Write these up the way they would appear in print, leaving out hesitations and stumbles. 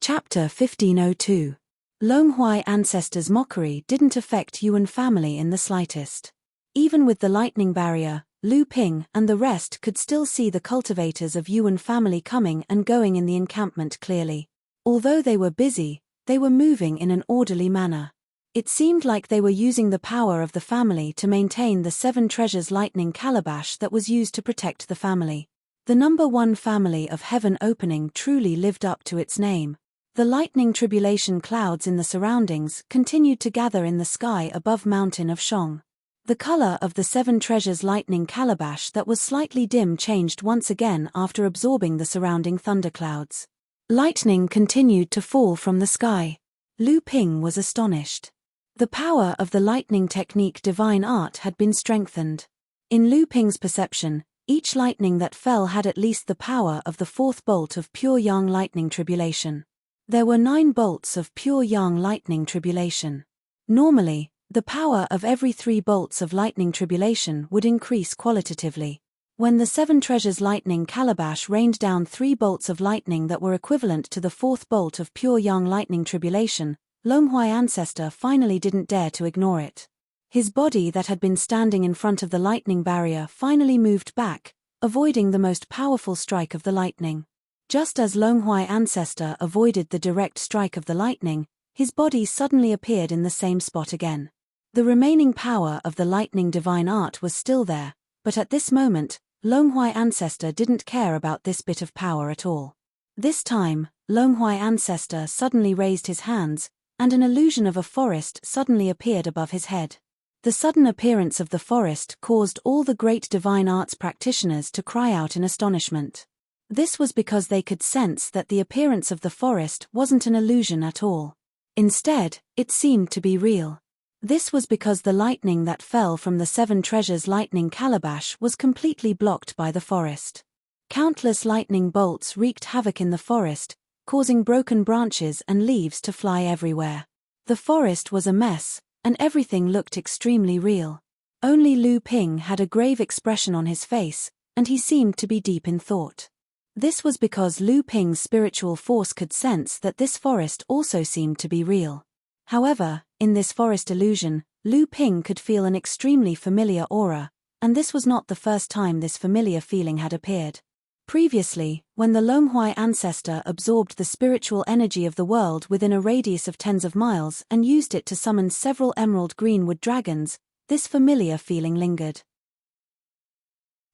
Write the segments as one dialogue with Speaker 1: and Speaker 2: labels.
Speaker 1: Chapter 1502. Longhui Ancestors' mockery didn't affect Yuan family in the slightest. Even with the lightning barrier, Lu Ping and the rest could still see the cultivators of Yuan family coming and going in the encampment clearly. Although they were busy, they were moving in an orderly manner. It seemed like they were using the power of the family to maintain the 7 treasures lightning calabash that was used to protect the family. The number 1 family of heaven opening truly lived up to its name. The lightning tribulation clouds in the surroundings continued to gather in the sky above mountain of Shong. The color of the 7 treasures lightning calabash that was slightly dim changed once again after absorbing the surrounding thunderclouds. Lightning continued to fall from the sky. Lu Ping was astonished. The power of the lightning technique divine art had been strengthened. In Lu Ping's perception, each lightning that fell had at least the power of the 4th bolt of pure yang lightning tribulation. There were 9 bolts of pure yang lightning tribulation. Normally, the power of every 3 bolts of lightning tribulation would increase qualitatively. When the 7 treasures lightning calabash rained down 3 bolts of lightning that were equivalent to the 4th bolt of pure yang lightning tribulation, Longhui Ancestor finally didn't dare to ignore it. His body that had been standing in front of the lightning barrier finally moved back, avoiding the most powerful strike of the lightning. Just as Longhui Ancestor avoided the direct strike of the lightning, his body suddenly appeared in the same spot again. The remaining power of the lightning divine art was still there, but at this moment, Longhui Ancestor didn't care about this bit of power at all. This time, Longhui Ancestor suddenly raised his hands, and an illusion of a forest suddenly appeared above his head. The sudden appearance of the forest caused all the great divine arts practitioners to cry out in astonishment. This was because they could sense that the appearance of the forest wasn't an illusion at all. Instead, it seemed to be real. This was because the lightning that fell from the 7 treasures lightning calabash was completely blocked by the forest. Countless lightning bolts wreaked havoc in the forest, causing broken branches and leaves to fly everywhere. The forest was a mess, and everything looked extremely real. Only Lu Ping had a grave expression on his face, and he seemed to be deep in thought. This was because Lu Ping's spiritual force could sense that this forest also seemed to be real. However, in this forest illusion, Lu Ping could feel an extremely familiar aura, and this was not the first time this familiar feeling had appeared. Previously, when the Longhui Ancestor absorbed the spiritual energy of the world within a radius of tens of miles and used it to summon several emerald greenwood dragons, this familiar feeling lingered.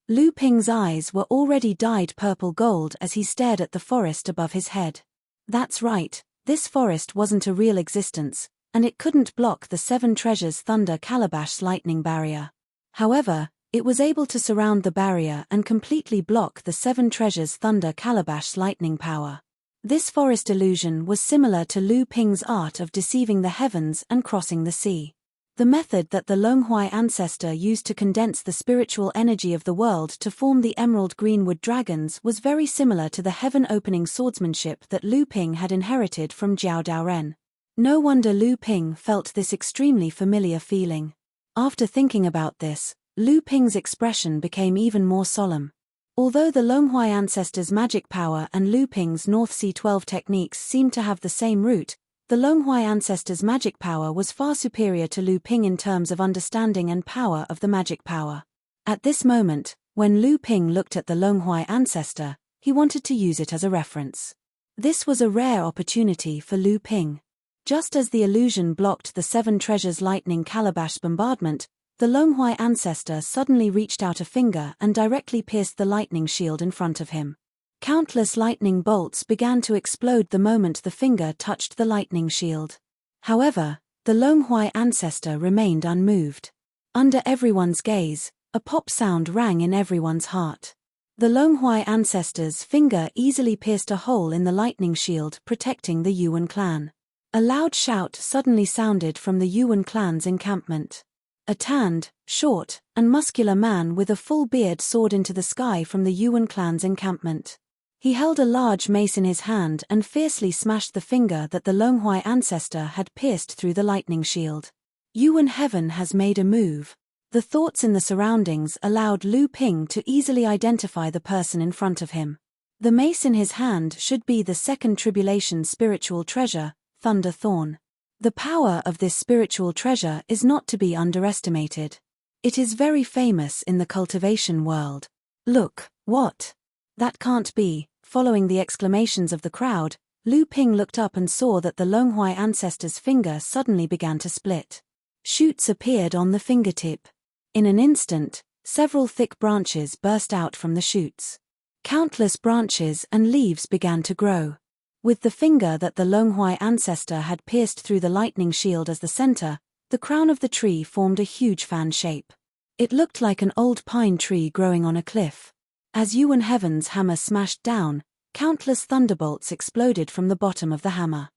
Speaker 1: Lu Ping's eyes were already dyed purple gold as he stared at the forest above his head. That's right, this forest wasn't a real existence, and it couldn't block the 7 treasures thunder calabash's lightning barrier. However, it was able to surround the barrier and completely block the 7 treasures thunder calabash's lightning power. This forest illusion was similar to Lu Ping's art of deceiving the heavens and crossing the sea. The method that the Longhui Ancestor used to condense the spiritual energy of the world to form the emerald greenwood dragons was very similar to the heaven-opening swordsmanship that Lu Ping had inherited from Jiao Daoren. No wonder Lu Ping felt this extremely familiar feeling. After thinking about this, Lu Ping's expression became even more solemn. Although the Longhui Ancestor's magic power and Lu Ping's North Sea 12 techniques seemed to have the same root, the Longhui Ancestor's magic power was far superior to Lu Ping in terms of understanding and power of the magic power. At this moment, when Lu Ping looked at the Longhui Ancestor, he wanted to use it as a reference. This was a rare opportunity for Lu Ping. Just as the illusion blocked the 7 treasures lightning calabash bombardment, the Longhui Ancestor suddenly reached out a finger and directly pierced the lightning shield in front of him. Countless lightning bolts began to explode the moment the finger touched the lightning shield. However, the Longhui Ancestor remained unmoved. Under everyone's gaze, a pop sound rang in everyone's heart. The Longhui Ancestor's finger easily pierced a hole in the lightning shield protecting the Yuan clan. A loud shout suddenly sounded from the Yuan clan's encampment. A tanned, short, and muscular man with a full beard soared into the sky from the Yuan clan's encampment. He held a large mace in his hand and fiercely smashed the finger that the Longhui Ancestor had pierced through the lightning shield. Yuan heaven has made a move. The thoughts in the surroundings allowed Lu Ping to easily identify the person in front of him. The mace in his hand should be the second tribulation spiritual treasure, Thunder Thorn. The power of this spiritual treasure is not to be underestimated. It is very famous in the cultivation world. Look, what? That can't be. Following the exclamations of the crowd, Lu Ping looked up and saw that the Longhuai ancestor's finger suddenly began to split. Shoots appeared on the fingertip. In an instant, several thick branches burst out from the shoots. Countless branches and leaves began to grow. With the finger that the Longhuai ancestor had pierced through the lightning shield as the center, the crown of the tree formed a huge fan shape. It looked like an old pine tree growing on a cliff. As Yuan Heaven's hammer smashed down, countless thunderbolts exploded from the bottom of the hammer.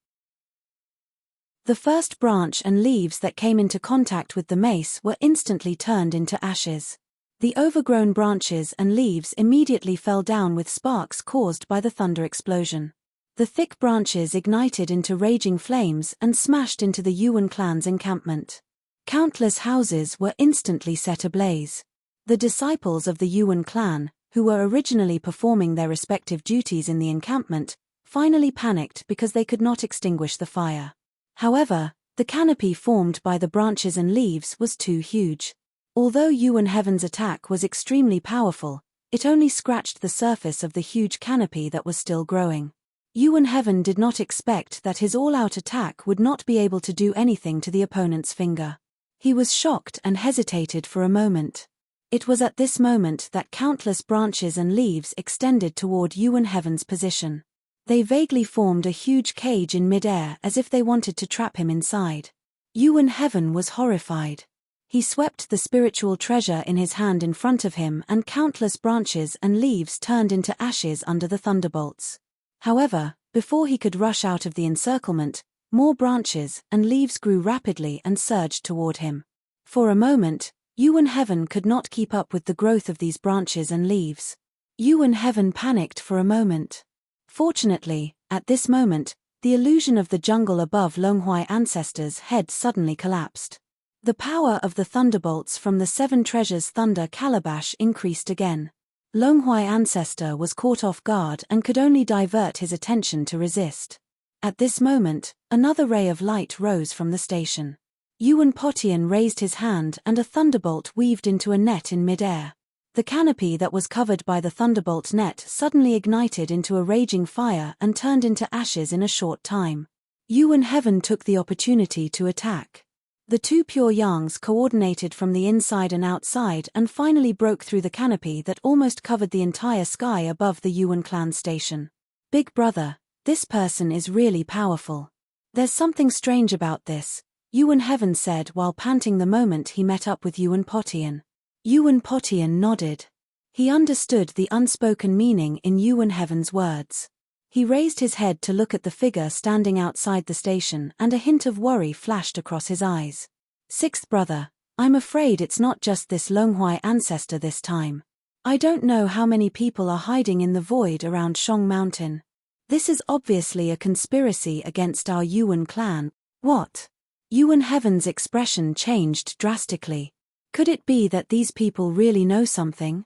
Speaker 1: The first branch and leaves that came into contact with the mace were instantly turned into ashes. The overgrown branches and leaves immediately fell down with sparks caused by the thunder explosion. The thick branches ignited into raging flames and smashed into the Yuan clan's encampment. Countless houses were instantly set ablaze. The disciples of the Yuan clan, who were originally performing their respective duties in the encampment, finally panicked because they could not extinguish the fire. However, the canopy formed by the branches and leaves was too huge. Although Yuan Heaven's attack was extremely powerful, it only scratched the surface of the huge canopy that was still growing. Yuan Heaven did not expect that his all-out attack would not be able to do anything to the opponent's finger. He was shocked and hesitated for a moment. It was at this moment that countless branches and leaves extended toward Yuan Heaven's position. They vaguely formed a huge cage in midair as if they wanted to trap him inside. Yuan Heaven was horrified. He swept the spiritual treasure in his hand in front of him and countless branches and leaves turned into ashes under the thunderbolts. However, before he could rush out of the encirclement, more branches and leaves grew rapidly and surged toward him. For a moment, Yuan Heaven could not keep up with the growth of these branches and leaves. Yuan Heaven panicked for a moment. Fortunately, at this moment, the illusion of the jungle above Longhuai ancestor's head suddenly collapsed. The power of the thunderbolts from the seven treasures thunder calabash increased again. Longhuai ancestor was caught off guard and could only divert his attention to resist. At this moment, another ray of light rose from the station. Yuan Potian raised his hand and a thunderbolt weaved into a net in midair. The canopy that was covered by the thunderbolt net suddenly ignited into a raging fire and turned into ashes in a short time. Yuan Heaven took the opportunity to attack. The two pure yangs coordinated from the inside and outside and finally broke through the canopy that almost covered the entire sky above the Yuan clan station. Big brother, this person is really powerful. There's something strange about this, Yuan Heaven said while panting the moment he met up with Yuan Potian. Yuan Potian nodded. He understood the unspoken meaning in Yuan Heaven's words. He raised his head to look at the figure standing outside the station and a hint of worry flashed across his eyes. Sixth brother, I'm afraid it's not just this Longhuai ancestor this time. I don't know how many people are hiding in the void around Shong Mountain. This is obviously a conspiracy against our Yuan clan. What? Yuan Heaven's expression changed drastically. Could it be that these people really know something?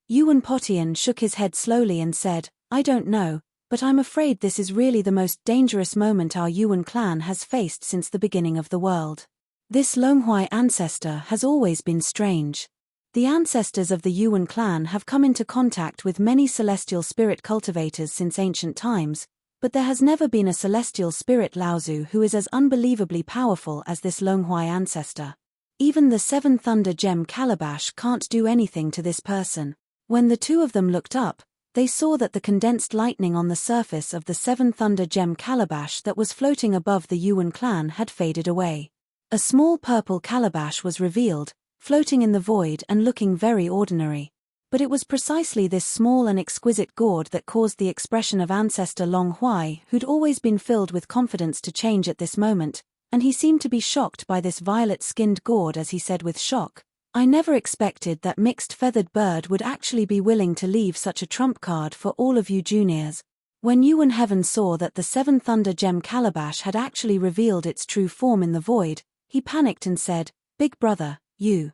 Speaker 1: Yuan Potian shook his head slowly and said, I don't know, but I'm afraid this is really the most dangerous moment our Yuan clan has faced since the beginning of the world. This Longhuai ancestor has always been strange. The ancestors of the Yuan clan have come into contact with many celestial spirit cultivators since ancient times, but there has never been a celestial spirit Laozu who is as unbelievably powerful as this Longhuai ancestor. Even the seven thunder gem calabash can't do anything to this person. When the two of them looked up, they saw that the condensed lightning on the surface of the seven thunder gem calabash that was floating above the Yuan clan had faded away. A small purple calabash was revealed, floating in the void and looking very ordinary. But it was precisely this small and exquisite gourd that caused the expression of ancestor Longhuai, who'd always been filled with confidence, to change at this moment, and he seemed to be shocked by this violet-skinned gourd as he said with shock, I never expected that mixed feathered bird would actually be willing to leave such a trump card for all of you juniors. When Yuan Heaven saw that the seven thunder gem calabash had actually revealed its true form in the void, he panicked and said, Big brother, you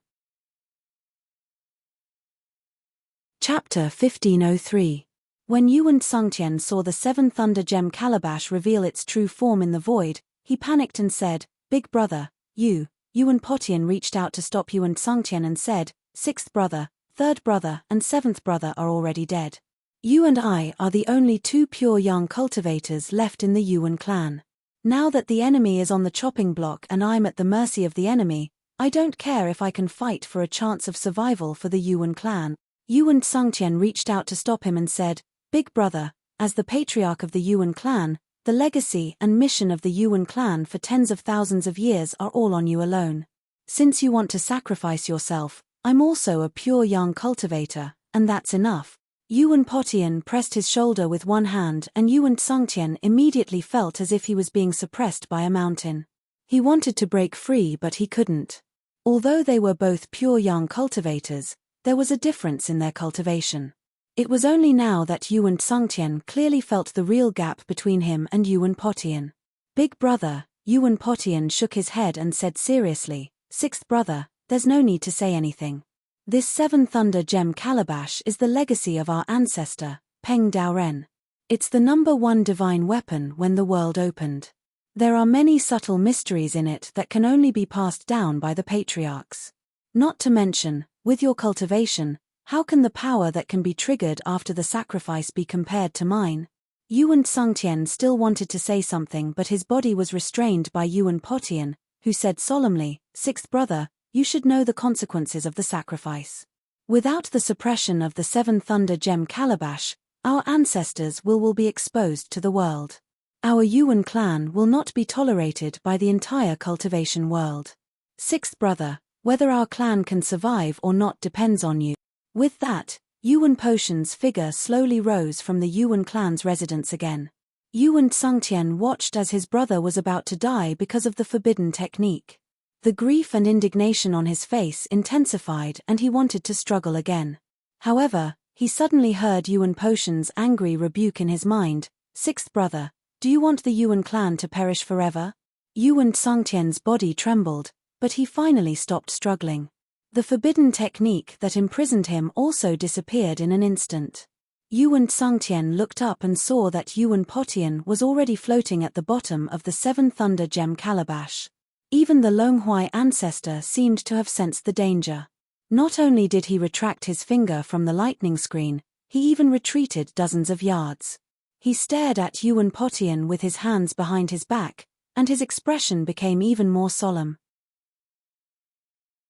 Speaker 1: Chapter 1503. When Yuan Sangtian saw the seven thunder gem calabash reveal its true form in the void, he panicked and said, "Big brother, Yuan Potian reached out to stop Yuan Sangtian and said, "Sixth brother, third brother and seventh brother are already dead. You and I are the only two pure young cultivators left in the Yuan clan. Now that the enemy is on the chopping block and I'm at the mercy of the enemy, I don't care if I can fight for a chance of survival for the Yuan clan." Yuan Sangtian reached out to stop him and said, "Big brother, as the patriarch of the Yuan clan, the legacy and mission of the Yuan clan for tens of thousands of years are all on you alone. Since you want to sacrifice yourself, I'm also a pure young cultivator, and that's enough." Yuan Potian pressed his shoulder with one hand and Yuan Sangtian immediately felt as if he was being suppressed by a mountain. He wanted to break free but he couldn't. Although they were both pure young cultivators, there was a difference in their cultivation. It was only now that Yuan Sangtian clearly felt the real gap between him and Yuan Potian. "Big brother," Yuan Potian shook his head and said seriously, "Sixth brother, there's no need to say anything. This seven thunder gem calabash is the legacy of our ancestor, Peng Daoren. It's the #1 divine weapon when the world opened. There are many subtle mysteries in it that can only be passed down by the patriarchs. Not to mention, with your cultivation, how can the power that can be triggered after the sacrifice be compared to mine?" Yuan Sangtian still wanted to say something but his body was restrained by Yuan Potian, who said solemnly, "Sixth brother, you should know the consequences of the sacrifice. Without the suppression of the seven thunder gem calabash, our ancestors will be exposed to the world. Our Yuan clan will not be tolerated by the entire cultivation world. Sixth brother, whether our clan can survive or not depends on you." With that, Yuan Potian's figure slowly rose from the Yuan clan's residence again. Yuan Sangtian watched as his brother was about to die because of the forbidden technique. The grief and indignation on his face intensified and he wanted to struggle again. However, he suddenly heard Yuan Potian's angry rebuke in his mind, "Sixth brother, do you want the Yuan clan to perish forever?" Yuan Sangtian's body trembled, but he finally stopped struggling. The forbidden technique that imprisoned him also disappeared in an instant. Yuan Sangtian looked up and saw that Yuan Potian was already floating at the bottom of the seven thunder gem calabash. Even the Longhui ancestor seemed to have sensed the danger. Not only did he retract his finger from the lightning screen, he even retreated dozens of yards. He stared at Yuan Potian with his hands behind his back, and his expression became even more solemn.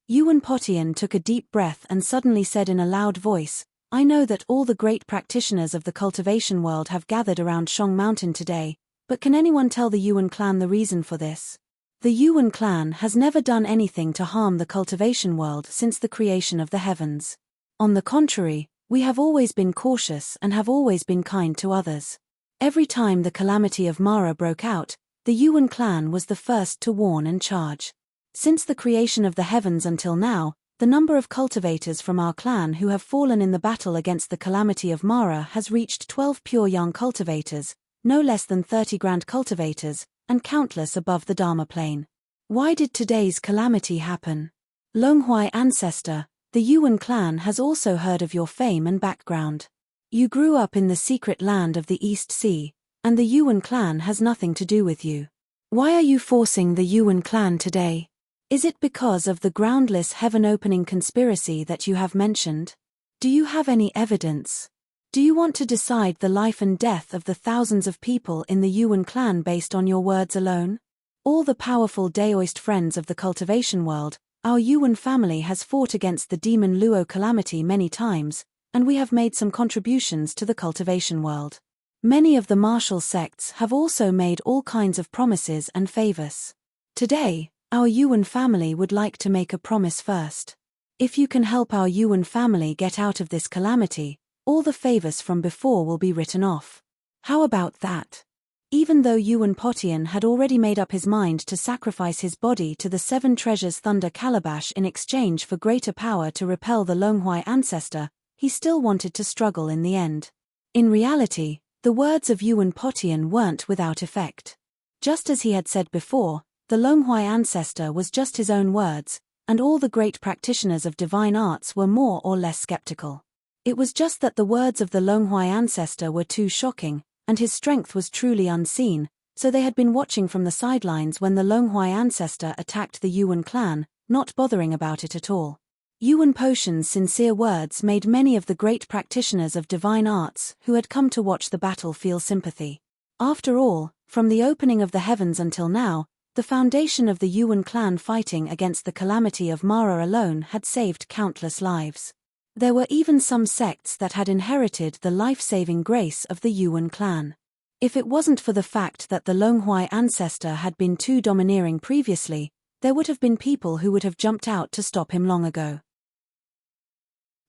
Speaker 1: Yuan Potian took a deep breath and suddenly said in a loud voice, "I know that all the great practitioners of the cultivation world have gathered around Shong Mountain today, but can anyone tell the Yuan clan the reason for this? The Yuan clan has never done anything to harm the cultivation world since the creation of the heavens. On the contrary, we have always been cautious and have always been kind to others. Every time the calamity of Mara broke out, the Yuan clan was the first to warn and charge. Since the creation of the heavens until now, the number of cultivators from our clan who have fallen in the battle against the calamity of Mara has reached 12 pure young cultivators, no less than 30 grand cultivators, and countless above the Dharma plane. Why did today's calamity happen? Longhui ancestor, the Yuan clan has also heard of your fame and background. You grew up in the secret land of the East Sea, and the Yuan clan has nothing to do with you. Why are you forcing the Yuan clan today? Is it because of the groundless heaven-opening conspiracy that you have mentioned? Do you have any evidence? Do you want to decide the life and death of the thousands of people in the Yuan clan based on your words alone? All the powerful Daoist friends of the cultivation world, our Yuan family has fought against the demon Luo calamity many times, and we have made some contributions to the cultivation world. Many of the martial sects have also made all kinds of promises and favors. Today, our Yuan family would like to make a promise first. If you can help our Yuan family get out of this calamity, all the favors from before will be written off. How about that?" Even though Yuan Potian had already made up his mind to sacrifice his body to the seven treasures thunder calabash in exchange for greater power to repel the Longhui ancestor, he still wanted to struggle in the end. In reality, the words of Yuan Potian weren't without effect. Just as he had said before, the Longhui ancestor was just his own words, and all the great practitioners of divine arts were more or less skeptical. It was just that the words of the Longhui ancestor were too shocking, and his strength was truly unseen, so they had been watching from the sidelines when the Longhui ancestor attacked the Yuan clan, not bothering about it at all. Yuan Potion's sincere words made many of the great practitioners of divine arts who had come to watch the battle feel sympathy. After all, from the opening of the heavens until now, the foundation of the Yuan clan fighting against the calamity of Mara alone had saved countless lives. There were even some sects that had inherited the life-saving grace of the Yuan clan. If it wasn't for the fact that the Longhui ancestor had been too domineering previously, there would have been people who would have jumped out to stop him long ago.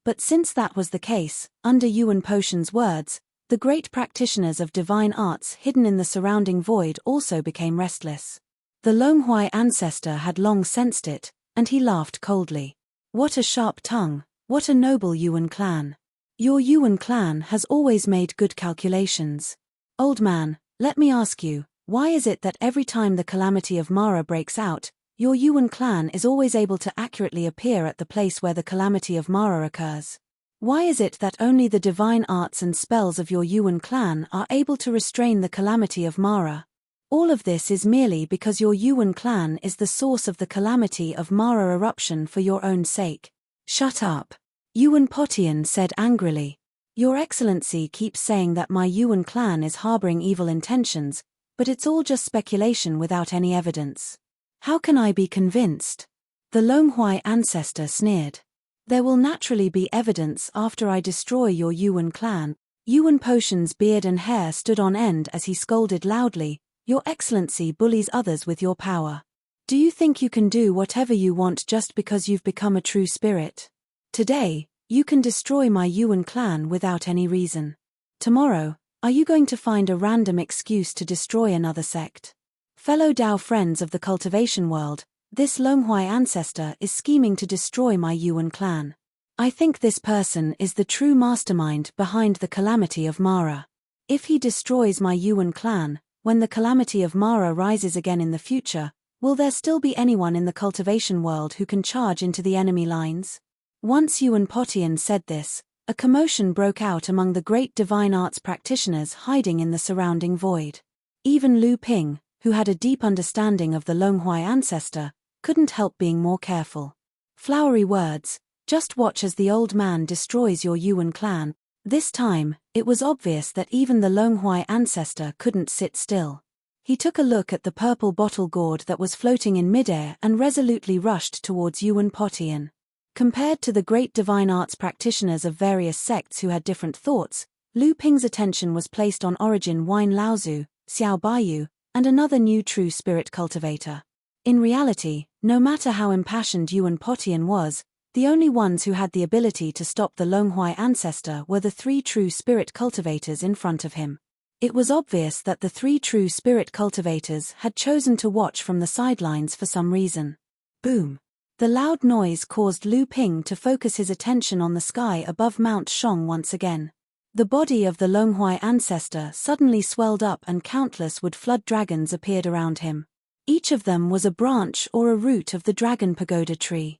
Speaker 1: But since that was the case, under Yuan Potion's words, the great practitioners of divine arts hidden in the surrounding void also became restless. The Longhui ancestor had long sensed it, and he laughed coldly. What a sharp tongue, what a noble Yuan clan. Your Yuan clan has always made good calculations. Old man, let me ask you, why is it that every time the calamity of Mara breaks out, your Yuan clan is always able to accurately appear at the place where the calamity of Mara occurs? Why is it that only the divine arts and spells of your Yuan clan are able to restrain the calamity of Mara? All of this is merely because your Yuan clan is the source of the calamity of Mara eruption for your own sake. Shut up. Yuan Potian said angrily. Your Excellency keeps saying that my Yuan clan is harboring evil intentions, but it's all just speculation without any evidence. How can I be convinced? The Longhui ancestor sneered. There will naturally be evidence after I destroy your Yuan clan. Yuan Potion's beard and hair stood on end as he scolded loudly. Your Excellency bullies others with your power. Do you think you can do whatever you want just because you've become a true spirit? Today, you can destroy my Yuan clan without any reason. Tomorrow, are you going to find a random excuse to destroy another sect? Fellow Dao friends of the cultivation world, this Longhui ancestor is scheming to destroy my Yuan clan. I think this person is the true mastermind behind the calamity of Mara. If he destroys my Yuan clan, when the calamity of Mara rises again in the future, will there still be anyone in the cultivation world who can charge into the enemy lines? Once Yuan Potian said this, a commotion broke out among the great divine arts practitioners hiding in the surrounding void. Even Lu Ping, who had a deep understanding of the Longhui ancestor, couldn't help being more careful. Flowery words, just watch as the old man destroys your Yuan clan. This time, it was obvious that even the Longhui ancestor couldn't sit still. He took a look at the purple bottle gourd that was floating in midair and resolutely rushed towards Yuan Potian. Compared to the great divine arts practitioners of various sects who had different thoughts, Lu Ping's attention was placed on Origin Wine Laozu, Xiao Baiyu, and another new true spirit cultivator. In reality, no matter how impassioned Yuan Potian was, the only ones who had the ability to stop the Longhui ancestor were the three true spirit cultivators in front of him. It was obvious that the three true spirit cultivators had chosen to watch from the sidelines for some reason. Boom! The loud noise caused Lu Ping to focus his attention on the sky above Mount Shong once again. The body of the Longhui ancestor suddenly swelled up and countless wood-flood dragons appeared around him. Each of them was a branch or a root of the dragon pagoda tree.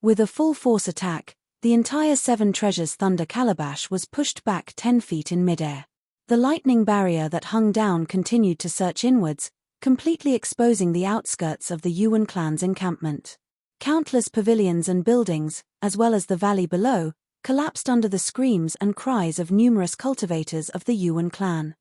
Speaker 1: With a full-force attack, the entire Seven Treasures Thunder Calabash was pushed back 10 feet in midair. The lightning barrier that hung down continued to search inwards, completely exposing the outskirts of the Yuan clan's encampment. Countless pavilions and buildings, as well as the valley below, collapsed under the screams and cries of numerous cultivators of the Yuan clan.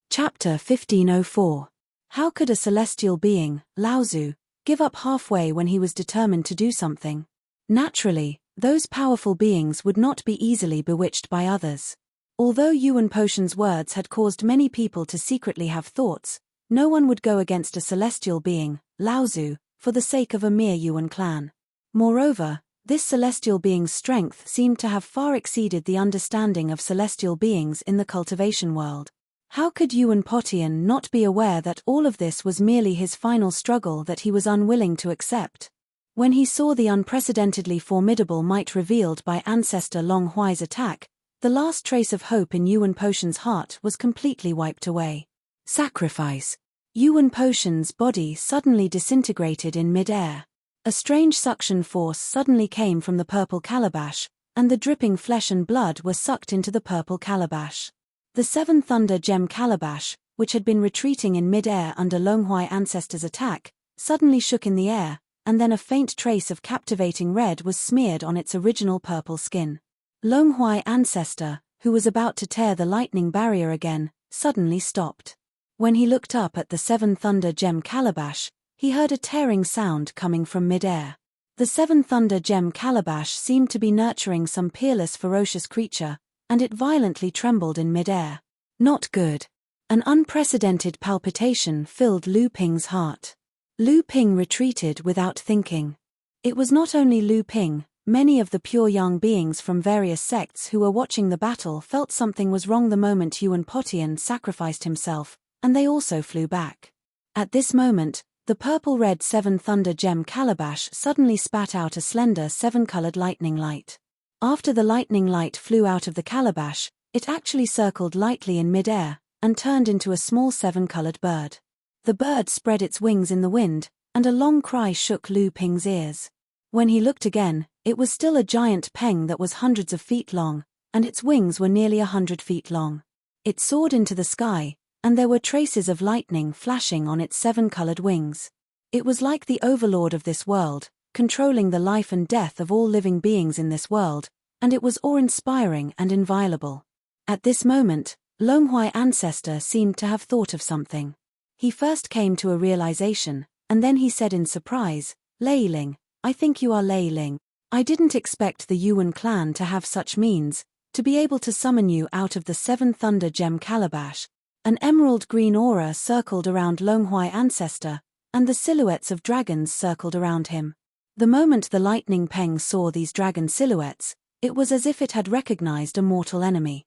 Speaker 1: Chapter 1504. How could a celestial being, Laozu, give up halfway when he was determined to do something? Naturally, those powerful beings would not be easily bewitched by others. Although Yuan Potion's words had caused many people to secretly have thoughts, no one would go against a celestial being, Laozu, for the sake of a mere Yuan clan. Moreover, this celestial being's strength seemed to have far exceeded the understanding of celestial beings in the cultivation world. How could Yuan Potian not be aware that all of this was merely his final struggle that he was unwilling to accept? When he saw the unprecedentedly formidable might revealed by Ancestor Long Huai's attack, the last trace of hope in Yuan Potion's heart was completely wiped away. Sacrifice. Yuan Potion's body suddenly disintegrated in mid-air. A strange suction force suddenly came from the purple calabash, and the dripping flesh and blood were sucked into the purple calabash. The Seven Thunder Gem calabash, which had been retreating in mid-air under Longhua ancestor's attack, suddenly shook in the air, and then a faint trace of captivating red was smeared on its original purple skin. Longhua ancestor, who was about to tear the lightning barrier again, suddenly stopped. When he looked up at the Seven Thunder Gem calabash, he heard a tearing sound coming from mid-air. The Seven Thunder Gem calabash seemed to be nurturing some peerless ferocious creature, and it violently trembled in mid-air. Not good. An unprecedented palpitation filled Lu Ping's heart. Lu Ping retreated without thinking. It was not only Lu Ping, many of the pure young beings from various sects who were watching the battle felt something was wrong the moment Yuan Potian sacrificed himself, and they also flew back. At this moment, the purple-red Seven Thunder Gem calabash suddenly spat out a slender seven-colored lightning light. After the lightning light flew out of the calabash, it actually circled lightly in mid-air, and turned into a small seven-colored bird. The bird spread its wings in the wind, and a long cry shook Lu Ping's ears. When he looked again, it was still a giant peng that was hundreds of feet long, and its wings were nearly 100 feet long. It soared into the sky, and there were traces of lightning flashing on its seven-colored wings. It was like the overlord of this world, controlling the life and death of all living beings in this world, and it was awe-inspiring and inviolable. At this moment, Longhua ancestor seemed to have thought of something. He first came to a realization, and then he said in surprise, "Lei Ling, I think you are Lei Ling. I didn't expect the Yuan clan to have such means, to be able to summon you out of the Seven Thunder Gem calabash." An emerald green aura circled around Longhua ancestor, and the silhouettes of dragons circled around him. The moment the lightning peng saw these dragon silhouettes, it was as if it had recognized a mortal enemy.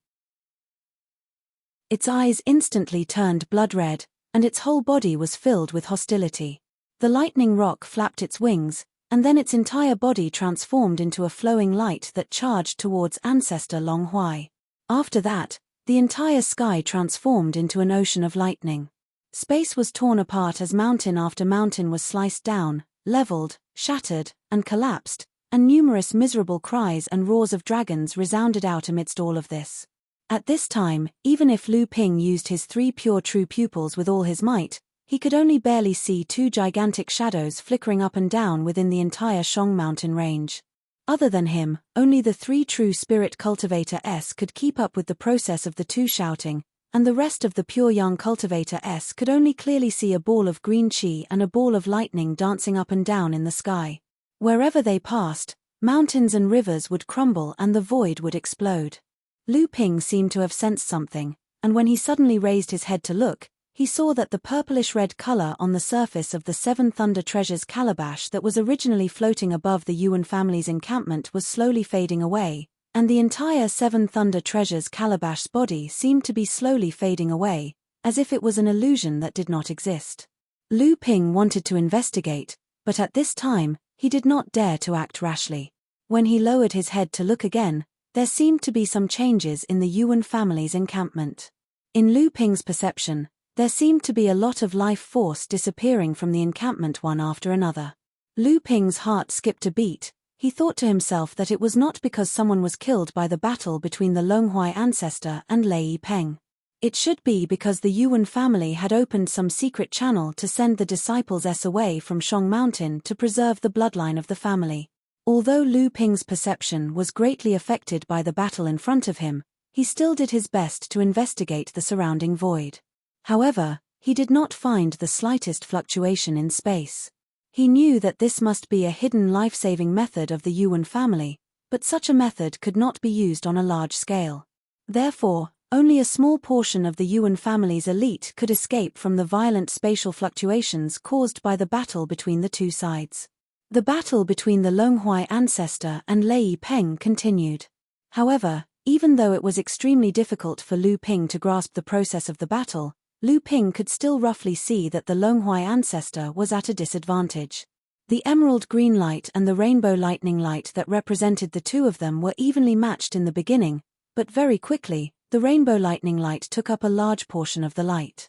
Speaker 1: Its eyes instantly turned blood-red, and its whole body was filled with hostility. The lightning rock flapped its wings, and then its entire body transformed into a flowing light that charged towards ancestor Longhua. After that, the entire sky transformed into an ocean of lightning. Space was torn apart as mountain after mountain was sliced down, leveled, shattered, and collapsed, and numerous miserable cries and roars of dragons resounded out amidst all of this. At this time, even if Lu Ping used his 3 pure true pupils with all his might, he could only barely see 2 gigantic shadows flickering up and down within the entire Shong mountain range. Other than him, only the 3 true spirit cultivator S could keep up with the process of the 2 shouting, and the rest of the pure young cultivator S could only clearly see a ball of green chi and a ball of lightning dancing up and down in the sky. Wherever they passed, mountains and rivers would crumble and the void would explode. Lu Ping seemed to have sensed something, and when he suddenly raised his head to look, he saw that the purplish-red color on the surface of the Seven Thunder Treasures calabash that was originally floating above the Yuan family's encampment was slowly fading away, and the entire Seven Thunder Treasures calabash's body seemed to be slowly fading away, as if it was an illusion that did not exist. Lu Ping wanted to investigate, but at this time, he did not dare to act rashly. When he lowered his head to look again, there seemed to be some changes in the Yuan family's encampment. In Lu Ping's perception, there seemed to be a lot of life force disappearing from the encampment one after another. Lu Ping's heart skipped a beat. He thought to himself that it was not because someone was killed by the battle between the Longhua ancestor and Lei Peng. It should be because the Yuan family had opened some secret channel to send the disciples S away from Shong Mountain to preserve the bloodline of the family. Although Lu Ping's perception was greatly affected by the battle in front of him, he still did his best to investigate the surrounding void. However, he did not find the slightest fluctuation in space. He knew that this must be a hidden life-saving method of the Yuan family, but such a method could not be used on a large scale. Therefore, only a small portion of the Yuan family's elite could escape from the violent spatial fluctuations caused by the battle between the 2 sides. The battle between the Longhua ancestor and Lei Peng continued. However, even though it was extremely difficult for Lu Ping to grasp the process of the battle, Lu Ping could still roughly see that the Longhua ancestor was at a disadvantage. The emerald green light and the rainbow lightning light that represented the 2 of them were evenly matched in the beginning, but very quickly, the rainbow lightning light took up a large portion of the light.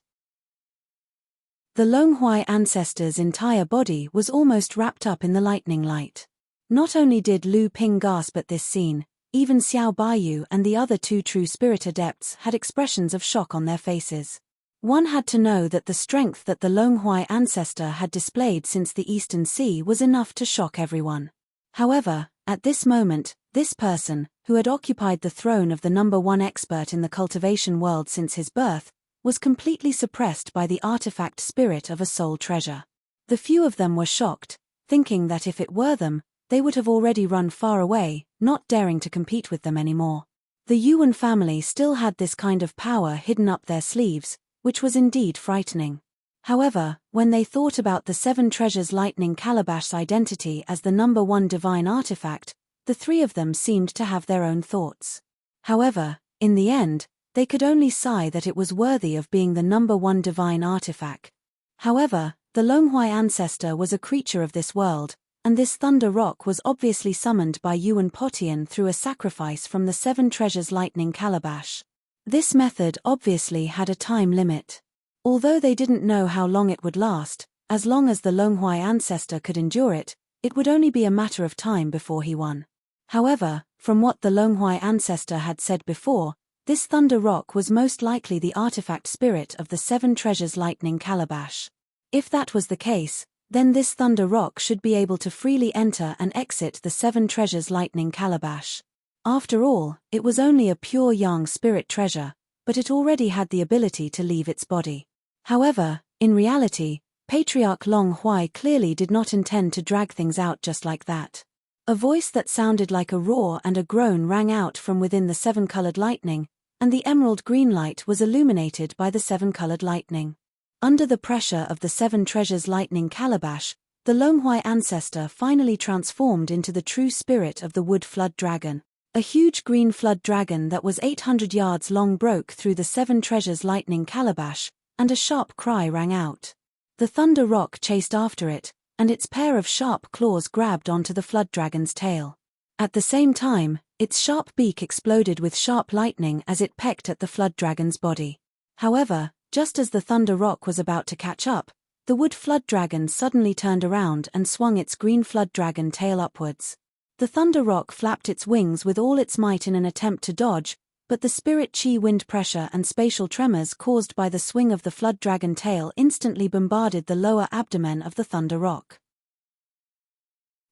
Speaker 1: The Longhui ancestor's entire body was almost wrapped up in the lightning light. Not only did Lu Ping gasp at this scene, even Xiao Baiyu and the other two true spirit adepts had expressions of shock on their faces. One had to know that the strength that the Longhui ancestor had displayed since the Eastern Sea was enough to shock everyone. However, at this moment, this person, who had occupied the throne of the #1 expert in the cultivation world since his birth, was completely suppressed by the artifact spirit of a soul treasure. The few of them were shocked, thinking that if it were them, they would have already run far away, not daring to compete with them anymore. The Yuan family still had this kind of power hidden up their sleeves, which was indeed frightening. However, when they thought about the Seven Treasures Lightning Calabash's identity as the #1 divine artifact, the three of them seemed to have their own thoughts. However, in the end, they could only sigh that it was worthy of being the #1 divine artifact. However, the Longhui ancestor was a creature of this world, and this thunder rock was obviously summoned by Yuan Potian through a sacrifice from the Seven Treasures Lightning Calabash. This method obviously had a time limit. Although they didn't know how long it would last, as long as the Longhui ancestor could endure it, it would only be a matter of time before he won. However, from what the Longhui ancestor had said before, this thunder rock was most likely the artifact spirit of the Seven Treasures Lightning Calabash. If that was the case, then this thunder rock should be able to freely enter and exit the Seven Treasures Lightning Calabash. After all, it was only a pure yang spirit treasure, but it already had the ability to leave its body. However, in reality, Patriarch Long Hui clearly did not intend to drag things out just like that. A voice that sounded like a roar and a groan rang out from within the seven-colored lightning, and the emerald green light was illuminated by the seven-colored lightning. Under the pressure of the Seven Treasures Lightning Calabash, the Longhui ancestor finally transformed into the true spirit of the Wood Flood Dragon. A huge green flood dragon that was 800 yards long broke through the Seven Treasures Lightning Calabash, and a sharp cry rang out. The thunder rock chased after it, and its pair of sharp claws grabbed onto the flood dragon's tail. At the same time, its sharp beak exploded with sharp lightning as it pecked at the flood dragon's body. However, just as the thunder rock was about to catch up, the wood flood dragon suddenly turned around and swung its green flood dragon tail upwards. The thunder rock flapped its wings with all its might in an attempt to dodge, but the spirit chi wind pressure and spatial tremors caused by the swing of the flood dragon tail instantly bombarded the lower abdomen of the thunder rock.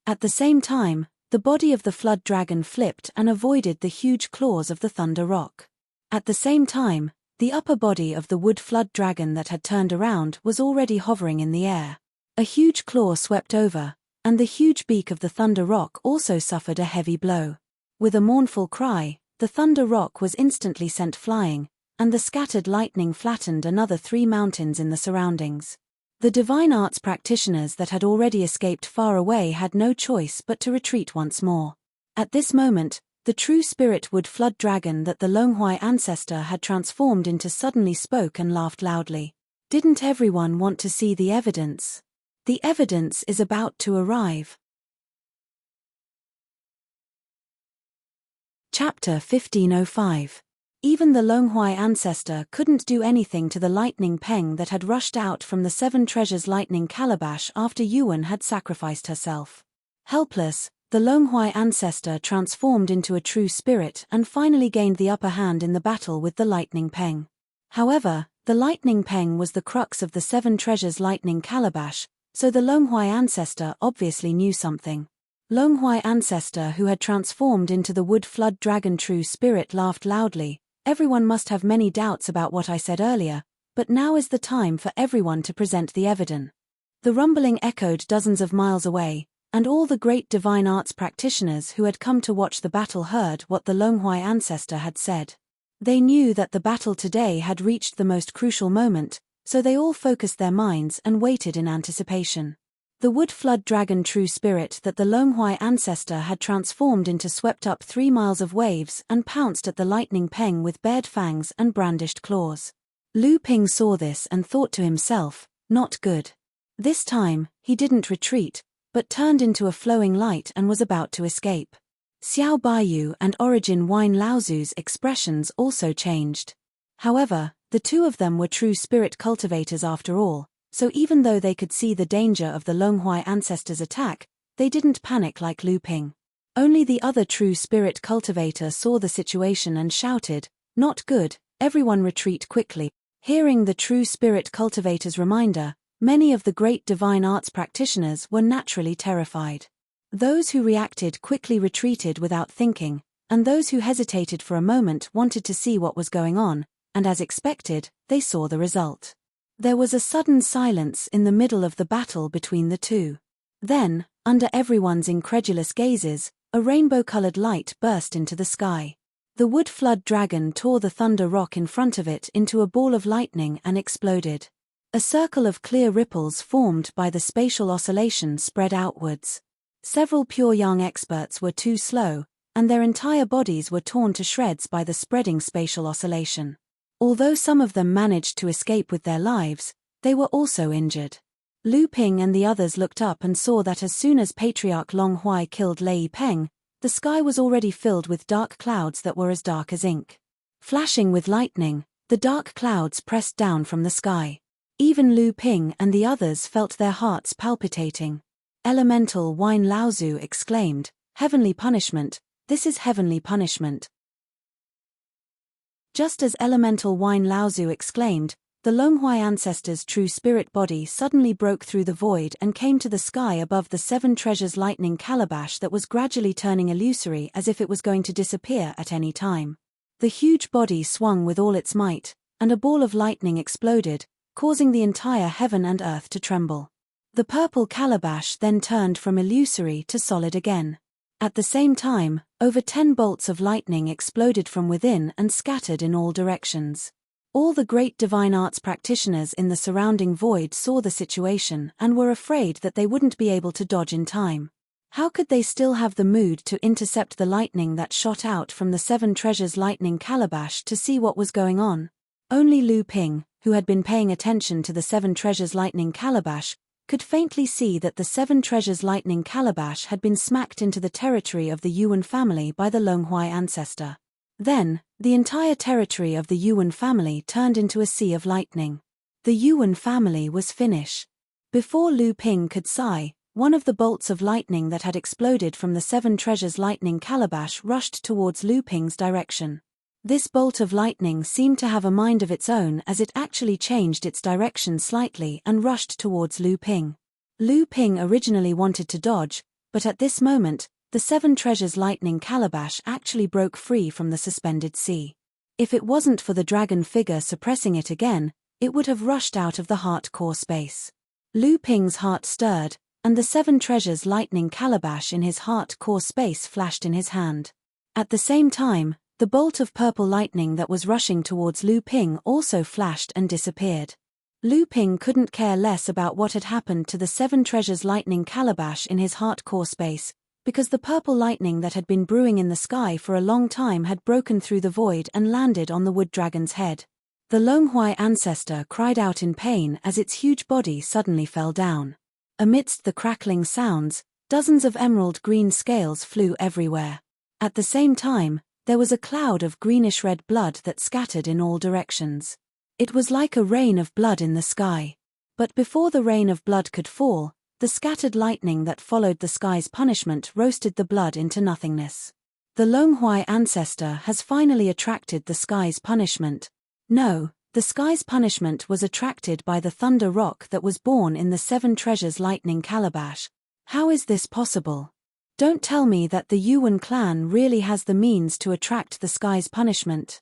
Speaker 1: At the same time, the body of the flood dragon flipped and avoided the huge claws of the thunder rock. At the same time, the upper body of the wood flood dragon that had turned around was already hovering in the air. A huge claw swept over, and the huge beak of the thunder rock also suffered a heavy blow. With a mournful cry, the thunder rock was instantly sent flying, and the scattered lightning flattened another 3 mountains in the surroundings. The divine arts practitioners that had already escaped far away had no choice but to retreat once more. At this moment, the true spirit wood flood dragon that the Longhui ancestor had transformed into suddenly spoke and laughed loudly. Didn't everyone want to see the evidence? The evidence is about to arrive. Chapter 1505. Even the Longhui ancestor couldn't do anything to the lightning peng that had rushed out from the Seven Treasures Lightning Calabash after Yuan had sacrificed herself. Helpless, the Longhui ancestor transformed into a true spirit and finally gained the upper hand in the battle with the lightning peng. However, the lightning peng was the crux of the Seven Treasures Lightning Calabash, so the Longhui ancestor obviously knew something. Longhui ancestor who had transformed into the wood flood dragon true spirit laughed loudly. Everyone must have many doubts about what I said earlier, but now is the time for everyone to present the evidence. The rumbling echoed dozens of miles away, and all the great divine arts practitioners who had come to watch the battle heard what the Longhui ancestor had said. They knew that the battle today had reached the most crucial moment, so they all focused their minds and waited in anticipation. The wood flood dragon true spirit that the Longhui ancestor had transformed into swept up 3 miles of waves and pounced at the lightning peng with bared fangs and brandished claws. Lu Ping saw this and thought to himself, not good. This time, he didn't retreat, but turned into a flowing light and was about to escape. Xiao Baiyu and Origin Wine Laozu's expressions also changed. However, the two of them were true spirit cultivators after all, So even though they could see the danger of the Longhui ancestors' attack, they didn't panic like Lu Ping. Only the other true spirit cultivator saw the situation and shouted, "Not good, everyone retreat quickly." Hearing the true spirit cultivator's reminder, many of the great divine arts practitioners were naturally terrified. Those who reacted quickly retreated without thinking, and those who hesitated for a moment wanted to see what was going on, and as expected, they saw the result. There was a sudden silence in the middle of the battle between the two. Then, under everyone's incredulous gazes, a rainbow-colored light burst into the sky. The wood flood dragon tore the thunder rock in front of it into a ball of lightning and exploded. A circle of clear ripples formed by the spatial oscillation spread outwards. Several pure yang experts were too slow, and their entire bodies were torn to shreds by the spreading spatial oscillation. Although some of them managed to escape with their lives, they were also injured. Lu Ping and the others looked up and saw that as soon as Patriarch Long Hui killed Lei Peng, the sky was already filled with dark clouds that were as dark as ink. Flashing with lightning, the dark clouds pressed down from the sky. Even Lu Ping and the others felt their hearts palpitating. Elemental Wine Laozu exclaimed, "Heavenly punishment, this is heavenly punishment." Just as Elemental Wine Laozu exclaimed, the Longhui ancestors' true spirit body suddenly broke through the void and came to the sky above the Seven Treasures lightning calabash that was gradually turning illusory as if it was going to disappear at any time. The huge body swung with all its might, and a ball of lightning exploded, causing the entire heaven and earth to tremble. The purple calabash then turned from illusory to solid again. At the same time, over 10 bolts of lightning exploded from within and scattered in all directions. All the great divine arts practitioners in the surrounding void saw the situation and were afraid that they wouldn't be able to dodge in time. How could they still have the mood to intercept the lightning that shot out from the Seven Treasures lightning calabash to see what was going on? Only Lu Ping, who had been paying attention to the Seven Treasures lightning calabash, could faintly see that the Seven Treasures lightning calabash had been smacked into the territory of the Yuan family by the Longhui ancestor. Then, the entire territory of the Yuan family turned into a sea of lightning. The Yuan family was finished. Before Lu Ping could sigh, one of the bolts of lightning that had exploded from the Seven Treasures lightning calabash rushed towards Lu Ping's direction. This bolt of lightning seemed to have a mind of its own as it actually changed its direction slightly and rushed towards Lu Ping. Lu Ping originally wanted to dodge, but at this moment, the Seven Treasures lightning calabash actually broke free from the suspended sea. If it wasn't for the dragon figure suppressing it again, it would have rushed out of the heart core space. Lu Ping's heart stirred, and the Seven Treasures lightning calabash in his heart core space flashed in his hand. At the same time, the bolt of purple lightning that was rushing towards Lu Ping also flashed and disappeared. Lu Ping couldn't care less about what had happened to the Seven Treasures lightning calabash in his heart core space, because the purple lightning that had been brewing in the sky for a long time had broken through the void and landed on the wood dragon's head. The Longhui ancestor cried out in pain as its huge body suddenly fell down. Amidst the crackling sounds, dozens of emerald green scales flew everywhere. At the same time, there was a cloud of greenish-red blood that scattered in all directions. It was like a rain of blood in the sky. But before the rain of blood could fall, the scattered lightning that followed the sky's punishment roasted the blood into nothingness. The Longhui ancestor has finally attracted the sky's punishment. No, the sky's punishment was attracted by the thunder rock that was born in the Seven Treasures lightning calabash. How is this possible? Don't tell me that the Yuan clan really has the means to attract the sky's punishment.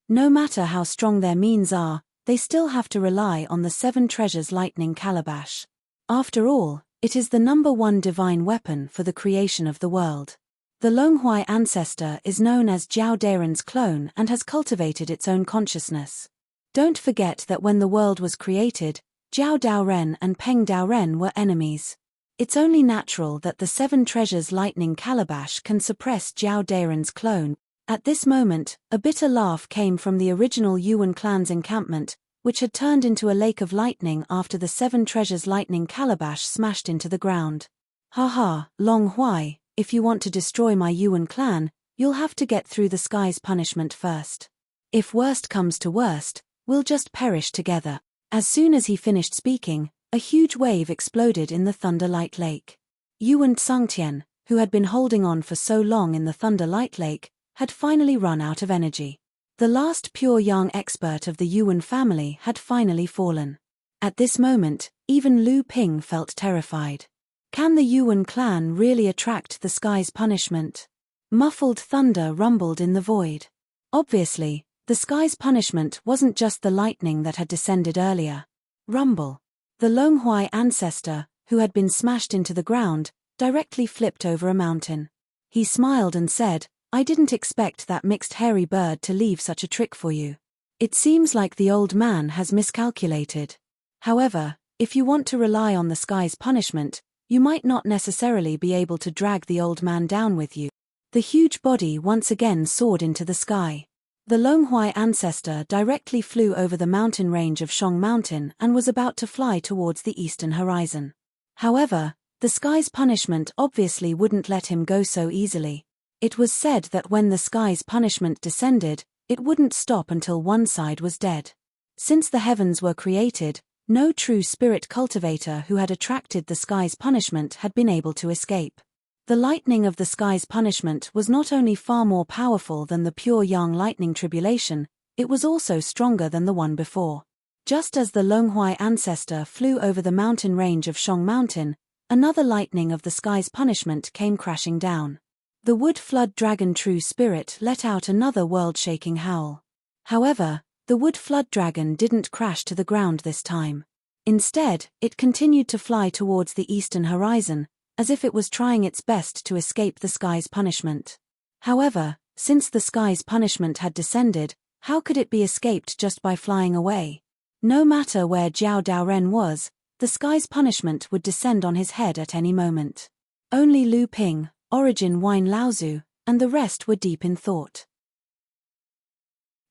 Speaker 1: No matter how strong their means are, they still have to rely on the Seven Treasures lightning calabash. After all, it is the #1 divine weapon for the creation of the world. The Longhui ancestor is known as Jiao Daren's clone and has cultivated its own consciousness. Don't forget that when the world was created, Jiao Daoren and Peng Daoren were enemies. It's only natural that the Seven Treasures lightning calabash can suppress Jiao Daren's clone. At this moment, a bitter laugh came from the original Yuan clan's encampment, which had turned into a lake of lightning after the Seven Treasures lightning calabash smashed into the ground. Haha, Long Hui, if you want to destroy my Yuan clan, you'll have to get through the sky's punishment first. If worst comes to worst, we'll just perish together. As soon as he finished speaking, a huge wave exploded in the Thunder Light Lake. Yuan Tsungtian, who had been holding on for so long in the Thunder Light Lake, had finally run out of energy. The last pure yang expert of the Yuan family had finally fallen. At this moment, even Lu Ping felt terrified. Can the Yuan clan really attract the sky's punishment? Muffled thunder rumbled in the void. Obviously, the sky's punishment wasn't just the lightning that had descended earlier. Rumble. The Longhuai ancestor, who had been smashed into the ground, directly flipped over a mountain. He smiled and said, "I didn't expect that mixed hairy bird to leave such a trick for you. It seems like the old man has miscalculated. However, if you want to rely on the sky's punishment, you might not necessarily be able to drag the old man down with you." The huge body once again soared into the sky. The Longhuai ancestor directly flew over the mountain range of Shong Mountain and was about to fly towards the eastern horizon. However, the sky's punishment obviously wouldn't let him go so easily. It was said that when the sky's punishment descended, it wouldn't stop until one side was dead. Since the heavens were created, no true spirit cultivator who had attracted the sky's punishment had been able to escape. The lightning of the sky's punishment was not only far more powerful than the pure yang lightning tribulation, it was also stronger than the one before. Just as the Longhuai ancestor flew over the mountain range of Shong Mountain, another lightning of the sky's punishment came crashing down. The wood flood dragon true spirit let out another world-shaking howl. However, the wood flood dragon didn't crash to the ground this time. Instead, it continued to fly towards the eastern horizon, as if it was trying its best to escape the sky's punishment. However, since the sky's punishment had descended, how could it be escaped just by flying away? No matter where Jiao Daoren was, the sky's punishment would descend on his head at any moment. Only Lu Ping, Origin Wine Laozu, and the rest were deep in thought.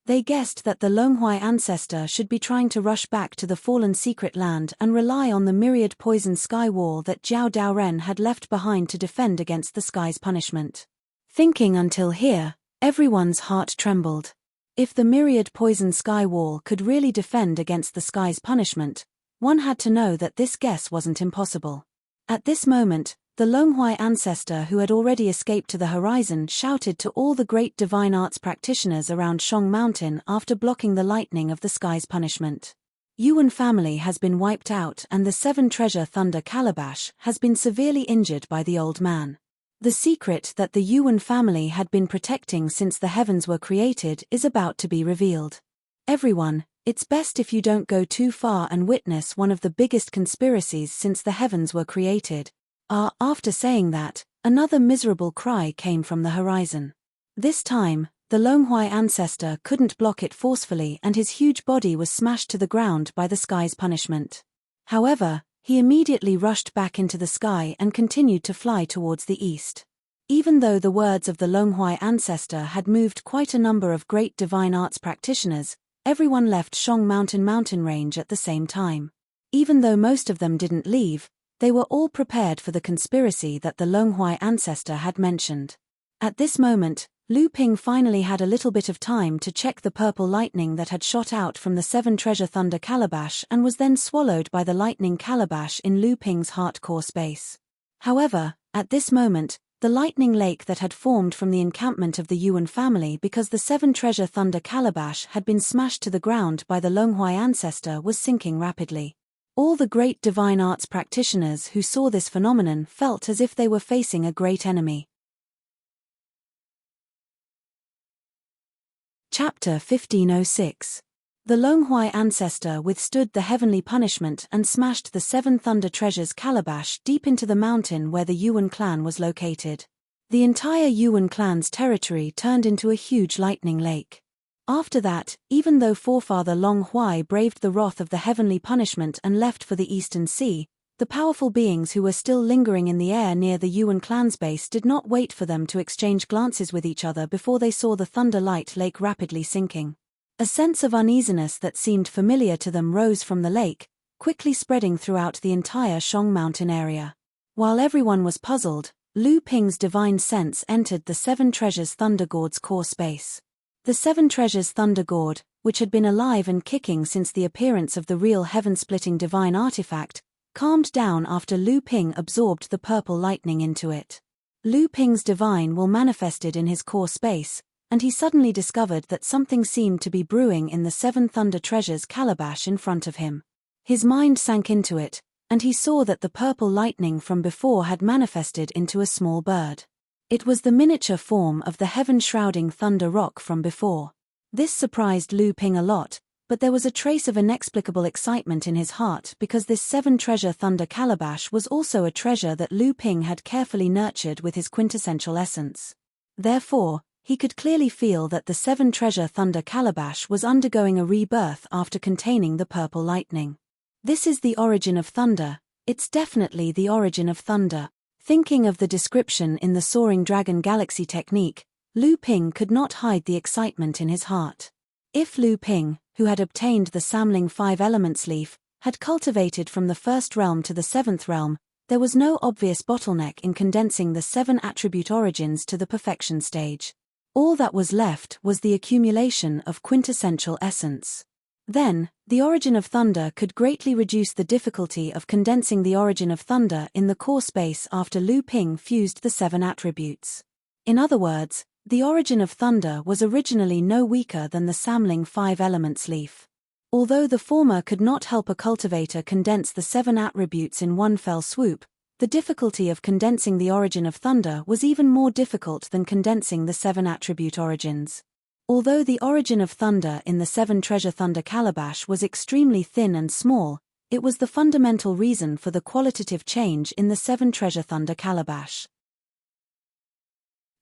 Speaker 1: They guessed that the Longhuai ancestor should be trying to rush back to the fallen secret land and rely on the myriad poison sky wall that Jiao Daoren had left behind to defend against the sky's punishment. Thinking until here, everyone's heart trembled. If the myriad poison sky wall could really defend against the sky's punishment, one had to know that this guess wasn't impossible. At this moment, the Longhuai ancestor who had already escaped to the horizon shouted to all the great divine arts practitioners around Shong Mountain after blocking the lightning of the sky's punishment. Yuan family has been wiped out and the 7 treasure thunder calabash has been severely injured by the old man. The secret that the Yuan family had been protecting since the heavens were created is about to be revealed. Everyone, it's best if you don't go too far and witness one of the biggest conspiracies since the heavens were created. After saying that, another miserable cry came from the horizon. This time, the Longhuai ancestor couldn't block it forcefully and his huge body was smashed to the ground by the sky's punishment. However, he immediately rushed back into the sky and continued to fly towards the east. Even though the words of the Longhuai ancestor had moved quite a number of great divine arts practitioners, everyone left Shong mountain range at the same time. Even though most of them didn't leave, they were all prepared for the conspiracy that the Longhuai ancestor had mentioned. At this moment, Lu Ping finally had a little bit of time to check the purple lightning that had shot out from the 7 treasure thunder calabash and was then swallowed by the lightning calabash in Lu Ping's heart core space. However, at this moment, the lightning lake that had formed from the encampment of the Yuan family because the 7 treasure thunder calabash had been smashed to the ground by the Longhuai ancestor was sinking rapidly. All the great divine arts practitioners who saw this phenomenon felt as if they were facing a great enemy. Chapter 1506. The Longhuai ancestor withstood the heavenly punishment and smashed the 7 thunder treasures calabash deep into the mountain where the Yuan clan was located. The entire Yuan clan's territory turned into a huge lightning lake. After that, even though forefather Longhuai braved the wrath of the heavenly punishment and left for the eastern sea, the powerful beings who were still lingering in the air near the Yuan clan's base did not wait for them to exchange glances with each other before they saw the Thunder Light Lake rapidly sinking. A sense of uneasiness that seemed familiar to them rose from the lake, quickly spreading throughout the entire Shong Mountain area. While everyone was puzzled, Lu Ping's divine sense entered the 7 treasures Thunder God's core space. The Seven Treasures Thunder Gourd, which had been alive and kicking since the appearance of the real heaven-splitting divine artifact, calmed down after Lu Ping absorbed the purple lightning into it. Lu Ping's divine will manifested in his core space, and he suddenly discovered that something seemed to be brewing in the Seven Thunder Treasures calabash in front of him. His mind sank into it, and he saw that the purple lightning from before had manifested into a small bird. It was the miniature form of the heaven-shrouding thunder rock from before. This surprised Lu Ping a lot, but there was a trace of inexplicable excitement in his heart because this seven-treasure thunder calabash was also a treasure that Lu Ping had carefully nurtured with his quintessential essence. Therefore, he could clearly feel that the seven-treasure thunder calabash was undergoing a rebirth after containing the purple lightning. This is the origin of thunder, it's definitely the origin of thunder. Thinking of the description in the Soaring Dragon Galaxy technique, Lu Ping could not hide the excitement in his heart. If Lu Ping, who had obtained the Samling 5 Elements leaf, had cultivated from the first realm to the seventh realm, there was no obvious bottleneck in condensing the 7 attribute origins to the perfection stage. All that was left was the accumulation of quintessential essence. Then, the origin of thunder could greatly reduce the difficulty of condensing the origin of thunder in the core space after Lu Ping fused the 7 attributes. In other words, the origin of thunder was originally no weaker than the Samling 5 Elements leaf. Although the former could not help a cultivator condense the 7 attributes in one fell swoop, the difficulty of condensing the origin of thunder was even more difficult than condensing the 7 attribute origins. Although the origin of thunder in the 7 treasure thunder calabash was extremely thin and small, it was the fundamental reason for the qualitative change in the 7 treasure thunder calabash.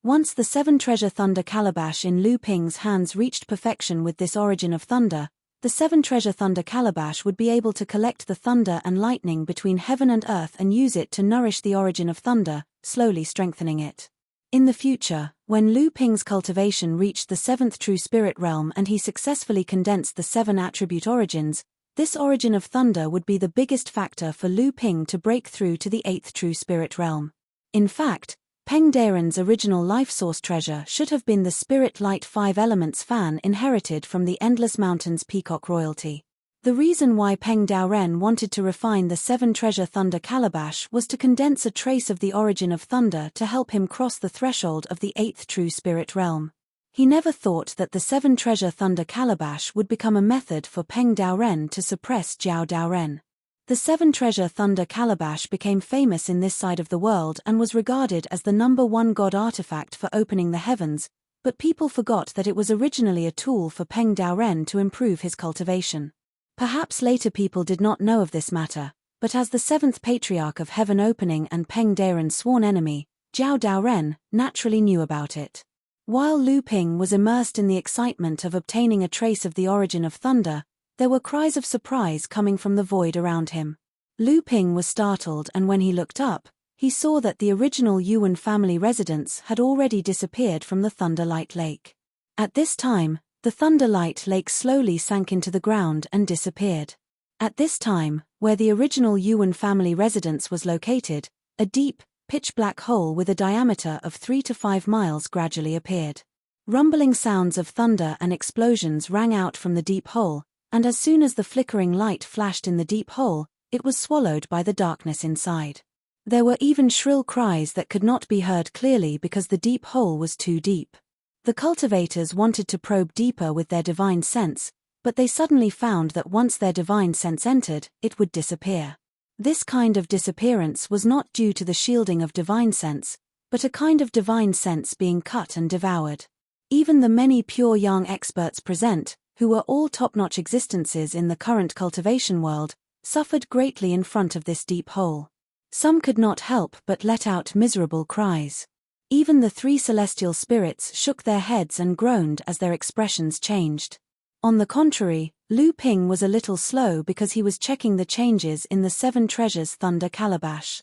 Speaker 1: Once the 7 treasure thunder calabash in Lu Ping's hands reached perfection with this origin of thunder, the 7 treasure thunder calabash would be able to collect the thunder and lightning between heaven and earth and use it to nourish the origin of thunder, slowly strengthening it. In the future, when Lu Ping's cultivation reached the 7th true spirit realm and he successfully condensed the 7 attribute origins, this origin of thunder would be the biggest factor for Lu Ping to break through to the 8th true spirit realm. In fact, Peng Daren's original life source treasure should have been the Spirit Light 5 Elements fan inherited from the Endless Mountains Peacock royalty. The reason why Peng Daren wanted to refine the 7 treasure thunder calabash was to condense a trace of the origin of thunder to help him cross the threshold of the 8th true spirit realm. He never thought that the 7 treasure thunder calabash would become a method for Peng Daren to suppress Jiao Daoren. The 7 treasure thunder calabash became famous in this side of the world and was regarded as the #1 god artifact for opening the heavens, but people forgot that it was originally a tool for Peng Daren to improve his cultivation. Perhaps later people did not know of this matter, but as the 7th patriarch of heaven opening and Peng Daren's sworn enemy, Jiao Daoren, naturally knew about it. While Lu Ping was immersed in the excitement of obtaining a trace of the origin of thunder, there were cries of surprise coming from the void around him. Lu Ping was startled, and when he looked up, he saw that the original Yuan family residence had already disappeared from the Thunderlight Lake. At this time, the Thunderlight Lake slowly sank into the ground and disappeared. At this time, where the original Yuan family residence was located, a deep, pitch-black hole with a diameter of 3 to 5 miles gradually appeared. Rumbling sounds of thunder and explosions rang out from the deep hole, and as soon as the flickering light flashed in the deep hole, it was swallowed by the darkness inside. There were even shrill cries that could not be heard clearly because the deep hole was too deep. The cultivators wanted to probe deeper with their divine sense, but they suddenly found that once their divine sense entered, it would disappear. This kind of disappearance was not due to the shielding of divine sense, but a kind of divine sense being cut and devoured. Even the many pure young experts present, who were all top-notch existences in the current cultivation world, suffered greatly in front of this deep hole. Some could not help but let out miserable cries. Even the 3 celestial spirits shook their heads and groaned as their expressions changed. On the contrary, Lu Ping was a little slow because he was checking the changes in the 7 treasures thunder calabash.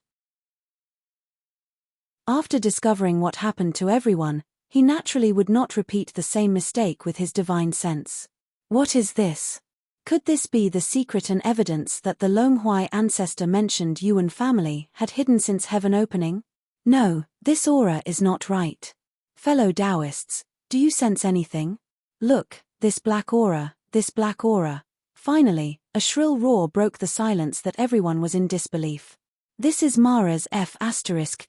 Speaker 1: After discovering what happened to everyone, he naturally would not repeat the same mistake with his divine sense. What is this? Could this be the secret and evidence that the Longhui ancestor mentioned Yuan family had hidden since heaven opening? No, this aura is not right. Fellow Taoists, do you sense anything? Look, this black aura, this black aura. Finally, a shrill roar broke the silence that everyone was in disbelief. This is Mara's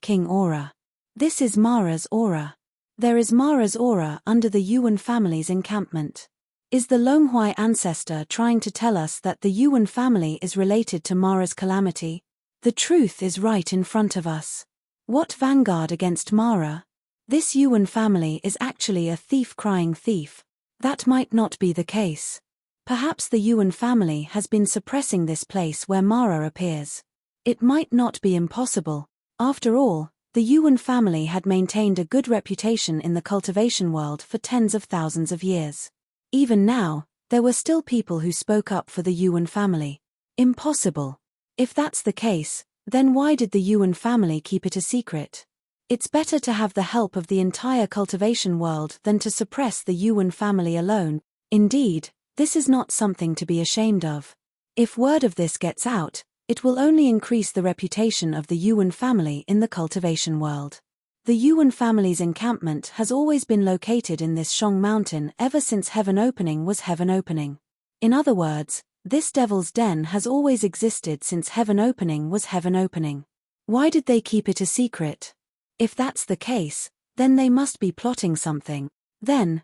Speaker 1: King aura. This is Mara's aura. There is Mara's aura under the Yuan family's encampment. Is the Longhui ancestor trying to tell us that the Yuan family is related to Mara's calamity? The truth is right in front of us. What vanguard against Mara? This Yuan family is actually a thief crying thief. That might not be the case. Perhaps the Yuan family has been suppressing this place where Mara appears. It might not be impossible. After all, the Yuan family had maintained a good reputation in the cultivation world for tens of thousands of years. Even now, there were still people who spoke up for the Yuan family. Impossible. If that's the case, then why did the Yuan family keep it a secret? It's better to have the help of the entire cultivation world than to suppress the Yuan family alone. Indeed, this is not something to be ashamed of. If word of this gets out, it will only increase the reputation of the Yuan family in the cultivation world. The Yuan family's encampment has always been located in this Shong mountain ever since Heaven Opening was Heaven Opening. In other words, this Devil's Den has always existed since Heaven Opening was Heaven Opening. Why did they keep it a secret? If that's the case, then they must be plotting something. Then,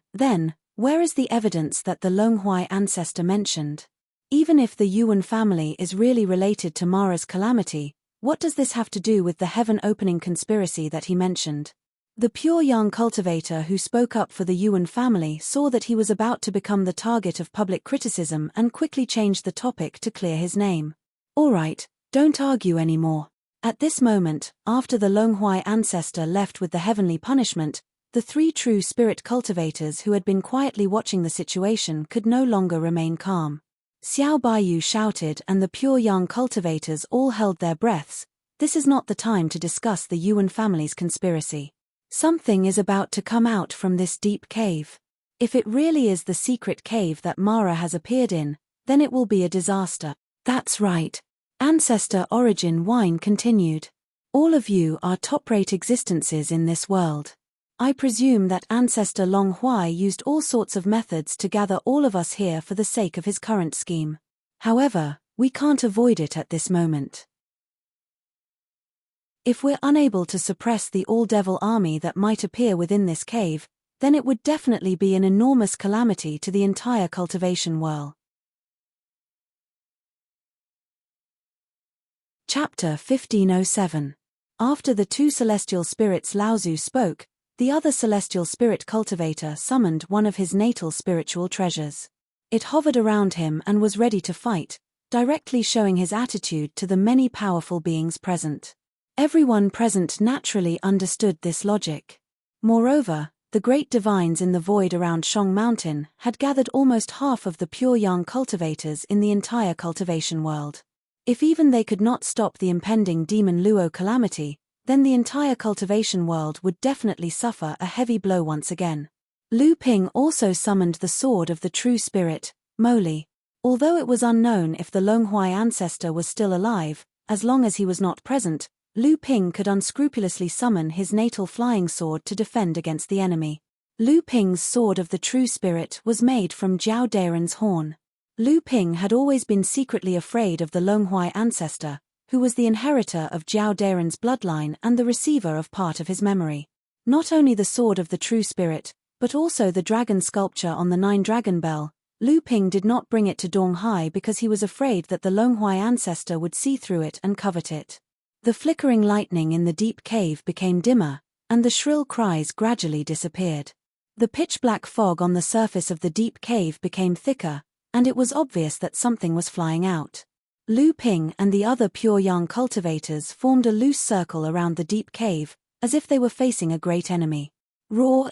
Speaker 1: where is the evidence that the Longhui ancestor mentioned? Even if the Yuan family is really related to Mara's calamity, what does this have to do with the Heaven Opening conspiracy that he mentioned? The pure yang cultivator who spoke up for the Yuan family saw that he was about to become the target of public criticism and quickly changed the topic to clear his name. Alright, don't argue anymore. At this moment, after the Longhui ancestor left with the heavenly punishment, the three true spirit cultivators who had been quietly watching the situation could no longer remain calm. Xiao Baiyu shouted and the pure yang cultivators all held their breaths. This is not the time to discuss the Yuan family's conspiracy. Something is about to come out from this deep cave. If it really is the secret cave that Mara has appeared in, then it will be a disaster. That's right. Ancestor Origin Wine continued. All of you are top-rate existences in this world. I presume that Ancestor Long Huai used all sorts of methods to gather all of us here for the sake of his current scheme. However, we can't avoid it at this moment. If we're unable to suppress the all-devil army that might appear within this cave, then it would definitely be an enormous calamity to the entire cultivation world. Chapter 1507. After the two celestial spirits Laozu spoke, the other celestial spirit cultivator summoned one of his natal spiritual treasures. It hovered around him and was ready to fight, directly showing his attitude to the many powerful beings present. Everyone present naturally understood this logic. Moreover, the great divines in the void around Shong Mountain had gathered almost half of the pure yang cultivators in the entire cultivation world. If even they could not stop the impending demon Luo calamity, then the entire cultivation world would definitely suffer a heavy blow once again. Lu Ping also summoned the sword of the true spirit, Moli. Although it was unknown if the Longhui ancestor was still alive, as long as he was not present, Lu Ping could unscrupulously summon his natal flying sword to defend against the enemy. Lu Ping's sword of the true spirit was made from Jiao Daren's horn. Lu Ping had always been secretly afraid of the Longhui ancestor, who was the inheritor of Jiao Daren's bloodline and the receiver of part of his memory. Not only the sword of the true spirit, but also the dragon sculpture on the 9-dragon bell, Lu Ping did not bring it to Donghai because he was afraid that the Longhui ancestor would see through it and covet it. The flickering lightning in the deep cave became dimmer, and the shrill cries gradually disappeared. The pitch-black fog on the surface of the deep cave became thicker, and it was obvious that something was flying out. Lu Ping and the other pure yang cultivators formed a loose circle around the deep cave, as if they were facing a great enemy.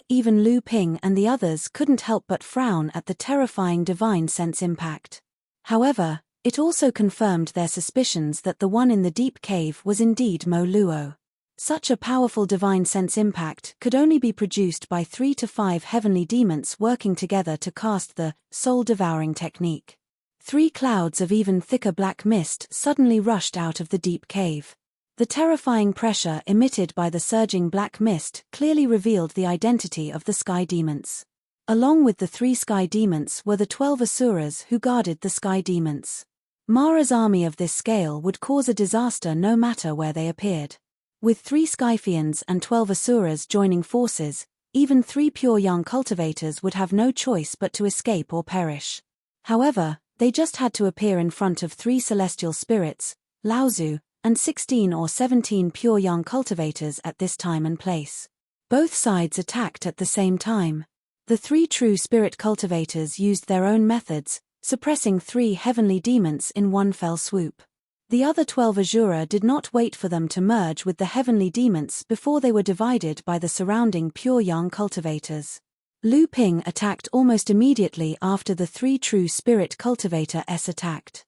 Speaker 1: Even Lu Ping and the others couldn't help but frown at the terrifying divine sense impact. However, it also confirmed their suspicions that the one in the deep cave was indeed Mo Luo. Such a powerful divine sense impact could only be produced by 3 to 5 heavenly demons working together to cast the soul-devouring technique. 3 clouds of even thicker black mist suddenly rushed out of the deep cave. The terrifying pressure emitted by the surging black mist clearly revealed the identity of the sky demons. Along with the 3 sky demons were the 12 asuras who guarded the sky demons. Mara's army of this scale would cause a disaster no matter where they appeared. With 3 Skyfians and 12 asuras joining forces, even 3 pure young cultivators would have no choice but to escape or perish. However, they just had to appear in front of 3 celestial spirits, Laozu, and 16 or 17 pure young cultivators at this time and place. Both sides attacked at the same time. The 3 true spirit cultivators used their own methods, suppressing 3 heavenly demons in one fell swoop. The other 12 Asura did not wait for them to merge with the heavenly demons before they were divided by the surrounding pure young cultivators. Lu Ping attacked almost immediately after the 3 true spirit cultivator attacked.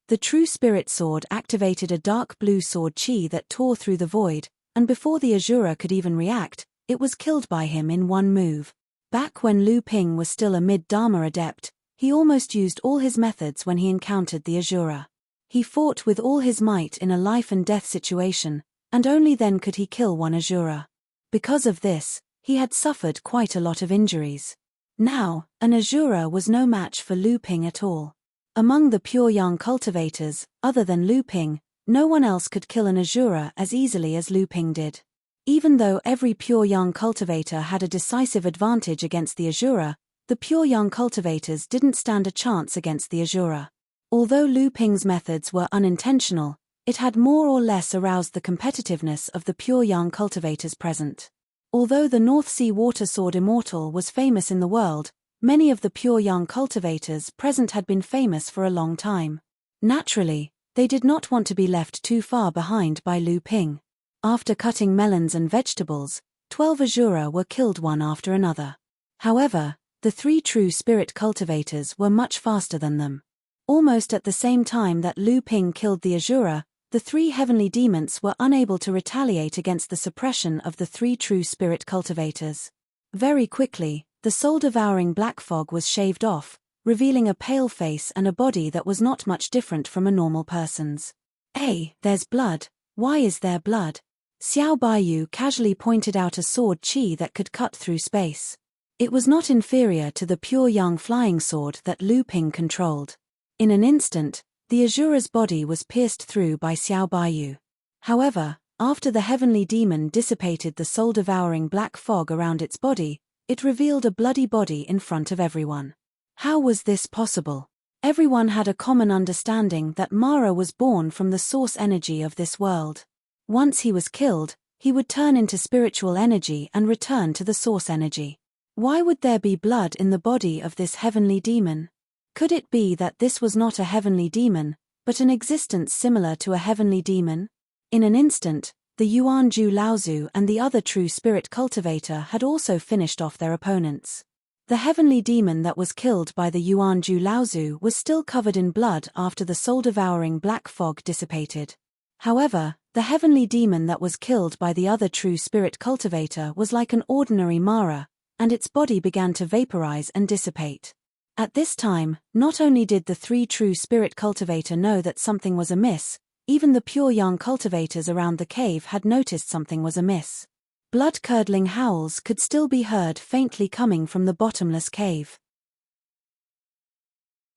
Speaker 1: The true spirit sword activated a dark blue sword chi that tore through the void, and before the Asura could even react, it was killed by him in one move. Back when Lu Ping was still a mid-Dharma adept, he almost used all his methods when he encountered the Asura. He fought with all his might in a life-and-death situation, and only then could he kill one Asura. Because of this, he had suffered quite a lot of injuries. Now, an Asura was no match for Lu Ping at all. Among the pure young cultivators, other than Lu Ping, no one else could kill an Asura as easily as Lu Ping did. Even though every pure young cultivator had a decisive advantage against the Asura, the pure young cultivators didn't stand a chance against the Asura. Although Lu Ping's methods were unintentional, it had more or less aroused the competitiveness of the pure young cultivators present. Although the North Sea Water Sword Immortal was famous in the world, many of the pure young cultivators present had been famous for a long time. Naturally, they did not want to be left too far behind by Lu Ping. After cutting melons and vegetables, 12 Asura were killed one after another. However, the 3 true spirit cultivators were much faster than them. Almost at the same time that Lu Ping killed the Asura, the 3 heavenly demons were unable to retaliate against the suppression of the 3 true spirit cultivators. Very quickly, the soul-devouring black fog was shaved off, revealing a pale face and a body that was not much different from a normal person's. "Hey, there's blood. Why is there blood?" Xiao Baiyu casually pointed out a sword chi that could cut through space. It was not inferior to the pure young flying sword that Lu Ping controlled. In an instant, the Asura's body was pierced through by Xiao Baiyu. However, after the heavenly demon dissipated the soul-devouring black fog around its body, it revealed a bloody body in front of everyone. How was this possible? Everyone had a common understanding that Mara was born from the source energy of this world. Once he was killed, he would turn into spiritual energy and return to the source energy. Why would there be blood in the body of this heavenly demon? Could it be that this was not a heavenly demon, but an existence similar to a heavenly demon? In an instant, the Yuanju Laozu and the other true spirit cultivator had also finished off their opponents. The heavenly demon that was killed by the Yuanju Laozu was still covered in blood after the soul-devouring black fog dissipated. However, the heavenly demon that was killed by the other true spirit cultivator was like an ordinary Mara, and its body began to vaporize and dissipate. At this time, not only did the 3 true spirit cultivator know that something was amiss, even the pure young cultivators around the cave had noticed something was amiss. Blood-curdling howls could still be heard faintly coming from the bottomless cave.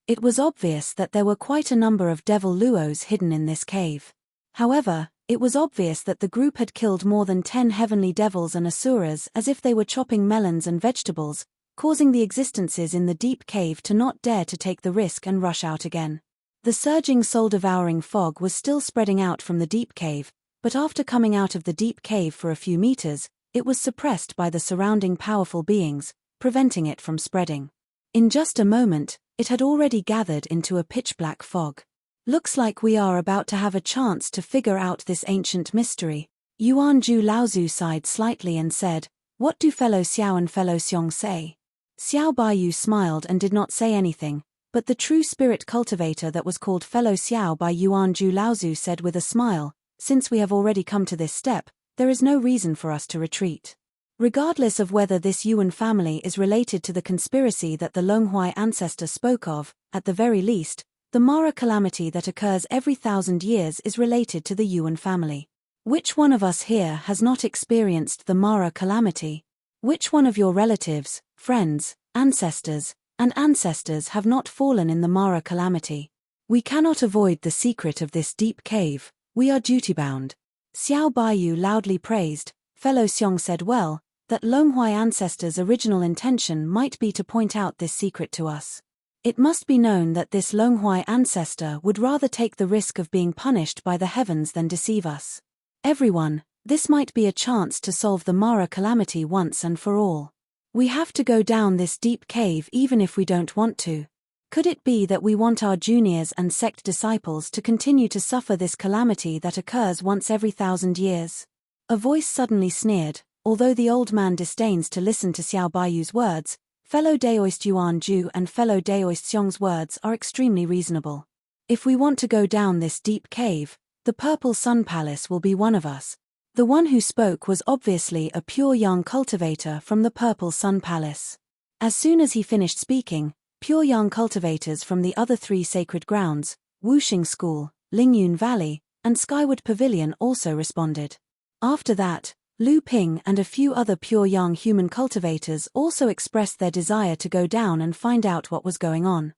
Speaker 1: It was obvious that there were quite a number of devil luos hidden in this cave. However, it was obvious that the group had killed more than 10 heavenly devils and asuras as if they were chopping melons and vegetables, causing the existences in the deep cave to not dare to take the risk and rush out again. The surging soul-devouring fog was still spreading out from the deep cave, but after coming out of the deep cave for a few meters, it was suppressed by the surrounding powerful beings, preventing it from spreading. In just a moment, it had already gathered into a pitch-black fog. "Looks like we are about to have a chance to figure out this ancient mystery." Yuanju Laozu sighed slightly and said, "What do fellow Xiao and fellow Xiong say?" Xiao Baiyu smiled and did not say anything, but the true spirit cultivator that was called fellow Xiao by Yuanju Laozu said with a smile, "Since we have already come to this step, there is no reason for us to retreat. Regardless of whether this Yuan family is related to the conspiracy that the Longhui ancestor spoke of, at the very least, the Mara calamity that occurs every 1,000 years is related to the Yuan family. Which one of us here has not experienced the Mara calamity?" Which one of your relatives, friends, ancestors, and ancestors have not fallen in the Mara calamity? We cannot avoid the secret of this deep cave, we are duty-bound. Xiao Baiyu loudly praised. Fellow Xiong said well, that Longhui ancestors' original intention might be to point out this secret to us. It must be known that this Longhui ancestor would rather take the risk of being punished by the heavens than deceive us. Everyone, this might be a chance to solve the Mara calamity once and for all. We have to go down this deep cave even if we don't want to. Could it be that we want our juniors and sect disciples to continue to suffer this calamity that occurs once every 1,000 years? A voice suddenly sneered. Although the old man disdains to listen to Xiao Baiyu's words, fellow Daoist Yuan Ju and fellow Daoist Xiong's words are extremely reasonable. If we want to go down this deep cave, the Purple Sun Palace will be one of us. The one who spoke was obviously a pure young cultivator from the Purple Sun Palace. As soon as he finished speaking, pure young cultivators from the other 3 sacred grounds, Wuxing School, Lingyun Valley, and Skyward Pavilion also responded. After that, Lu Ping and a few other pure young human cultivators also expressed their desire to go down and find out what was going on.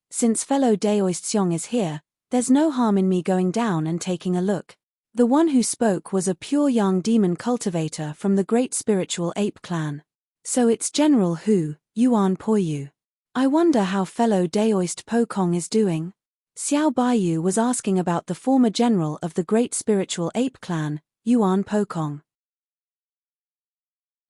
Speaker 1: Since fellow Daoist Xiong is here, there's no harm in me going down and taking a look. The one who spoke was a pure young demon cultivator from the great spiritual ape clan. So it's General Hu, Yuan Poyu. I wonder how fellow Daoist Po Kong is doing? Xiao Baiyu was asking about the former general of the great spiritual ape clan, Yuan Po Kong.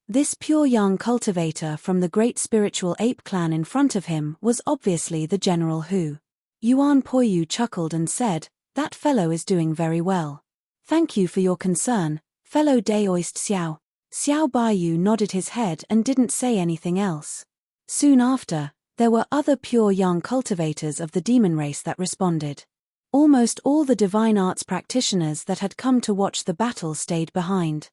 Speaker 1: This pure young cultivator from the great spiritual ape clan in front of him was obviously the General Hu. Yuan Poyu chuckled and said, "That fellow is doing very well. Thank you for your concern, fellow Daoist Xiao." Xiao Baiyu nodded his head and didn't say anything else. Soon after, there were other pure young cultivators of the demon race that responded. Almost all the divine arts practitioners that had come to watch the battle stayed behind.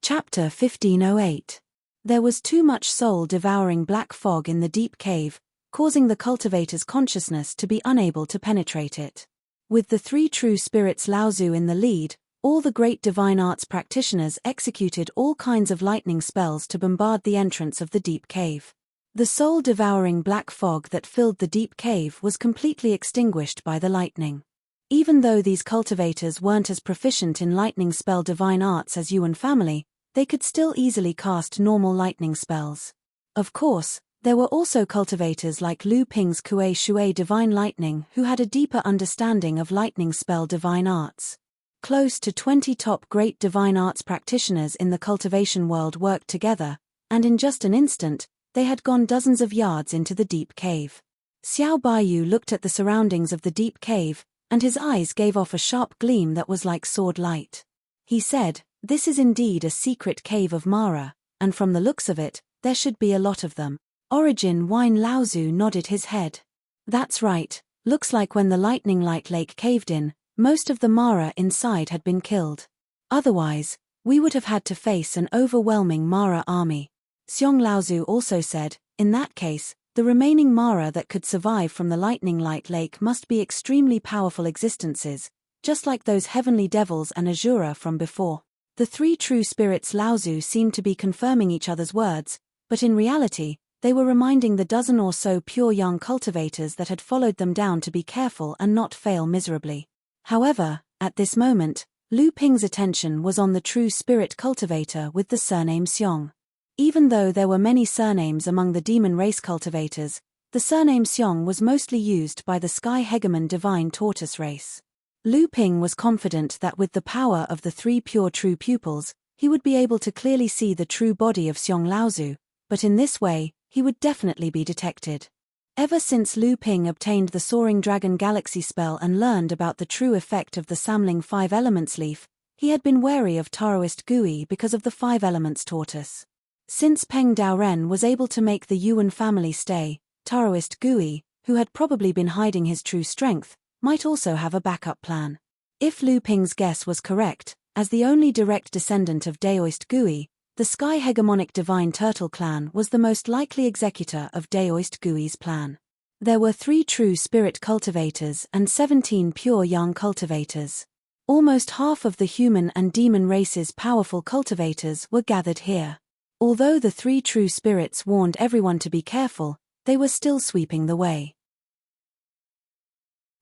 Speaker 1: Chapter 1508. There was too much soul-devouring black fog in the deep cave, causing the cultivator's consciousness to be unable to penetrate it. With the 3 true spirits Laozu in the lead, all the great divine arts practitioners executed all kinds of lightning spells to bombard the entrance of the deep cave. The soul-devouring black fog that filled the deep cave was completely extinguished by the lightning. Even though these cultivators weren't as proficient in lightning spell divine arts as Yuan family, they could still easily cast normal lightning spells. Of course, there were also cultivators like Lu Ping's Kuei Shui divine lightning who had a deeper understanding of lightning spell divine arts. Close to 20 top great divine arts practitioners in the cultivation world worked together, and in just an instant, they had gone dozens of yards into the deep cave. Xiao Baiyu looked at the surroundings of the deep cave, and his eyes gave off a sharp gleam that was like sword light. He said, "This is indeed a secret cave of Mara, and from the looks of it, there should be a lot of them." Origin Wine Laozu nodded his head. "That's right, looks like when the lightning light lake caved in, most of the Mara inside had been killed. Otherwise, we would have had to face an overwhelming Mara army." Xiong Laozu also said, "In that case, the remaining Mara that could survive from the lightning light lake must be extremely powerful existences, just like those heavenly devils and Azura from before." The 3 true spirits Laozu seemed to be confirming each other's words, but in reality, they were reminding the dozen or so pure young cultivators that had followed them down to be careful and not fail miserably. However, at this moment, Lu Ping's attention was on the true spirit cultivator with the surname Xiong. Even though there were many surnames among the demon race cultivators, the surname Xiong was mostly used by the Sky Hegemon divine tortoise race. Lu Ping was confident that with the power of the 3 pure true pupils, he would be able to clearly see the true body of Xiong Laozu, but in this way, he would definitely be detected. Ever since Lu Ping obtained the Soaring Dragon Galaxy spell and learned about the true effect of the Samling 5 Elements leaf, he had been wary of Taoist Gui because of the 5 Elements tortoise. Since Peng Daoren was able to make the Yuan family stay, Taoist Gui, who had probably been hiding his true strength, might also have a backup plan. If Lu Ping's guess was correct, as the only direct descendant of Daoist Gui, the Sky Hegemonic Divine Turtle clan was the most likely executor of Daoist Gui's plan. There were 3 true spirit cultivators and 17 pure young cultivators. Almost half of the human and demon race's powerful cultivators were gathered here. Although the three true spirits warned everyone to be careful, they were still sweeping the way.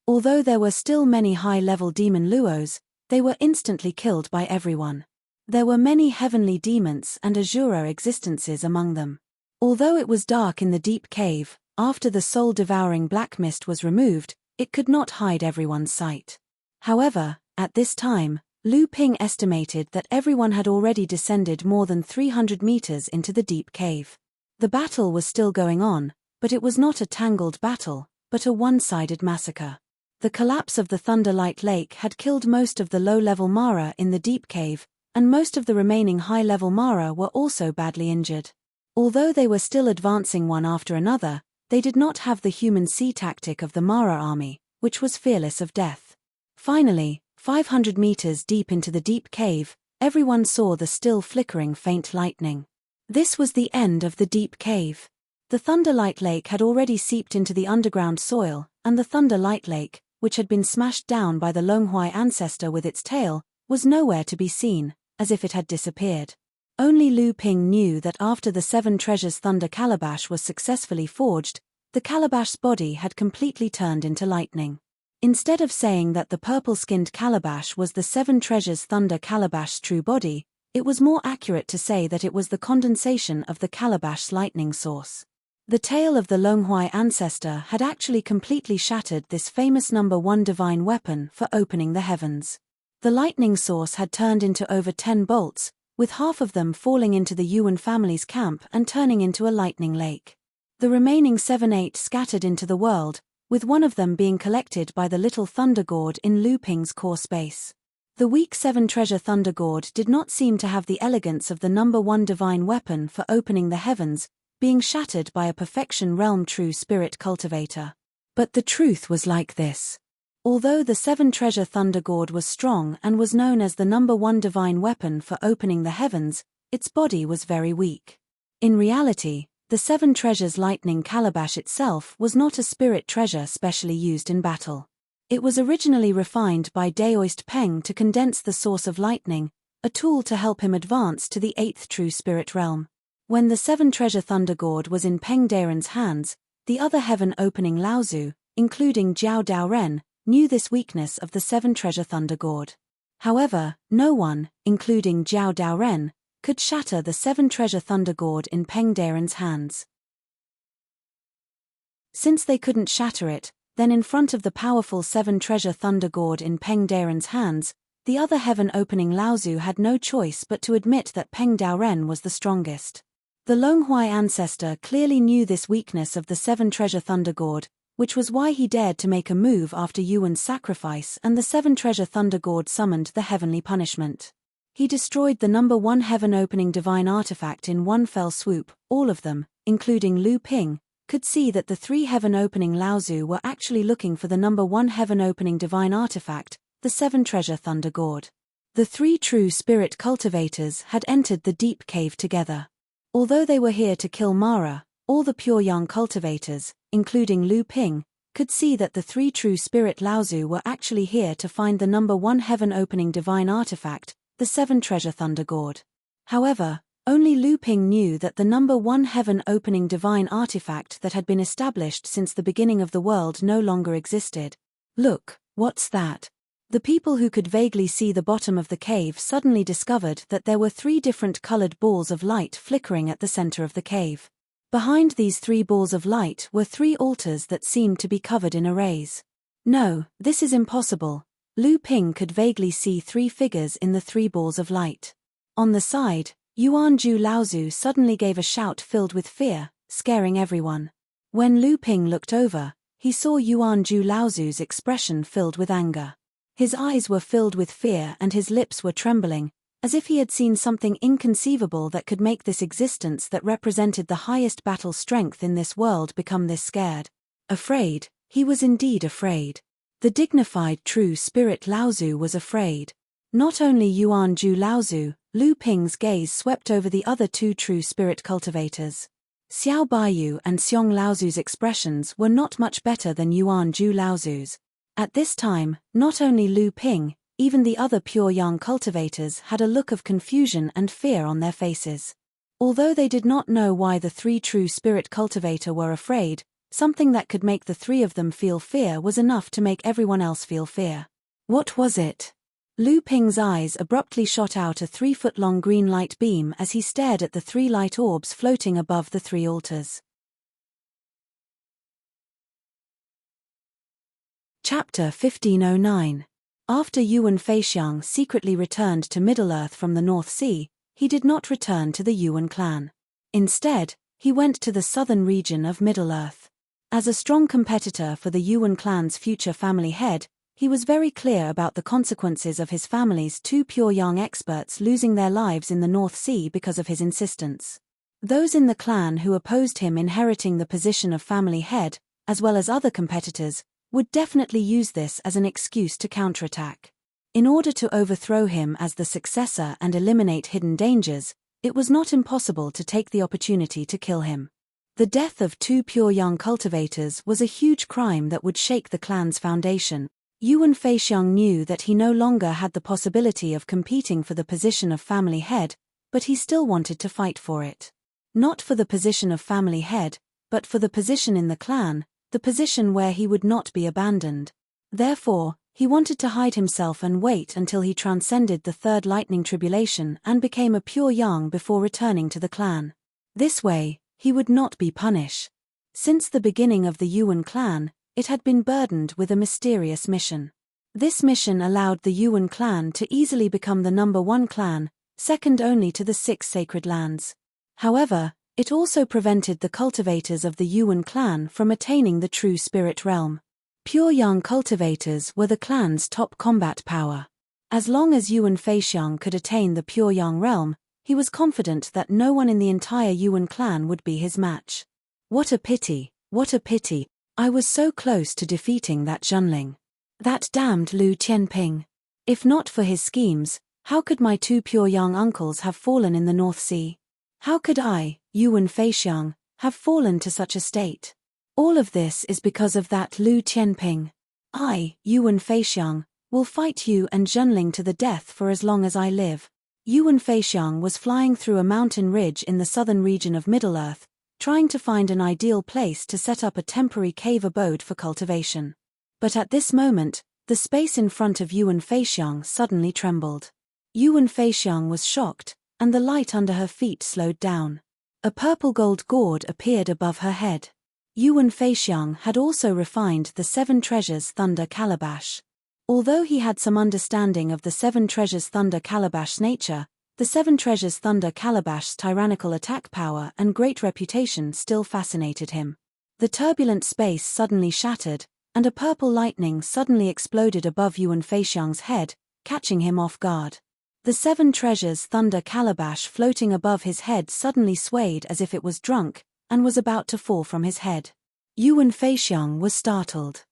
Speaker 1: Although there were still many high-level demon luos, they were instantly killed by everyone. There were many heavenly demons and Asura existences among them. Although it was dark in the deep cave, after the soul-devouring black mist was removed, it could not hide everyone's sight. However, at this time, Lu Ping estimated that everyone had already descended more than 300 meters into the deep cave. The battle was still going on, but it was not a tangled battle, but a one-sided massacre. The collapse of the Thunderlight Lake had killed most of the low-level Mara in the deep cave, and most of the remaining high-level Mara were also badly injured. Although they were still advancing one after another, they did not have the human sea tactic of the Mara army, which was fearless of death. Finally, 500 meters deep into the deep cave, everyone saw the still flickering faint lightning. This was the end of the deep cave. The Thunderlight Lake had already seeped into the underground soil, and the Thunderlight Lake, which had been smashed down by the Longhui ancestor with its tail, was nowhere to be seen, as if it had disappeared. Only Lu Ping knew that after the Seven Treasures Thunder Calabash was successfully forged, the calabash's body had completely turned into lightning. Instead of saying that the purple-skinned calabash was the Seven Treasures Thunder Calabash's true body, it was more accurate to say that it was the condensation of the calabash's lightning source. The tail of the Longhui ancestor had actually completely shattered this famous number 1 divine weapon for opening the heavens. The lightning source had turned into over 10 bolts, with half of them falling into the Yuan family's camp and turning into a lightning lake. The remaining 7-8 scattered into the world, with one of them being collected by the little Thunder Gourd in Lu Ping's core space. The weak 7 Treasure Thunder Gourd did not seem to have the elegance of the number 1 divine weapon for opening the heavens, being shattered by a Perfection Realm true spirit cultivator. But the truth was like this. Although the 7 Treasure Thunder Gourd was strong and was known as the number 1 divine weapon for opening the heavens, its body was very weak. In reality, the 7 Treasures Lightning Calabash itself was not a spirit treasure specially used in battle. It was originally refined by Daoist Peng to condense the source of lightning, a tool to help him advance to the 8th true spirit realm. When the 7 Treasure Thunder Gourd was in Peng Daren's hands, the other heaven-opening Laozu, including Jiao Daoren, knew this weakness of the 7 Treasure Thunder Gourd. However, no one, including Jiao Daoren, could shatter the 7 Treasure Thunder Gourd in Peng Daren's hands. Since they couldn't shatter it, then in front of the powerful 7 Treasure Thunder Gourd in Peng Daren's hands, the other heaven-opening Laozu had no choice but to admit that Peng Daoren was the strongest. The Longhui ancestor clearly knew this weakness of the 7 Treasure Thunder Gourd, which was why he dared to make a move after Yuan's sacrifice and the 7 Treasure Thunder Gourd summoned the heavenly punishment. He destroyed the number 1 heaven-opening divine artifact in one fell swoop. All of them, including Lu Ping, could see that the 3 heaven-opening Laozu were actually looking for the number 1 heaven-opening divine artifact, the 7 Treasure Thunder Gourd. The 3 true spirit cultivators had entered the deep cave together. Although they were here to kill Mara, all the pure young cultivators, including Lu Ping, could see that the 3 true spirit Laozu were actually here to find the number 1 heaven-opening divine artifact, the 7 Treasure Thunder Gourd. However, only Lu Ping knew that the number 1 heaven-opening divine artifact that had been established since the beginning of the world no longer existed. Look, what's that? The people who could vaguely see the bottom of the cave suddenly discovered that there were 3 different colored balls of light flickering at the center of the cave. Behind these 3 balls of light were 3 altars that seemed to be covered in arrays. No, this is impossible. Lu Ping could vaguely see 3 figures in the 3 balls of light. On the side, Yuanju Laozu suddenly gave a shout filled with fear, scaring everyone. When Lu Ping looked over, he saw Yuanju Laozu's expression filled with anger. His eyes were filled with fear and his lips were trembling, as if he had seen something inconceivable that could make this existence that represented the highest battle strength in this world become this scared. Afraid, he was indeed afraid. The dignified true spirit Laozu was afraid. Not only Yuanju Laozu, Lu Ping's gaze swept over the other 2 true spirit cultivators. Xiao Baiyu and Xiong Laozu's expressions were not much better than Yuanju Laozu's. At this time, not only Lu Ping, Even the other pure young cultivators had a look of confusion and fear on their faces. Although they did not know why the three true spirit cultivator were afraid, something that could make the three of them feel fear was enough to make everyone else feel fear. What was it? Lu Ping's eyes abruptly shot out a 3-foot-long green light beam as he stared at the 3 light orbs floating above the 3 altars. Chapter 1509. After Yuan Feixiang secretly returned to Middle-earth from the North Sea, he did not return to the Yuan clan. Instead, he went to the southern region of Middle-earth. As a strong competitor for the Yuan clan's future family head, he was very clear about the consequences of his family's 2 pure young experts losing their lives in the North Sea because of his insistence. Those in the clan who opposed him inheriting the position of family head, as well as other competitors, would definitely use this as an excuse to counterattack. In order to overthrow him as the successor and eliminate hidden dangers, it was not impossible to take the opportunity to kill him. The death of 2 pure young cultivators was a huge crime that would shake the clan's foundation. Yuan Feixiang knew that he no longer had the possibility of competing for the position of family head, but he still wanted to fight for it. Not for the position of family head, but for the position in the clan, the position where he would not be abandoned. Therefore, he wanted to hide himself and wait until he transcended the 3rd lightning tribulation and became a pure young before returning to the clan. This way, he would not be punished. Since the beginning of the Yuan clan, it had been burdened with a mysterious mission. This mission allowed the Yuan clan to easily become the #1 clan, second only to the 6 sacred lands. However, it also prevented the cultivators of the Yuan clan from attaining the true spirit realm. Pure young cultivators were the clan's top combat power. As long as Yuan Feixiang could attain the pure young realm, he was confident that no one in the entire Yuan clan would be his match. What a pity, what a pity. I was so close to defeating that Zhenling. That damned Lu Tianping. If not for his schemes, how could my 2 pure young uncles have fallen in the North Sea? How could I, Yuan Feixiang, have fallen to such a state? All of this is because of that Lu Tianping. I, Yuan Feixiang, will fight you and Zhenling to the death for as long as I live. Yuan Feixiang was flying through a mountain ridge in the southern region of Middle-earth, trying to find an ideal place to set up a temporary cave abode for cultivation. But at this moment, the space in front of Yuan Feixiang suddenly trembled. Yuan Feixiang was shocked, and the light under her feet slowed down. A purple gold gourd appeared above her head. Yuan Feixiang had also refined the 7 treasures thunder calabash. Although he had some understanding of the 7 treasures thunder calabash's nature, the 7 treasures thunder calabash's tyrannical attack power and great reputation still fascinated him. The turbulent space suddenly shattered, and a purple lightning suddenly exploded above Yuan Feixiang's head, catching him off guard. The 7 treasures thunder calabash floating above his head suddenly swayed as if it was drunk, and was about to fall from his head. Yuan Feixiang was startled.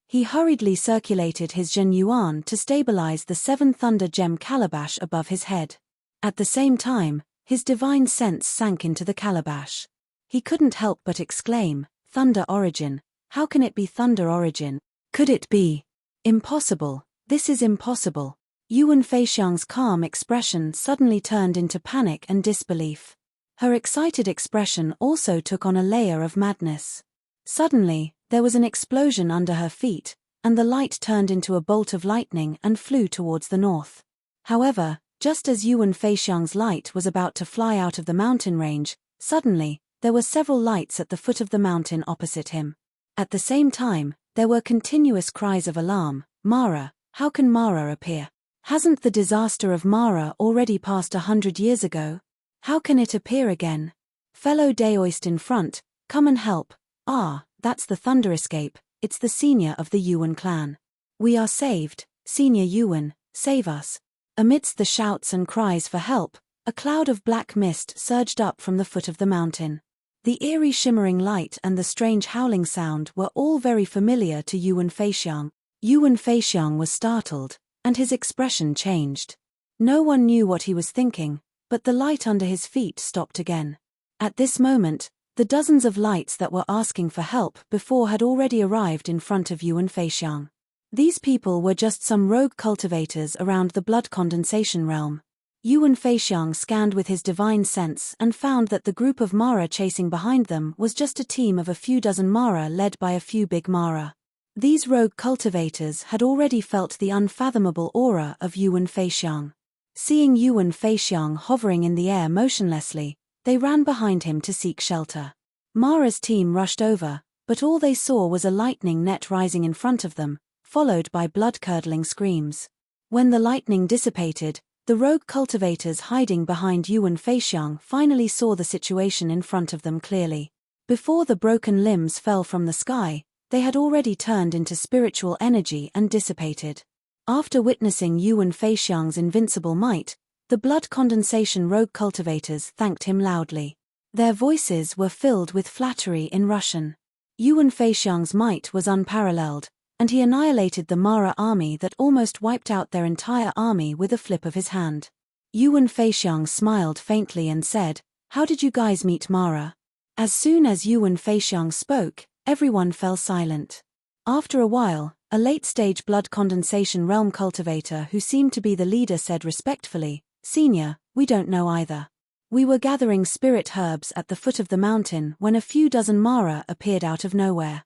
Speaker 1: He hurriedly circulated his Zhen Yuan to stabilize the 7 thunder gem calabash above his head. At the same time, his divine sense sank into the calabash. He couldn't help but exclaim, "Thunder origin, how can it be thunder origin? Could it be? Impossible, this is impossible." Yuan Feixiang's calm expression suddenly turned into panic and disbelief. Her excited expression also took on a layer of madness. Suddenly, there was an explosion under her feet, and the light turned into a bolt of lightning and flew towards the north. However, just as Yuan Feixiang's light was about to fly out of the mountain range, suddenly, there were several lights at the foot of the mountain opposite him. At the same time, there were continuous cries of alarm. "Mara, how can Mara appear? Hasn't the disaster of Mara already passed 100 years ago? How can it appear again? Fellow Daoist in front, come and help. Ah, that's the thunder escape, it's the senior of the Yuan clan. We are saved, Senior Yuan, save us." Amidst the shouts and cries for help, a cloud of black mist surged up from the foot of the mountain. The eerie shimmering light and the strange howling sound were all very familiar to Yuan Feixiang. Yuan Feixiang was startled, and his expression changed. No one knew what he was thinking, but the light under his feet stopped again. At this moment, the dozens of lights that were asking for help before had already arrived in front of Yuan Feixiang. These people were just some rogue cultivators around the blood condensation realm. Yuan Feixiang scanned with his divine sense and found that the group of Mara chasing behind them was just a team of a few dozen Mara led by a few big Mara. These rogue cultivators had already felt the unfathomable aura of Yuan Feixiang. Seeing Yuan Feixiang hovering in the air motionlessly, they ran behind him to seek shelter. Mara's team rushed over, but all they saw was a lightning net rising in front of them, followed by blood-curdling screams. When the lightning dissipated, the rogue cultivators hiding behind Yuan Feixiang finally saw the situation in front of them clearly. Before the broken limbs fell from the sky, they had already turned into spiritual energy and dissipated. After witnessing Yuan Feixiang's invincible might, the blood condensation rogue cultivators thanked him loudly. Their voices were filled with flattery in Russian. Yuan Feixiang's might was unparalleled, and he annihilated the Mara army that almost wiped out their entire army with a flip of his hand. Yuan Feixiang smiled faintly and said, "How did you guys meet Mara?" As soon as Yuan Feixiang spoke, everyone fell silent. After a while, a late-stage blood condensation realm cultivator who seemed to be the leader said respectfully, "Senior, we don't know either. We were gathering spirit herbs at the foot of the mountain when a few dozen Mara appeared out of nowhere.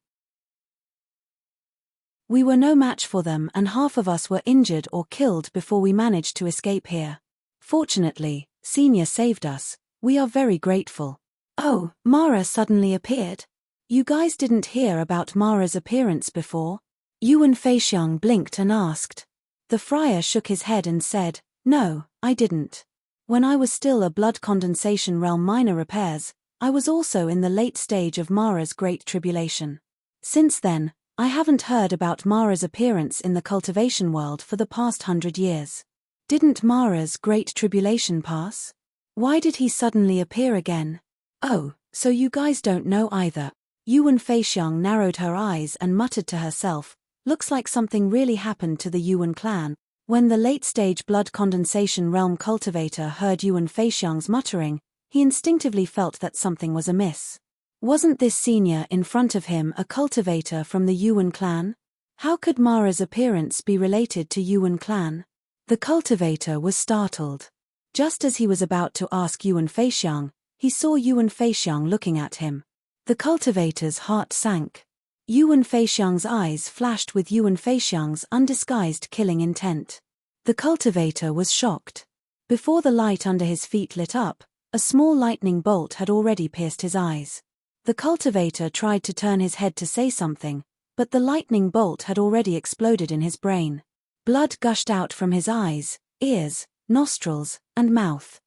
Speaker 1: We were no match for them and half of us were injured or killed before we managed to escape here. Fortunately, Senior saved us. We are very grateful." "Oh, Mara suddenly appeared? You guys didn't hear about Mara's appearance before?" Yuan Feixiang blinked and asked. The friar shook his head and said, "No, I didn't. When I was still a blood condensation realm minor repairs, I was also in the late stage of Mara's great tribulation. Since then, I haven't heard about Mara's appearance in the cultivation world for the past 100 years. Didn't Mara's great tribulation pass? Why did he suddenly appear again? Oh, so you guys don't know either." Yuan Feixiang narrowed her eyes and muttered to herself, "Looks like something really happened to the Yuan clan." When the late-stage blood condensation realm cultivator heard Yuan Feixiang's muttering, he instinctively felt that something was amiss. Wasn't this senior in front of him a cultivator from the Yuan clan? How could Mara's appearance be related to Yuan clan? The cultivator was startled. Just as he was about to ask Yuan Feixiang, he saw Yuan Feixiang looking at him. The cultivator's heart sank. Yuan Feixiang's eyes flashed with Yuan Feixiang's undisguised killing intent. The cultivator was shocked. Before the light under his feet lit up, a small lightning bolt had already pierced his eyes. The cultivator tried to turn his head to say something, but the lightning bolt had already exploded in his brain. Blood gushed out from his eyes, ears, nostrils, and mouth.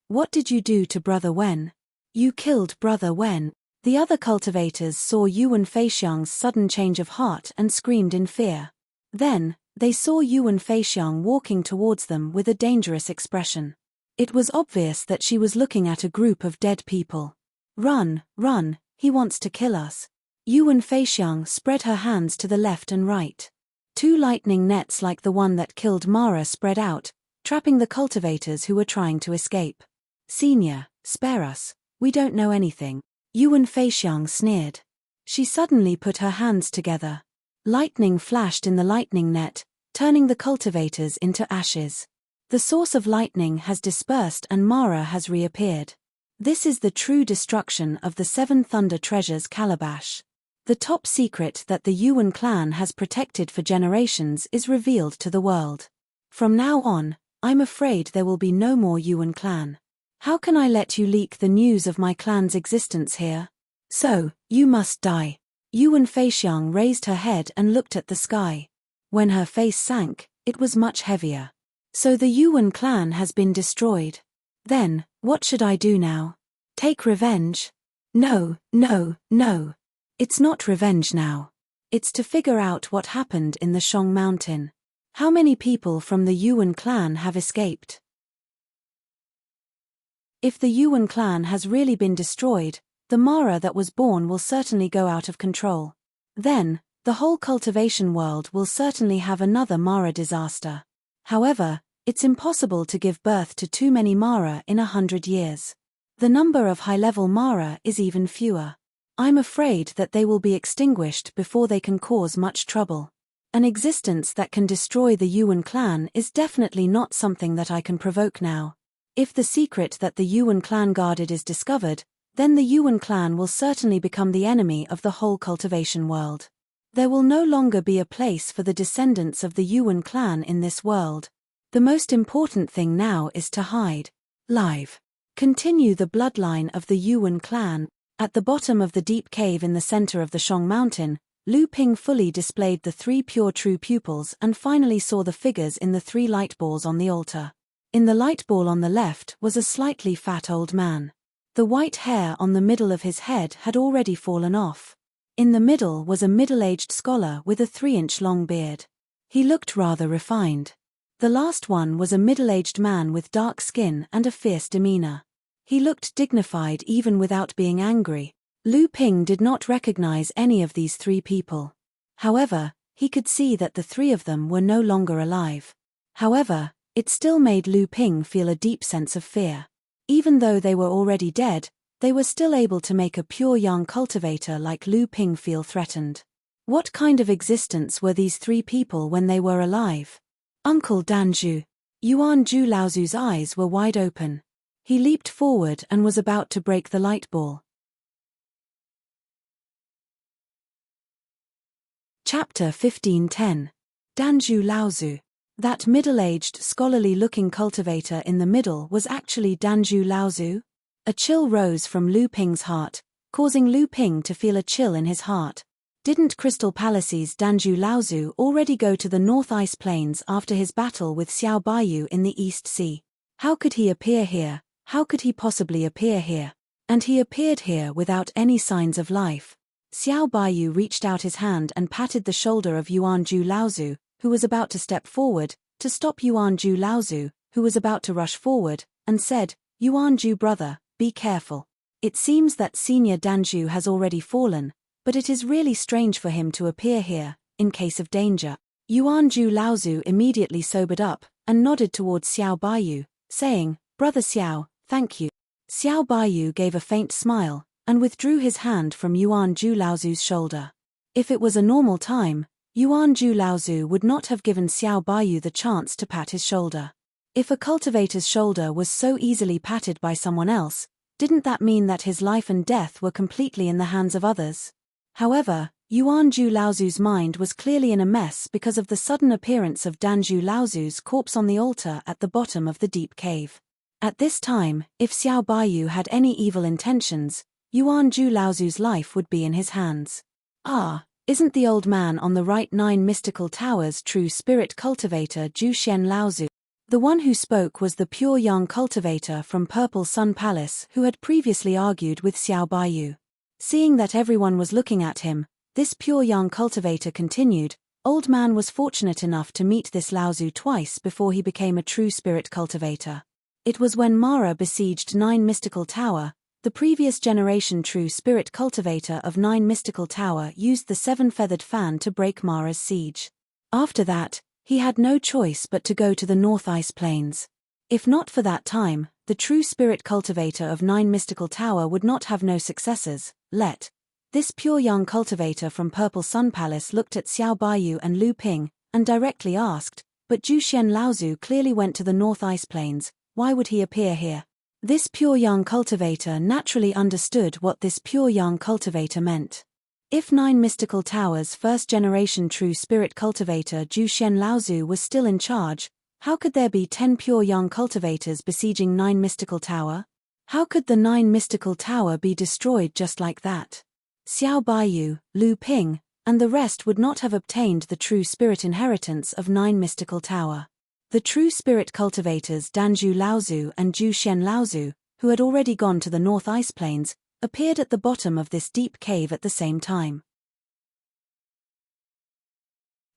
Speaker 1: What did you do to Brother Wen? You killed Brother Wen." The other cultivators saw Yuan Feixiang's sudden change of heart and screamed in fear. Then, they saw Yuan Feixiang walking towards them with a dangerous expression. It was obvious that she was looking at a group of dead people. "Run, run, he wants to kill us." Yuan Feixiang spread her hands to the left and right. Two lightning nets like the one that killed Mara spread out, trapping the cultivators who were trying to escape. "Senior, spare us, we don't know anything," Yuan Feixiang sneered. She suddenly put her hands together. Lightning flashed in the lightning net, turning the cultivators into ashes. The source of lightning has dispersed and Mara has reappeared. This is the true destruction of the Seven Thunder Treasures calabash. The top secret that the Yuan clan has protected for generations is revealed to the world. From now on, I'm afraid there will be no more Yuan clan. How can I let you leak the news of my clan's existence here? So, you must die. Yuan Feixiang raised her head and looked at the sky. When her face sank, it was much heavier. So the Yuan clan has been destroyed. Then, what should I do now? Take revenge? No, no, no. It's not revenge now. It's to figure out what happened in the Shong Mountain. How many people from the Yuan clan have escaped? If the Yuan clan has really been destroyed, the Mara that was born will certainly go out of control. Then, the whole cultivation world will certainly have another Mara disaster. However, it's impossible to give birth to too many Mara in 100 years. The number of high-level Mara is even fewer. I'm afraid that they will be extinguished before they can cause much trouble. An existence that can destroy the Yuan clan is definitely not something that I can provoke now. If the secret that the Yuan clan guarded is discovered, then the Yuan clan will certainly become the enemy of the whole cultivation world. There will no longer be a place for the descendants of the Yuan clan in this world. The most important thing now is to hide. Live. Continue the bloodline of the Yuan clan. At the bottom of the deep cave in the center of the Shong Mountain, Lu Ping fully displayed the 3 pure true pupils and finally saw the figures in the 3 light balls on the altar. In the light ball on the left was a slightly fat old man. The white hair on the middle of his head had already fallen off. In the middle was a middle-aged scholar with a 3-inch long beard. He looked rather refined. The last one was a middle-aged man with dark skin and a fierce demeanor. He looked dignified even without being angry. Lu Ping did not recognize any of these 3 people. However, he could see that the 3 of them were no longer alive. However, it still made Lu Ping feel a deep sense of fear. Even though they were already dead, they were still able to make a pure young cultivator like Lu Ping feel threatened. What kind of existence were these 3 people when they were alive? Uncle Danju. Yuan Zhu Laozu's eyes were wide open. He leaped forward and was about to break the light ball. Chapter 15:10. Danju Laozu. That middle-aged, scholarly-looking cultivator in the middle was actually Danju Laozu? A chill rose from Lu Ping's heart, causing Lu Ping to feel a chill in his heart. Didn't Crystal Palace's Danju Laozu already go to the North Ice Plains after his battle with Xiao Baiyu in the East Sea? How could he appear here? How could he possibly appear here? And he appeared here without any signs of life. Xiao Baiyu reached out his hand and patted the shoulder of Yuan Zhu Laozu, who was about to step forward, to stop Yuan Zhu Laozu, who was about to rush forward, and said, "Yuan Zhu brother, be careful. It seems that Senior Danju has already fallen, but it is really strange for him to appear here, in case of danger." Yuan Zhu Laozu immediately sobered up, and nodded towards Xiao Baiyu, saying, "Brother Xiao, thank you." Xiao Baiyu gave a faint smile, and withdrew his hand from Yuan Zhu Laozu's shoulder. If it was a normal time, Yuan Zhu Laozu would not have given Xiao Baiyu the chance to pat his shoulder. If a cultivator's shoulder was so easily patted by someone else, didn't that mean that his life and death were completely in the hands of others? However, Yuan Zhu Laozu's mind was clearly in a mess because of the sudden appearance of Danju Laozu's corpse on the altar at the bottom of the deep cave. At this time, if Xiao Baiyu had any evil intentions, Yuan Zhu Laozu's life would be in his hands. Ah, isn't the old man on the right 9 mystical towers true spirit cultivator Zhu Xian Laozu? The one who spoke was the pure young cultivator from Purple Sun Palace who had previously argued with Xiao Baiyu. Seeing that everyone was looking at him, this pure young cultivator continued, "Old man was fortunate enough to meet this Laozu twice before he became a true spirit cultivator. It was when Mara besieged 9 mystical tower. The previous generation true spirit cultivator of 9 mystical tower used the 7-feathered fan to break Mara's siege. After that, he had no choice but to go to the North Ice Plains. If not for that time, the true spirit cultivator of 9 mystical tower would not have no successors. This pure young cultivator from Purple Sun Palace looked at Xiao Baiyu and Lu Ping, and directly asked, "But Zhu Xian Laozu clearly went to the North Ice Plains, why would he appear here?" This pure young cultivator naturally understood what this pure young cultivator meant. If 9 mystical towers first generation true spirit cultivator Zhu Xian Laozu was still in charge, how could there be 10 pure young cultivators besieging 9 mystical tower? How could the 9 mystical tower be destroyed just like that? Xiao Baiyu, Lu Ping, and the rest would not have obtained the true spirit inheritance of 9 mystical tower. The true spirit cultivators Danju Laozu and Zhu Xian Laozu, who had already gone to the North Ice Plains, appeared at the bottom of this deep cave at the same time.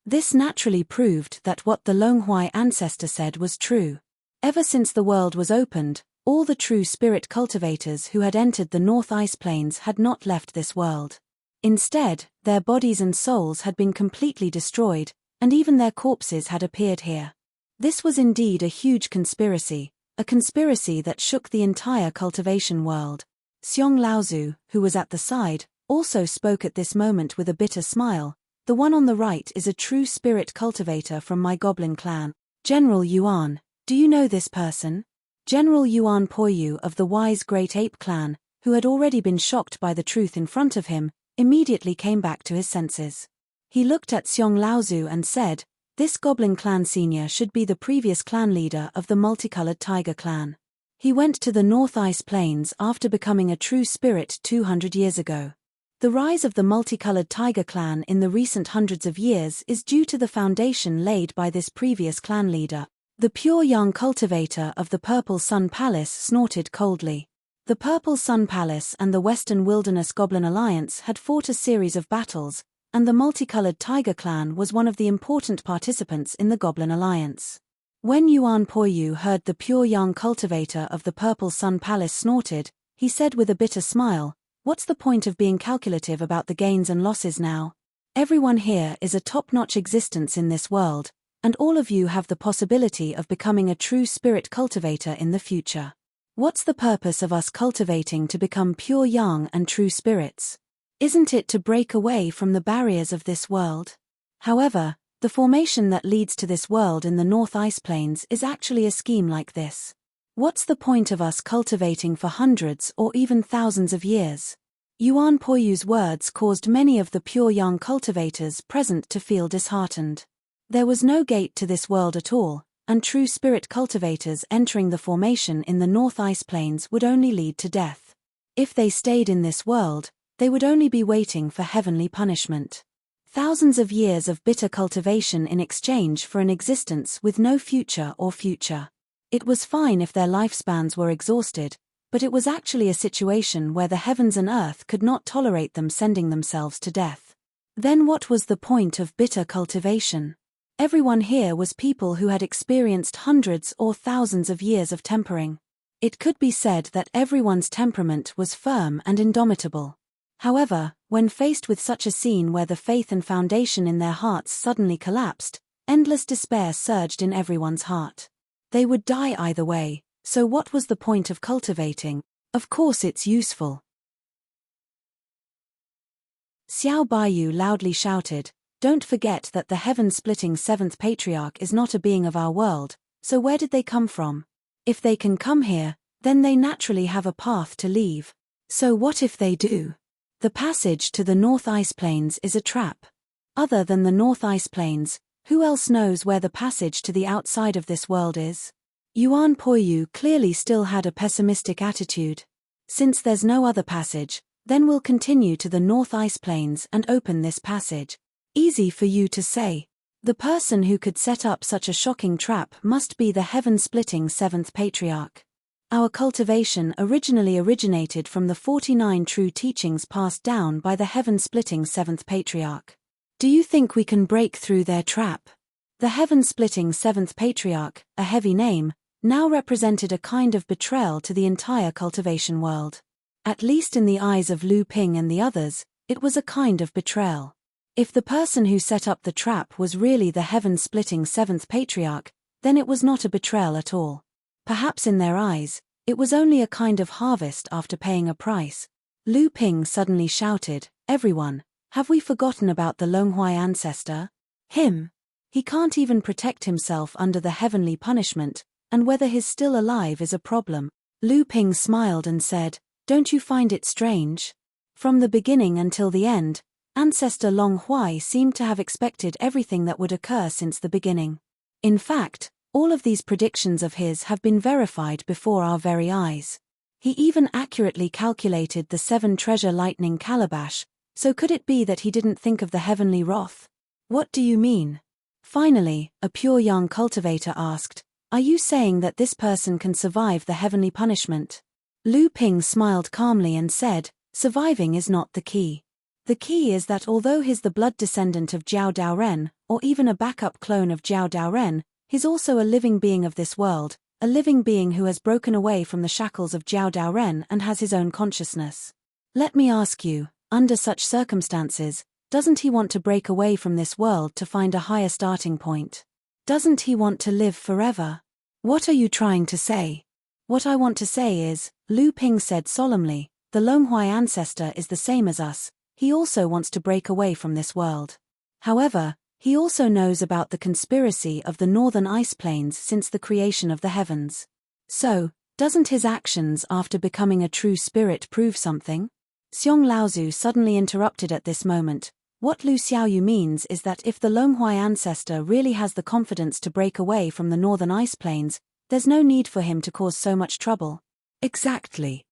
Speaker 1: This naturally proved that what the Longhui ancestor said was true. Ever since the world was opened, all the true spirit cultivators who had entered the North Ice Plains had not left this world. Instead, their bodies and souls had been completely destroyed, and even their corpses had appeared here. This was indeed a huge conspiracy, a conspiracy that shook the entire cultivation world. Xiong Laozu, who was at the side, also spoke at this moment with a bitter smile. The one on the right is a true spirit cultivator from my goblin clan. General Yuan, do you know this person? General Yuan Poyu of the wise Great Ape clan, who had already been shocked by the truth in front of him, immediately came back to his senses. He looked at Xiong Laozu and said, "This goblin clan senior should be the previous clan leader of the multicolored tiger clan. He went to the North Ice Plains after becoming a true spirit 200 years ago. The rise of the multicolored tiger clan in the recent hundreds of years is due to the foundation laid by this previous clan leader." The pure young cultivator of the Purple Sun Palace snorted coldly. The Purple Sun Palace and the Western Wilderness Goblin Alliance had fought a series of battles, and the multicolored tiger clan was one of the important participants in the Goblin Alliance. When Yuan Poyu heard the pure young cultivator of the Purple Sun Palace snorted, he said with a bitter smile, "What's the point of being calculative about the gains and losses now? Everyone here is a top-notch existence in this world, and all of you have the possibility of becoming a true spirit cultivator in the future. What's the purpose of us cultivating to become pure young and true spirits? Isn't it to break away from the barriers of this world? However, the formation that leads to this world in the North Ice Plains is actually a scheme like this. What's the point of us cultivating for hundreds or even thousands of years?" Yuan Poyu's words caused many of the pure young cultivators present to feel disheartened. There was no gate to this world at all, and true spirit cultivators entering the formation in the North Ice Plains would only lead to death. If they stayed in this world, they would only be waiting for heavenly punishment. Thousands of years of bitter cultivation in exchange for an existence with no future or future. It was fine if their lifespans were exhausted, but it was actually a situation where the heavens and earth could not tolerate them sending themselves to death. Then what was the point of bitter cultivation? Everyone here was people who had experienced hundreds or thousands of years of tempering. It could be said that everyone's temperament was firm and indomitable. However, when faced with such a scene where the faith and foundation in their hearts suddenly collapsed, endless despair surged in everyone's heart. They would die either way, so what was the point of cultivating? Of course it's useful. Xiao Baiyu loudly shouted, "Don't forget that the heaven-splitting seventh patriarch is not a being of our world, so where did they come from? If they can come here, then they naturally have a path to leave. So what if they do? The passage to the North Ice Plains is a trap. Other than the North Ice Plains, who else knows where the passage to the outside of this world is?" Yuan Poyu clearly still had a pessimistic attitude. "Since there's no other passage, then we'll continue to the North Ice Plains and open this passage." Easy for you to say. The person who could set up such a shocking trap must be the heaven-splitting seventh patriarch. Our cultivation originally originated from the 49 true teachings passed down by the heaven-splitting seventh patriarch. Do you think we can break through their trap? The heaven-splitting seventh patriarch, a heavy name, now represented a kind of betrayal to the entire cultivation world. At least in the eyes of Lu Ping and the others, it was a kind of betrayal. If the person who set up the trap was really the heaven-splitting seventh patriarch, then it was not a betrayal at all. Perhaps in their eyes, it was only a kind of harvest after paying a price. Lu Ping suddenly shouted, "Everyone, have we forgotten about the Longhuai ancestor? Him? He can't even protect himself under the heavenly punishment, and whether he's still alive is a problem." Lu Ping smiled and said, "Don't you find it strange? From the beginning until the end, Ancestor Long Huai seemed to have expected everything that would occur since the beginning. In fact, all of these predictions of his have been verified before our very eyes. He even accurately calculated the 7 treasure lightning calabash, so could it be that he didn't think of the heavenly wrath?" "What do you mean?" Finally, a pure young cultivator asked, "Are you saying that this person can survive the heavenly punishment?" Lu Ping smiled calmly and said, "Surviving is not the key. The key is that although he's the blood descendant of Jiao Daoren, or even a backup clone of Jiao Daoren, he's also a living being of this world, a living being who has broken away from the shackles of Jiao Daoren and has his own consciousness. Let me ask you, under such circumstances, doesn't he want to break away from this world to find a higher starting point? Doesn't he want to live forever?" "What are you trying to say?" "What I want to say is," Lu Ping said solemnly, "the Longhuai ancestor is the same as us. He also wants to break away from this world. However, he also knows about the conspiracy of the northern ice plains since the creation of the heavens. So, doesn't his actions after becoming a true spirit prove something? Xiong Laozu suddenly interrupted at this moment. What Lu Xiaoyu means is that if the Longhuai ancestor really has the confidence to break away from the northern ice plains, there's no need for him to cause so much trouble. Exactly.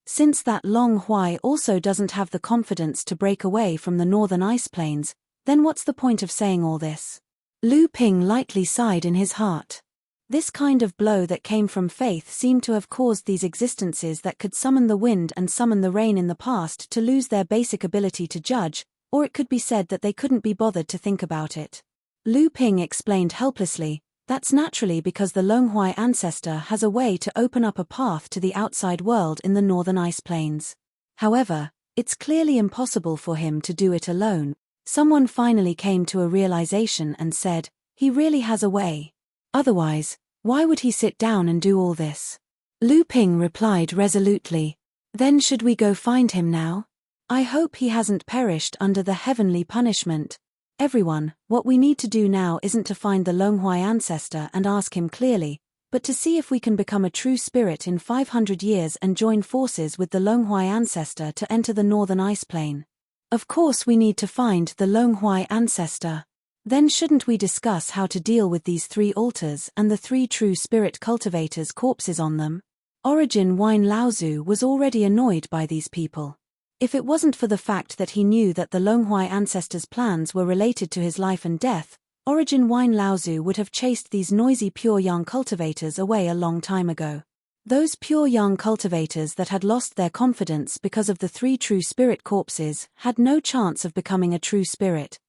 Speaker 1: Since that Longhuai also doesn't have the confidence to break away from the northern ice plains, then what's the point of saying all this? Lu Ping lightly sighed in his heart. This kind of blow that came from faith seemed to have caused these existences that could summon the wind and summon the rain in the past to lose their basic ability to judge, or it could be said that they couldn't be bothered to think about it. Lu Ping explained helplessly, that's naturally because the Longhuai ancestor has a way to open up a path to the outside world in the northern ice plains. However, it's clearly impossible for him to do it alone. Someone finally came to a realization and said, he really has a way. Otherwise, why would he sit down and do all this? Lu Ping replied resolutely, then should we go find him now? I hope he hasn't perished under the heavenly punishment. Everyone, what we need to do now isn't to find the Longhuai ancestor and ask him clearly, but to see if we can become a true spirit in 500 years and join forces with the Longhuai ancestor to enter the northern ice plain. Of course we need to find the Longhuai ancestor. Then shouldn't we discuss how to deal with these 3 altars and the 3 true spirit cultivators' corpses on them? Origin Wine Laozu was already annoyed by these people. If it wasn't for the fact that he knew that the Longhuai ancestors' plans were related to his life and death, Origin Wine Laozu would have chased these noisy pure yang cultivators away a long time ago. Those pure yang cultivators that had lost their confidence because of the 3 true spirit corpses had no chance of becoming a true spirit.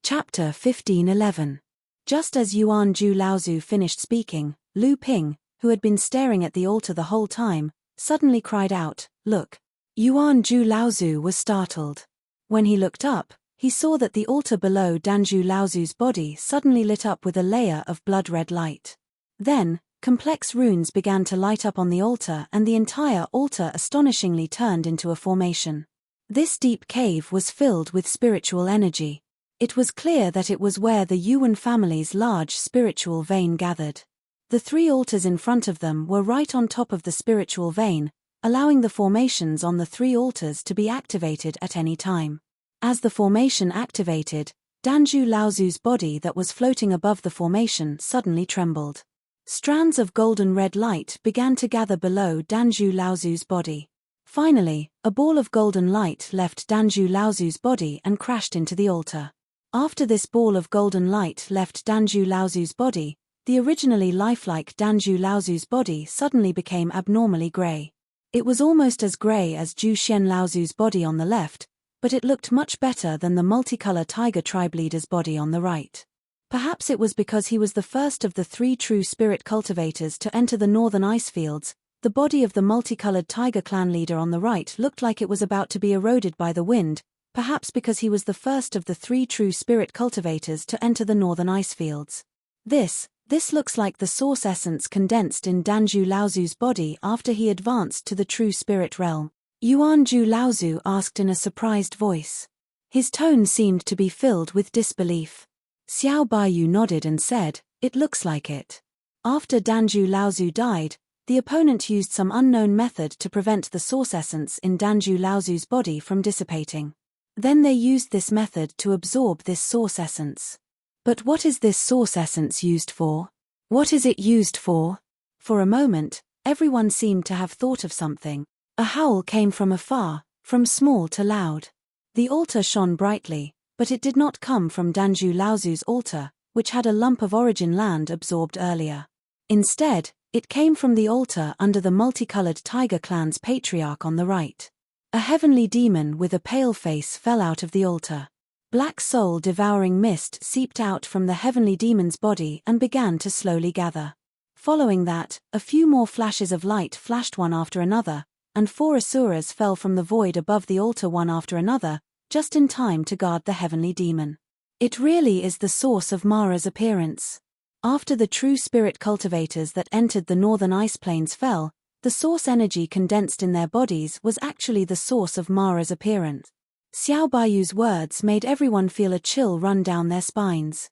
Speaker 1: Chapter 15:11. Just as Yuanzhu Laozu finished speaking, Lu Ping, who had been staring at the altar the whole time, suddenly cried out, "Look!" Yuanzhu Laozu was startled. When he looked up, he saw that the altar below Danzhu Laozu's body suddenly lit up with a layer of blood-red light. Then, complex runes began to light up on the altar and the entire altar astonishingly turned into a formation. This deep cave was filled with spiritual energy. It was clear that it was where the Yuan family's large spiritual vein gathered. The 3 altars in front of them were right on top of the spiritual vein, allowing the formations on the 3 altars to be activated at any time. As the formation activated, Danzhu Laozu's body that was floating above the formation suddenly trembled. Strands of golden red light began to gather below Danzhu Laozu's body. Finally, a ball of golden light left Danzhu Laozu's body and crashed into the altar. After this ball of golden light left Danzhu Laozu's body, the originally lifelike Danzhu Laozu's body suddenly became abnormally grey. It was almost as grey as Zhu Xian Laozu's body on the left, but it looked much better than the multicolor tiger tribe leader's body on the right. Perhaps it was because he was the first of the 3 true spirit cultivators to enter the northern ice fields. The body of the multicolored tiger clan leader on the right looked like it was about to be eroded by the wind, perhaps because he was the first of the 3 true spirit cultivators to enter the northern ice fields. This looks like the source essence condensed in Danzhu Laozu's body after he advanced to the true spirit realm. Yuanzhu Laozu asked in a surprised voice. His tone seemed to be filled with disbelief. Xiao Baiyu nodded and said, "It looks like it." After Danzhu Laozu died, the opponent used some unknown method to prevent the source essence in Danzhu Laozu's body from dissipating. Then they used this method to absorb this source essence. But what is this source essence used for? What is it used for? For a moment, everyone seemed to have thought of something. A howl came from afar, from small to loud. The altar shone brightly, but it did not come from Danzhu Laozu's altar, which had a lump of origin land absorbed earlier. Instead, it came from the altar under the multicolored tiger clan's patriarch on the right. A heavenly demon with a pale face fell out of the altar. Black soul-devouring mist seeped out from the heavenly demon's body and began to slowly gather. Following that, a few more flashes of light flashed one after another, and 4 asuras fell from the void above the altar one after another, just in time to guard the heavenly demon. It really is the source of Mara's appearance. After the true spirit cultivators that entered the northern ice plains fell, The source energy condensed in their bodies was actually the source of Mara's appearance. Xiao Baiyu's words made everyone feel a chill run down their spines.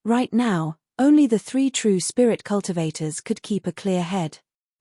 Speaker 1: Right now, only the 3 true spirit cultivators could keep a clear head.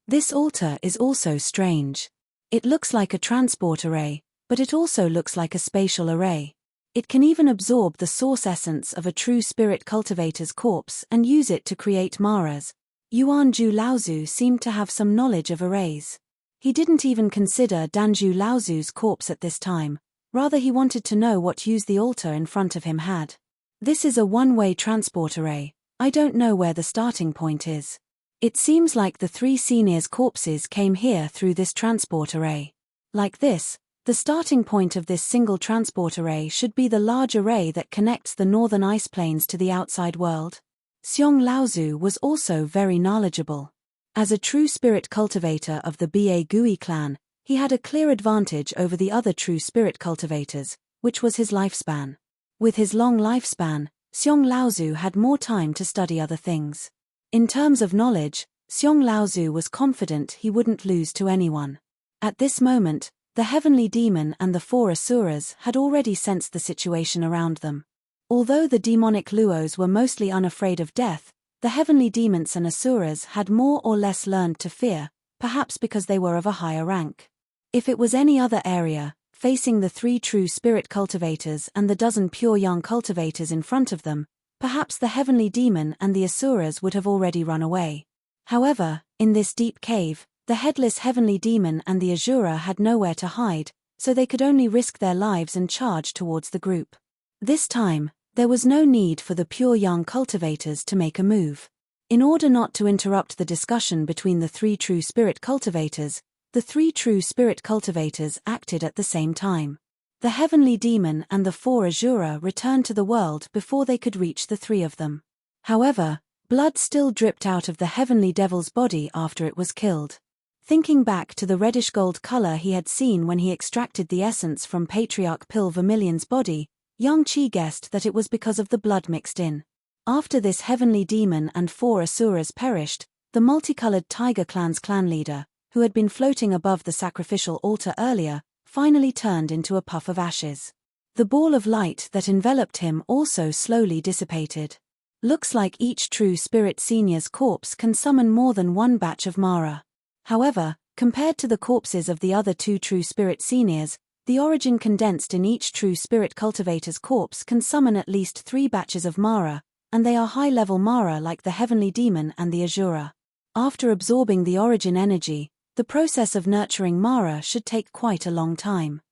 Speaker 1: This altar is also strange. It looks like a transport array, but it also looks like a spatial array. It can even absorb the source essence of a true spirit cultivator's corpse and use it to create Maras. Yuanzhu Laozu seemed to have some knowledge of arrays. He didn't even consider Danzhu Laozu's corpse at this time, rather he wanted to know what use the altar in front of him had. This is a one-way transport array. I don't know where the starting point is. It seems like the 3 seniors' corpses came here through this transport array. Like this, the starting point of this single transport array should be the large array that connects the northern ice plains to the outside world. Xiong Laozu was also very knowledgeable. As a true spirit cultivator of the Ba Gui clan, he had a clear advantage over the other true spirit cultivators, which was his lifespan. With his long lifespan, Xiong Laozu had more time to study other things. In terms of knowledge, Xiong Laozu was confident he wouldn't lose to anyone. At this moment, the heavenly demon and the 4 asuras had already sensed the situation around them. Although the demonic Luos were mostly unafraid of death, the heavenly demons and asuras had more or less learned to fear, perhaps because they were of a higher rank. If it was any other area, facing the 3 true spirit cultivators and the dozen pure young cultivators in front of them, perhaps the heavenly demon and the asuras would have already run away. However, in this deep cave, the headless heavenly demon and the asura had nowhere to hide, so they could only risk their lives and charge towards the group. This time, there was no need for the pure young cultivators to make a move. In order not to interrupt the discussion between the 3 true spirit cultivators, the 3 true spirit cultivators acted at the same time. The heavenly demon and the 4 asura returned to the world before they could reach the 3 of them. However, blood still dripped out of the heavenly devil's body after it was killed. Thinking back to the reddish-gold color he had seen when he extracted the essence from Patriarch Pil Vermillion's body, Yang Qi guessed that it was because of the blood mixed in. After this heavenly demon and 4 asuras perished, the multicolored tiger clan's clan leader, who had been floating above the sacrificial altar earlier, finally turned into a puff of ashes. The ball of light that enveloped him also slowly dissipated. Looks like each true spirit senior's corpse can summon more than 1 batch of Mara. However, compared to the corpses of the other 2 true spirit seniors, the origin condensed in each true spirit cultivator's corpse can summon at least 3 batches of Mara, and they are high-level Mara like the heavenly demon and the asura. After absorbing the origin energy, the process of nurturing Mara should take quite a long time.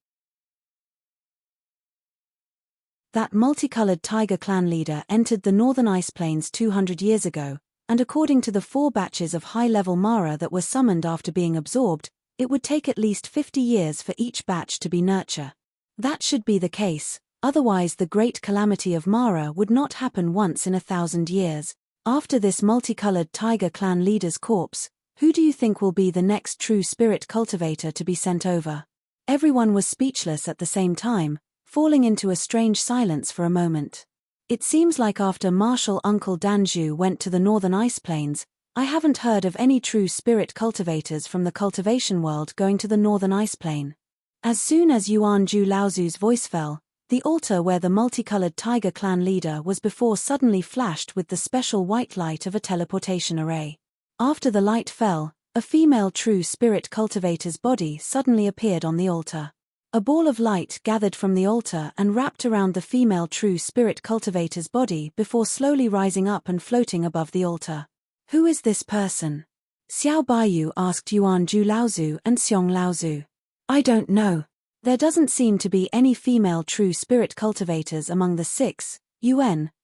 Speaker 1: That multicolored tiger clan leader entered the northern ice plains 200 years ago, and according to the 4 batches of high-level Mara that were summoned after being absorbed, it would take at least 50 years for each batch to be nurtured. That should be the case, otherwise the great calamity of Mara would not happen once in 1,000 years. After this multicolored tiger clan leader's corpse, who do you think will be the next true spirit cultivator to be sent over? Everyone was speechless at the same time, falling into a strange silence for a moment. It seems like after Martial Uncle Danzhu went to the northern ice plains, I haven't heard of any true spirit cultivators from the cultivation world going to the northern ice plain. As soon as Yuanzhu Laozu's voice fell, the altar where the multicolored tiger clan leader was before suddenly flashed with the special white light of a teleportation array. After the light fell, a female true spirit cultivator's body suddenly appeared on the altar. A ball of light gathered from the altar and wrapped around the female true spirit cultivator's body before slowly rising up and floating above the altar. Who is this person? Xiao Baiyu asked Yuanzhu Laozu and Xiong Laozu. I don't know. There doesn't seem to be any female true spirit cultivators among the 6,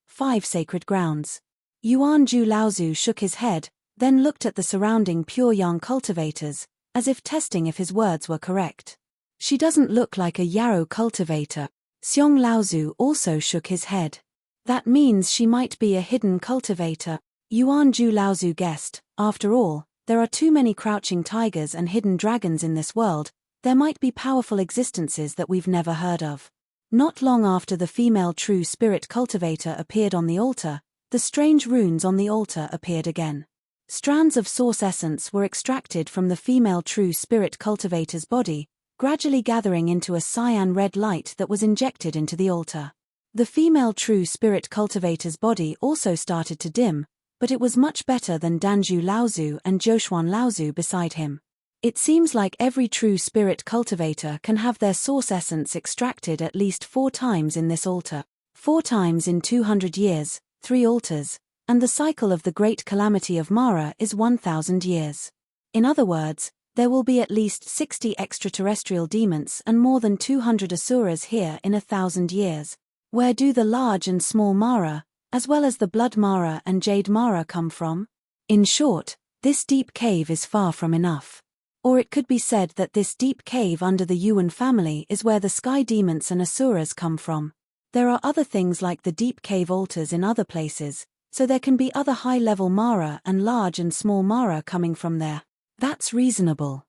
Speaker 1: 5 sacred grounds. Yuanzhu Laozu shook his head, then looked at the surrounding pure young cultivators, as if testing if his words were correct. She doesn't look like a yarrow cultivator. Xiong Laozu also shook his head. That means she might be a hidden cultivator. Yuanzhu Laozu guessed, after all, there are too many crouching tigers and hidden dragons in this world, there might be powerful existences that we've never heard of. Not long after the female true spirit cultivator appeared on the altar, the strange runes on the altar appeared again. Strands of source essence were extracted from the female true spirit cultivator's body, gradually gathering into a cyan red light that was injected into the altar. The female true spirit cultivator's body also started to dim, but it was much better than Danju Laozu and Joshuan Laozu beside him. It seems like every true spirit cultivator can have their source essence extracted at least 4 times in this altar. 4 times in 200 years, 3 altars, and the cycle of the great calamity of Mara is 1,000 years. In other words, there will be at least 60 extraterrestrial demons and more than 200 asuras here in 1,000 years. Where do the large and small Mara, as well as the blood Mara and jade Mara come from? In short, this deep cave is far from enough. Or it could be said that this deep cave under the Yuan family is where the sky demons and asuras come from. There are other things like the deep cave altars in other places, so there can be other high-level Mara and large and small Mara coming from there. That's reasonable.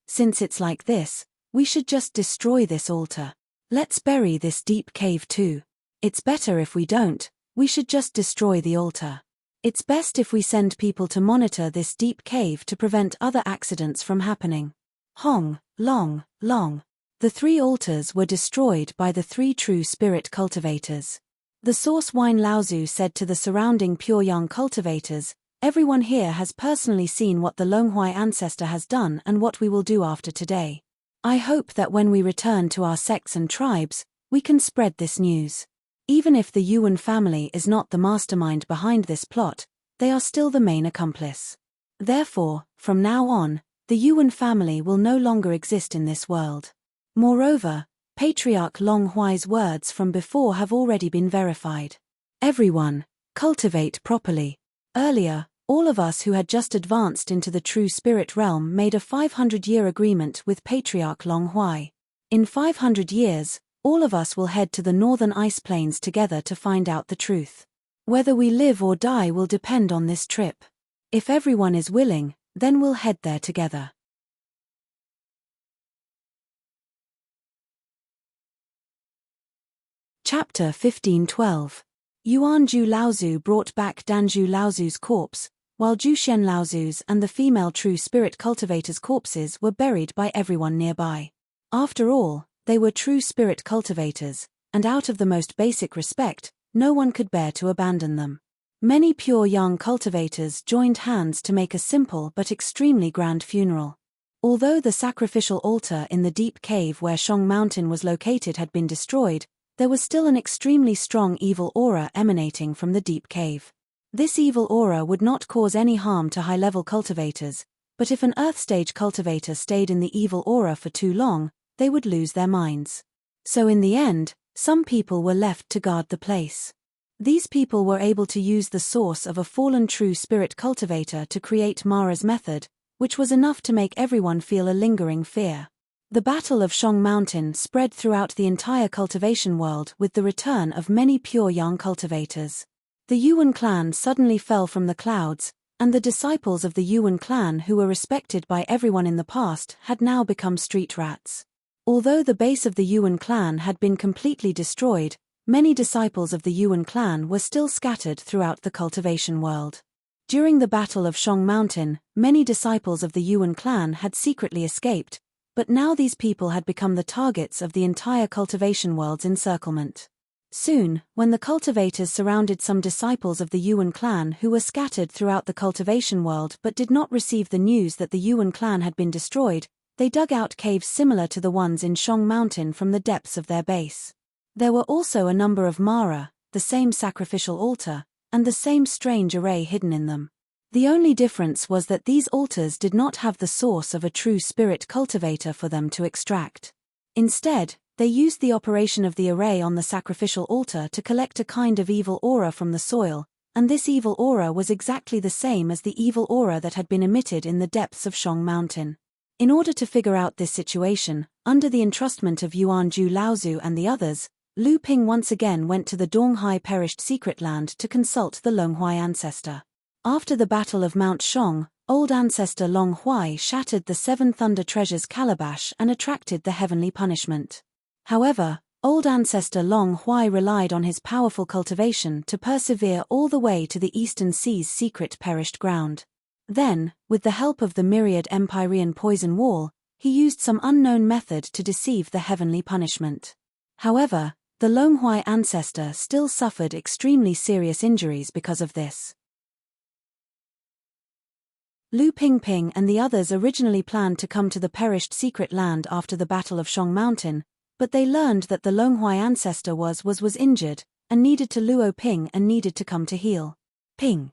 Speaker 1: Since it's like this, we should just destroy this altar. Let's bury this deep cave too. It's better if we don't, we should just destroy the altar. It's best if we send people to monitor this deep cave to prevent other accidents from happening. Hong, Long, Long. The 3 altars were destroyed by the 3 true spirit cultivators. The source Wine Laozu said to the surrounding pure yang cultivators, "Everyone here has personally seen what the Longhuai ancestor has done and what we will do after today. I hope that when we return to our sects and tribes, we can spread this news. Even if the Yuan family is not the mastermind behind this plot, they are still the main accomplice. Therefore, from now on, the Yuan family will no longer exist in this world." Moreover, Patriarch Longhuai's words from before have already been verified. Everyone, cultivate properly. Earlier, all of us who had just advanced into the true spirit realm made a 500-year agreement with Patriarch Longhuai. In 500 years, all of us will head to the northern ice plains together to find out the truth. Whether we live or die will depend on this trip. If everyone is willing, then we'll head there together. Chapter 1512. Yuanju Laozu brought back Danju Laozu's corpse, while Jushen Laozu's and the female true spirit cultivator's corpses were buried by everyone nearby. After all, they were true spirit cultivators, and out of the most basic respect, no one could bear to abandon them. Many pure yang cultivators joined hands to make a simple but extremely grand funeral. Although the sacrificial altar in the deep cave where Shong Mountain was located had been destroyed, there was still an extremely strong evil aura emanating from the deep cave. This evil aura would not cause any harm to high-level cultivators, but if an Earth-stage cultivator stayed in the evil aura for too long, they would lose their minds. So in the end, some people were left to guard the place. These people were able to use the source of a fallen true spirit cultivator to create Mara's method, which was enough to make everyone feel a lingering fear. The Battle of Shong Mountain spread throughout the entire cultivation world with the return of many pure yang cultivators. The Yuan clan suddenly fell from the clouds, and the disciples of the Yuan clan who were respected by everyone in the past had now become street rats. Although the base of the Yuan clan had been completely destroyed, many disciples of the Yuan clan were still scattered throughout the cultivation world. During the Battle of Shong Mountain, many disciples of the Yuan clan had secretly escaped, but now these people had become the targets of the entire cultivation world's encirclement. Soon, when the cultivators surrounded some disciples of the Yuan clan who were scattered throughout the cultivation world but did not receive the news that the Yuan clan had been destroyed, they dug out caves similar to the ones in Shong Mountain from the depths of their base. There were also a number of Mara, the same sacrificial altar, and the same strange array hidden in them. The only difference was that these altars did not have the source of a true spirit cultivator for them to extract. Instead, they used the operation of the array on the sacrificial altar to collect a kind of evil aura from the soil, and this evil aura was exactly the same as the evil aura that had been emitted in the depths of Shong Mountain. In order to figure out this situation, under the entrustment of Yuanju Laozu and the others, Lu Ping once again went to the Donghai perished secret land to consult the Longhuai ancestor. After the Battle of Mount Shong, old ancestor Longhuai shattered the 7 Thunder Treasures calabash and attracted the heavenly punishment. However, Old ancestor Long Huai relied on his powerful cultivation to persevere all the way to the Eastern Sea's secret perished ground. Then, with the help of the myriad Empyrean poison wall, he used some unknown method to deceive the heavenly punishment. However, the Long Huai ancestor still suffered extremely serious injuries because of this. Lu Pingping and the others originally planned to come to the perished secret land after the Battle of Shong Mountain, but they learned that the Long Huai ancestor was injured, and needed to Luo Ping and needed to come to heal. Ping.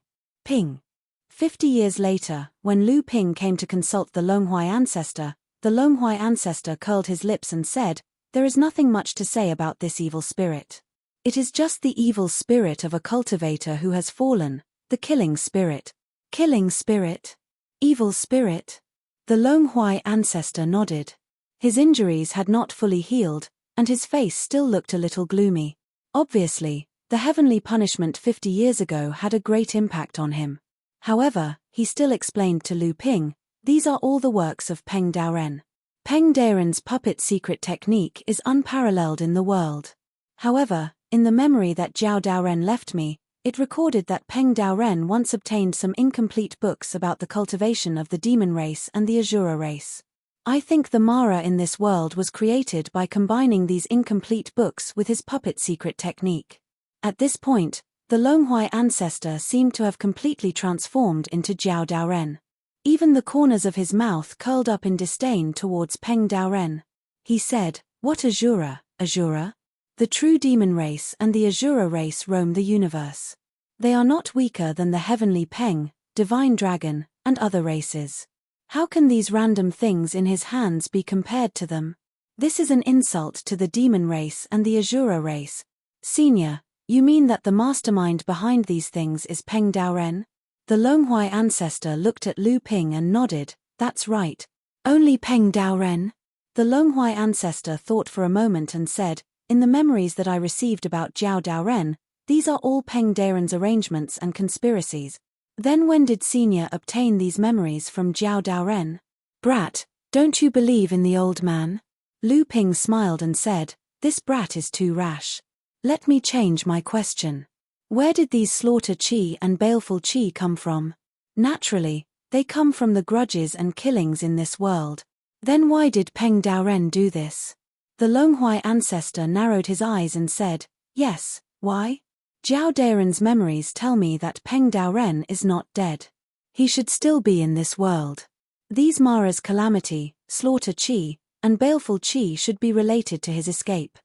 Speaker 1: 50 years later, when Lu Ping came to consult the Long Huai ancestor, the Long Huai ancestor curled his lips and said, "There is nothing much to say about this evil spirit. It is just the evil spirit of a cultivator who has fallen, the killing spirit." Killing spirit? Evil spirit? The Long Huai ancestor nodded. His injuries had not fully healed, and his face still looked a little gloomy. Obviously, the heavenly punishment 50 years ago had a great impact on him. However, he still explained to Lu Ping, "These are all the works of Peng Daoren. Peng Daoren's puppet secret technique is unparalleled in the world. However, in the memory that Jiao Daoren left me, it recorded that Peng Daoren once obtained some incomplete books about the cultivation of the demon race and the Azura race. I think the Mara in this world was created by combining these incomplete books with his puppet secret technique." At this point, the Long Huai ancestor seemed to have completely transformed into Jiao Daoren. Even the corners of his mouth curled up in disdain towards Peng Daoren. He said, "What Azura? Azura? The true demon race and the Azura race roam the universe. They are not weaker than the heavenly Peng, divine dragon, and other races. How can these random things in his hands be compared to them? This is an insult to the demon race and the Azura race. Senior, you mean that the mastermind behind these things is Peng Daoren?" The Long Huai ancestor looked at Lu Ping and nodded, "That's right. Only Peng Daoren?" The Long Huai ancestor thought for a moment and said, "In the memories that I received about Jiao Daoren, these are all Peng Daoren's arrangements and conspiracies. Then when did Senior obtain these memories from Jiao Daoren?" "Brat, don't you believe in the old man?" Lu Ping smiled and said, "This brat is too rash. Let me change my question. Where did these slaughter chi and baleful chi come from? Naturally, they come from the grudges and killings in this world. Then why did Peng Daoren do this?" The Long Huai ancestor narrowed his eyes and said, "Yes, why? Jiao Daoren's memories tell me that Peng Daoren is not dead. He should still be in this world. These Mara's calamity, slaughter chi, and baleful chi should be related to his escape.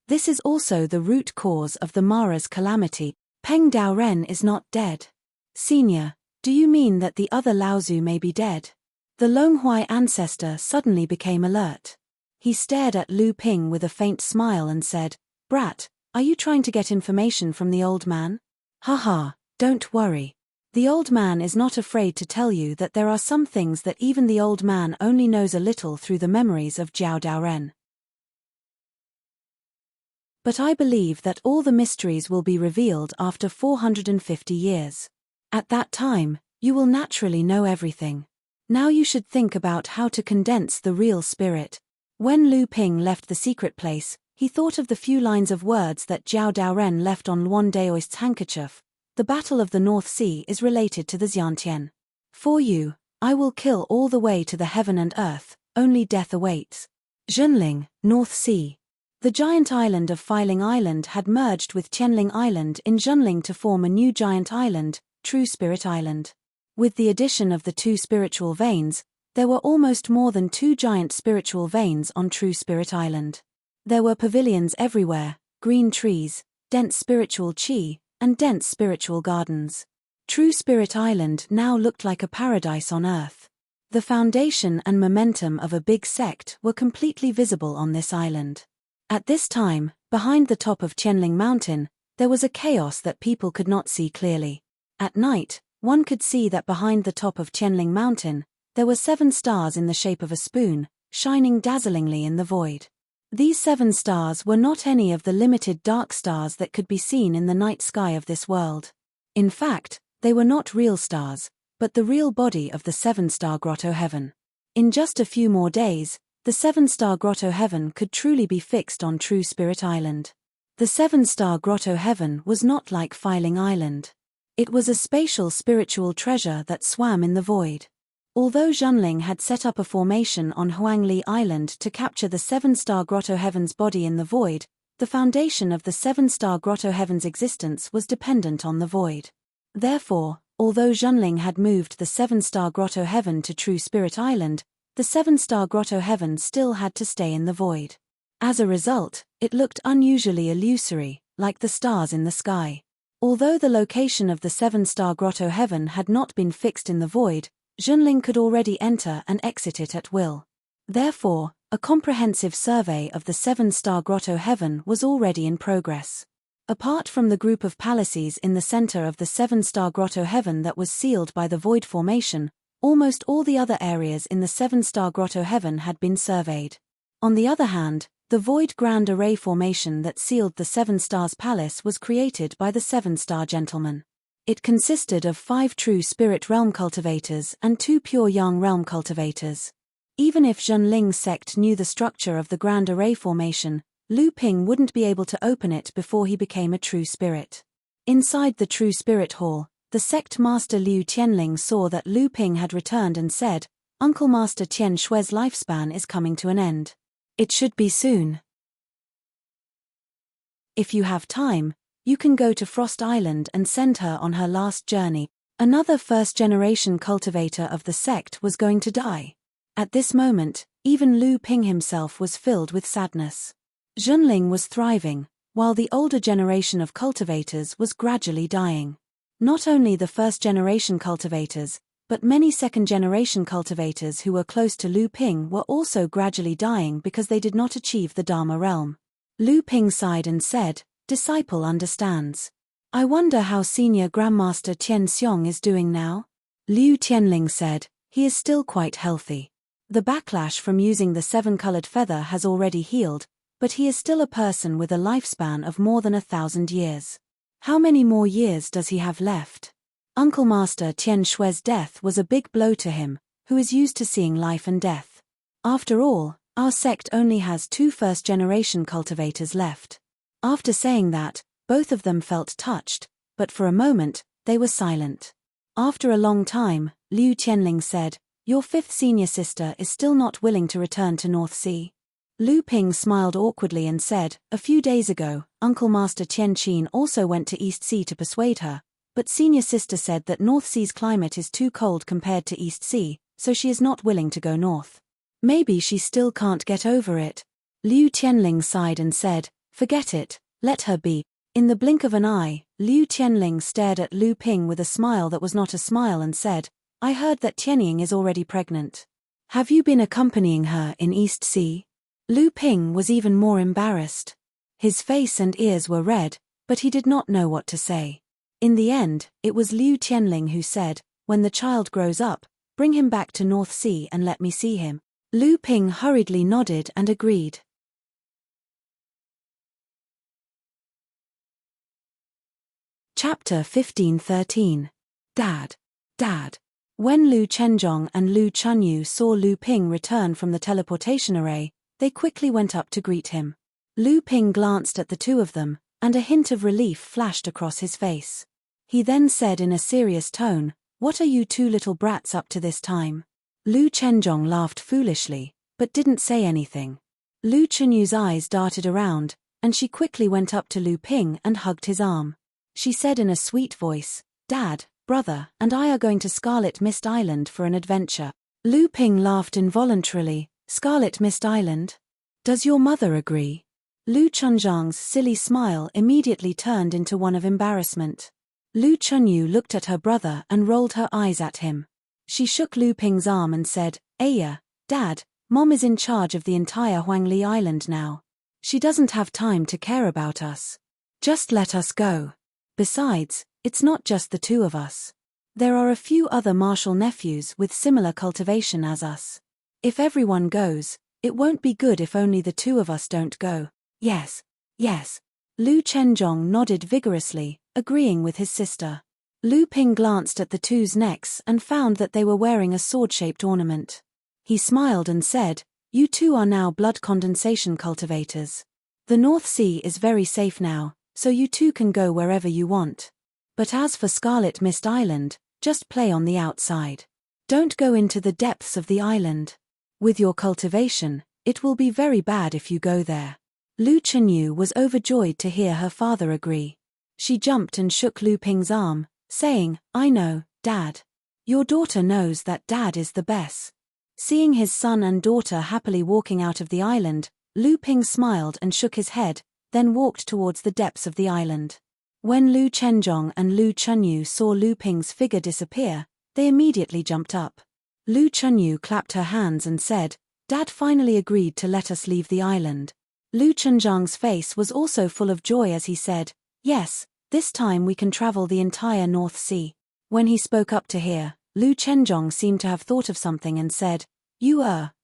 Speaker 1: This is also the root cause of the Mara's calamity. Peng Daoren is not dead. Senior, do you mean that the other Laozu may be dead?" The Long Huai ancestor suddenly became alert. He stared at Lu Ping with a faint smile and said, "Brat, are you trying to get information from the old man?" "Haha, don't worry. The old man is not afraid to tell you that there are some things that even the old man only knows a little through the memories of Jiao Daoren. But I believe that all the mysteries will be revealed after 450 years. At that time, you will naturally know everything. Now you should think about how to condense the real spirit." When Lu Ping left the secret place, he thought of the few lines of words that Jiao Daoren left on Luan Daoist's handkerchief. "The Battle of the North Sea is related to the Xiantian. For you, I will kill all the way to the heaven and earth, only death awaits." Zhenling, North Sea. The giant island of Filing Island had merged with Qianling Island in Zhenling to form a new giant island, True Spirit Island. With the addition of the two spiritual veins, there were almost more than 2 giant spiritual veins on True Spirit Island. There were pavilions everywhere, green trees, dense spiritual chi, and dense spiritual gardens. True Spirit Island now looked like a paradise on earth. The foundation and momentum of a big sect were completely visible on this island. At this time, behind the top of Qianling Mountain, there was a chaos that people could not see clearly. At night, one could see that behind the top of Qianling Mountain, there were 7 stars in the shape of a spoon, shining dazzlingly in the void. These 7 stars were not any of the limited dark stars that could be seen in the night sky of this world. In fact, they were not real stars, but the real body of the 7-star grotto heaven. In just a few more days, the the 7-star grotto heaven could truly be fixed on True Spirit Island. The 7-star grotto heaven was not like Filing Island. It was a spatial spiritual treasure that swam in the void. Although Junling had set up a formation on Huangli Island to capture the 7-star grotto heaven's body in the void, the foundation of the 7-star grotto heaven's existence was dependent on the void. Therefore, although Junling had moved the 7-star grotto heaven to True Spirit Island, the 7-star grotto heaven still had to stay in the void. As a result, it looked unusually illusory, like the stars in the sky. Although the location of the 7-star grotto heaven had not been fixed in the void, Junling could already enter and exit it at will. Therefore, a comprehensive survey of the 7-star grotto heaven was already in progress. Apart from the group of palaces in the center of the 7-star grotto heaven that was sealed by the void formation, almost all the other areas in the 7-star grotto heaven had been surveyed. On the other hand, the void grand array formation that sealed the 7 stars palace was created by the 7-star gentleman. It consisted of 5 true spirit realm cultivators and 2 pure yang realm cultivators. Even if Junling's sect knew the structure of the grand array formation, Lu Ping wouldn't be able to open it before he became a true spirit. Inside the true spirit hall, the sect master Liu Tianling saw that Lu Ping had returned and said, "Uncle Master Tian Shui's lifespan is coming to an end. It should be soon. If you have time, you can go to Frost Island and send her on her last journey." Another first-generation cultivator of the sect was going to die. At this moment, even Lu Ping himself was filled with sadness. Junling was thriving, while the older generation of cultivators was gradually dying. Not only the first-generation cultivators, but many second-generation cultivators who were close to Lu Ping were also gradually dying because they did not achieve the Dharma realm. Lu Ping sighed and said, "Disciple understands. I wonder how Senior Grandmaster Tian Xiong is doing now?" Liu Tianling said, "He is still quite healthy. The backlash from using the 7-colored feather has already healed, but he is still a person with a lifespan of more than 1,000 years. How many more years does he have left?" Uncle Master Tian Shui's death was a big blow to him, who is used to seeing life and death. After all, our sect only has 2 first-generation cultivators left. After saying that, both of them felt touched, but for a moment, they were silent. After a long time, Liu Tianling said, "Your 5th senior sister is still not willing to return to North Sea." Lu Ping smiled awkwardly and said, "A few days ago, Uncle Master Tian Qin also went to East Sea to persuade her, but senior sister said that North Sea's climate is too cold compared to East Sea, so she is not willing to go north. Maybe she still can't get over it." Liu Tianling sighed and said, "Forget it, let her be." In the blink of an eye, Liu Tianling stared at Lu Ping with a smile that was not a smile and said, "I heard that Tianying is already pregnant. Have you been accompanying her in East Sea?" Lu Ping was even more embarrassed. His face and ears were red, but he did not know what to say. In the end, it was Liu Tianling who said, "When the child grows up, bring him back to North Sea and let me see him." Lu Ping hurriedly nodded and agreed. Chapter 15-13. Dad. Dad. When Lu Chenjong and Lu Chunyu saw Lu Ping return from the teleportation array, they quickly went up to greet him. Lu Ping glanced at the two of them, and a hint of relief flashed across his face. He then said in a serious tone, "What are you 2 little brats up to this time?" Lu Chenjong laughed foolishly, but didn't say anything. Lu Chunyu's eyes darted around, and she quickly went up to Lu Ping and hugged his arm. She said in a sweet voice, "Dad, brother, and I are going to Scarlet Mist Island for an adventure." Lu Ping laughed involuntarily. "Scarlet Mist Island? Does your mother agree?" Lu Chunjang's silly smile immediately turned into one of embarrassment. Lu Chunyu looked at her brother and rolled her eyes at him. She shook Lu Ping's arm and said, "Aya, Dad, Mom is in charge of the entire Huangli Island now. She doesn't have time to care about us. Just let us go. Besides, it's not just the 2 of us. There are a few other martial nephews with similar cultivation as us. If everyone goes, it won't be good if only the 2 of us don't go." "Yes, yes." Lu Chenjong nodded vigorously, agreeing with his sister. Lu Ping glanced at the 2's necks and found that they were wearing a sword-shaped ornament. He smiled and said, You two are now blood condensation cultivators. The North Sea is very safe now, so you two can go wherever you want. But as for Scarlet Mist Island, just play on the outside. Don't go into the depths of the island. With your cultivation, it will be very bad if you go there. Lu Chenyu was overjoyed to hear her father agree. She jumped and shook Lu Ping's arm, saying, I know, Dad. Your daughter knows that Dad is the best. Seeing his son and daughter happily walking out of the island, Lu Ping smiled and shook his head, then walked towards the depths of the island. When Lu Chenjong and Lu Chenyu saw Lu Ping's figure disappear, they immediately jumped up. Lu Chenyu clapped her hands and said, Dad finally agreed to let us leave the island. Lu Chenjong's face was also full of joy as he said, Yes, this time we can travel the entire North Sea. When he spoke up to hear, Lu Chenjong seemed to have thought of something and said,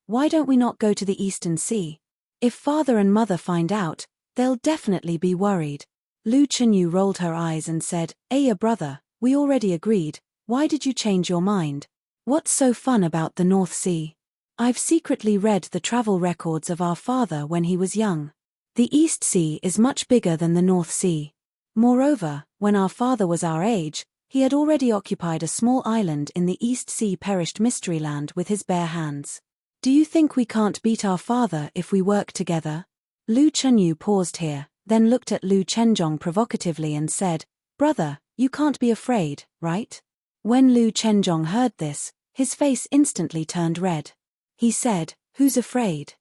Speaker 1: why don't we not go to the Eastern Sea? If father and mother find out, they'll definitely be worried. Lu Chenyu rolled her eyes and said, brother, we already agreed, why did you change your mind? What's so fun about the North Sea? I've secretly read the travel records of our father when he was young. The East Sea is much bigger than the North Sea. Moreover, when our father was our age, he had already occupied a small island in the East Sea perished Mysteryland with his bare hands. Do you think we can't beat our father if we work together? Lu Chenyu paused here, then looked at Lu Chenjong provocatively and said, Brother, you can't be afraid, right? When Lu Chenjong heard this, his face instantly turned red. He said, Who's afraid?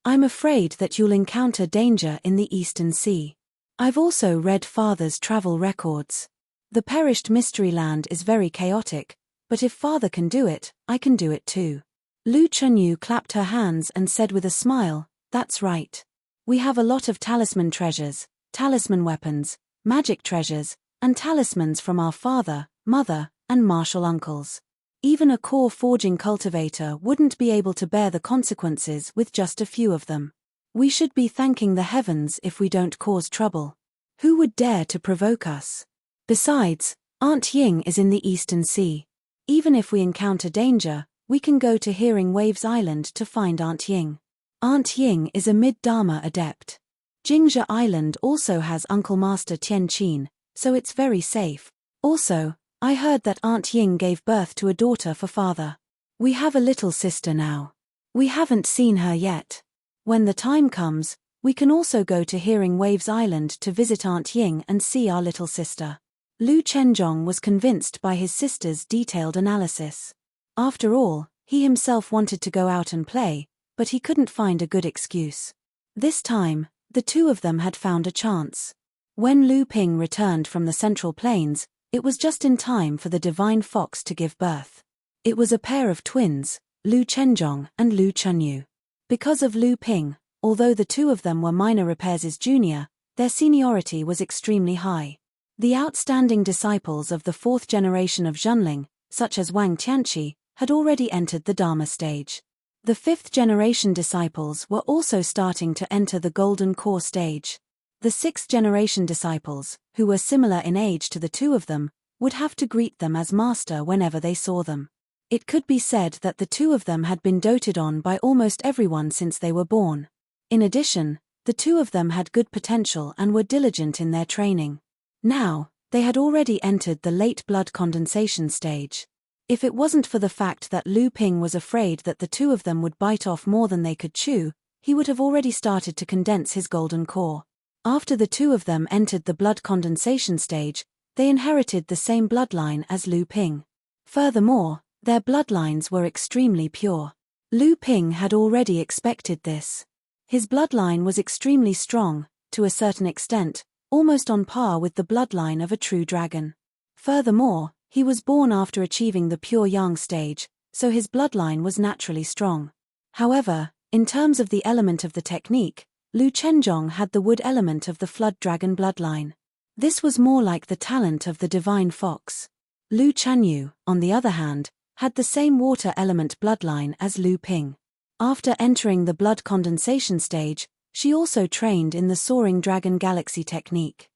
Speaker 1: I'm afraid that you'll encounter danger in the Eastern Sea. I've also read Father's travel records. The perished Mysteryland is very chaotic, but if Father can do it, I can do it too. Lu Chenyu clapped her hands and said with a smile, That's right. We have a lot of talisman treasures, talisman weapons, magic treasures, and talismans from our father, mother, and martial uncles. Even a core forging cultivator wouldn't be able to bear the consequences with just a few of them. We should be thanking the heavens if we don't cause trouble. Who would dare to provoke us? Besides, Aunt Ying is in the Eastern Sea. Even if we encounter danger, we can go to Hearing Waves Island to find Aunt Ying. Aunt Ying is a mid-Dharma adept. Jingzhe Island also has Uncle Master Tian Qin, so it's very safe. Also, I heard that Aunt Ying gave birth to a daughter for father. We have a little sister now. We haven't seen her yet. When the time comes, we can also go to Hearing Waves Island to visit Aunt Ying and see our little sister. Lu Chenjong was convinced by his sister's detailed analysis. After all, he himself wanted to go out and play, but he couldn't find a good excuse. This time, the two of them had found a chance. When Lu Ping returned from the Central Plains, it was just in time for the divine fox to give birth. It was a pair of twins, Lu Chenjong and Lu Chenyu. Because of Lu Ping, although the two of them were minor repairs' junior, their seniority was extremely high. The outstanding disciples of the fourth generation of Zhenling, such as Wang Tianqi, had already entered the Dharma stage. The fifth generation disciples were also starting to enter the Golden Core stage. The sixth generation disciples, who were similar in age to the two of them, would have to greet them as master whenever they saw them. It could be said that the two of them had been doted on by almost everyone since they were born. In addition, the two of them had good potential and were diligent in their training. Now, they had already entered the late blood condensation stage. If it wasn't for the fact that Lu Ping was afraid that the two of them would bite off more than they could chew, he would have already started to condense his golden core. After the two of them entered the blood condensation stage, they inherited the same bloodline as Lu Ping. Furthermore, their bloodlines were extremely pure. Lu Ping had already expected this. His bloodline was extremely strong, to a certain extent, almost on par with the bloodline of a true dragon. Furthermore, he was born after achieving the pure yang stage, so his bloodline was naturally strong. However, in terms of the element of the technique, Lu Chenjong had the wood element of the flood dragon bloodline. This was more like the talent of the divine fox. Lu Chenyu, on the other hand, had the same water element bloodline as Lu Ping. After entering the blood condensation stage, she also trained in the soaring dragon galaxy technique.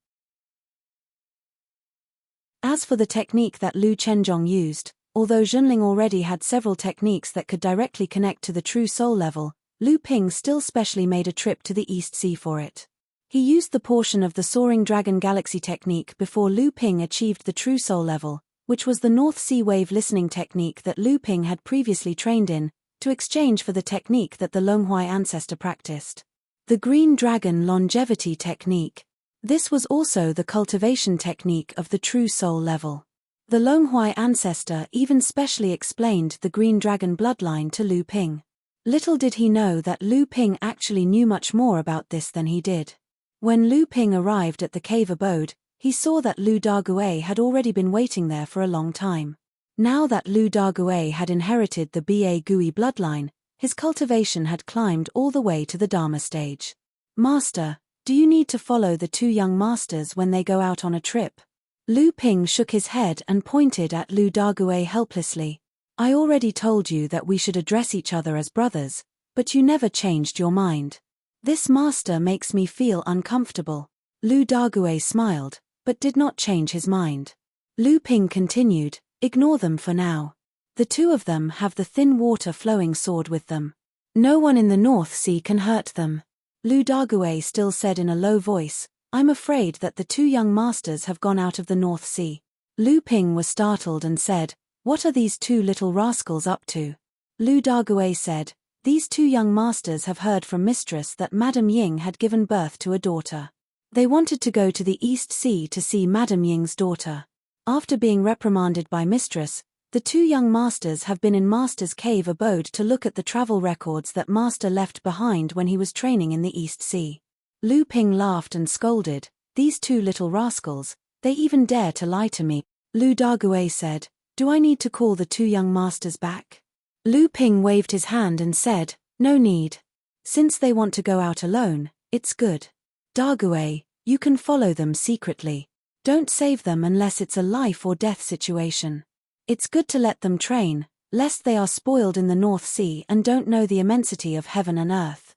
Speaker 1: As for the technique that Lu Chenjong used, Although Junling already had several techniques that could directly connect to the true soul level, Lu Ping still specially made a trip to the East Sea for it. He used the portion of the Soaring Dragon Galaxy technique before Lu Ping achieved the true soul level, which was the North Sea wave listening technique that Lu Ping had previously trained in, to exchange for the technique that the Longhui ancestor practiced. The Green Dragon Longevity Technique. This was also the cultivation technique of the true soul level. The Longhui ancestor even specially explained the Green Dragon bloodline to Lu Ping. Little did he know that Lu Ping actually knew much more about this than he did. When Lu Ping arrived at the cave abode, he saw that Lu Dagui had already been waiting there for a long time. Now that Lu Dagui had inherited the Ba Gui bloodline, his cultivation had climbed all the way to the Dharma stage. "Master, do you need to follow the two young masters when they go out on a trip?" Lu Ping shook his head and pointed at Lu Dagui helplessly. "I already told you that we should address each other as brothers, but you never changed your mind. This master makes me feel uncomfortable." Lu Dagui smiled, but did not change his mind. Lu Ping continued, "Ignore them for now. The two of them have the thin water flowing sword with them. No one in the North Sea can hurt them." Lu Dagui still said in a low voice, "I'm afraid that the two young masters have gone out of the North Sea." Lu Ping was startled and said, "What are these two little rascals up to?" Lu Dagui said, "These two young masters have heard from Mistress that Madam Ying had given birth to a daughter. They wanted to go to the East Sea to see Madam Ying's daughter. After being reprimanded by Mistress, the two young masters have been in Master's cave abode to look at the travel records that Master left behind when he was training in the East Sea." Lu Ping laughed and scolded, "These two little rascals, they even dare to lie to me." Lu Dagui said, "Do I need to call the two young masters back?" Lu Ping waved his hand and said, "No need. Since they want to go out alone, it's good. Dagui, you can follow them secretly. Don't save them unless it's a life or death situation. It's good to let them train, lest they are spoiled in the North Sea and don't know the immensity of heaven and earth."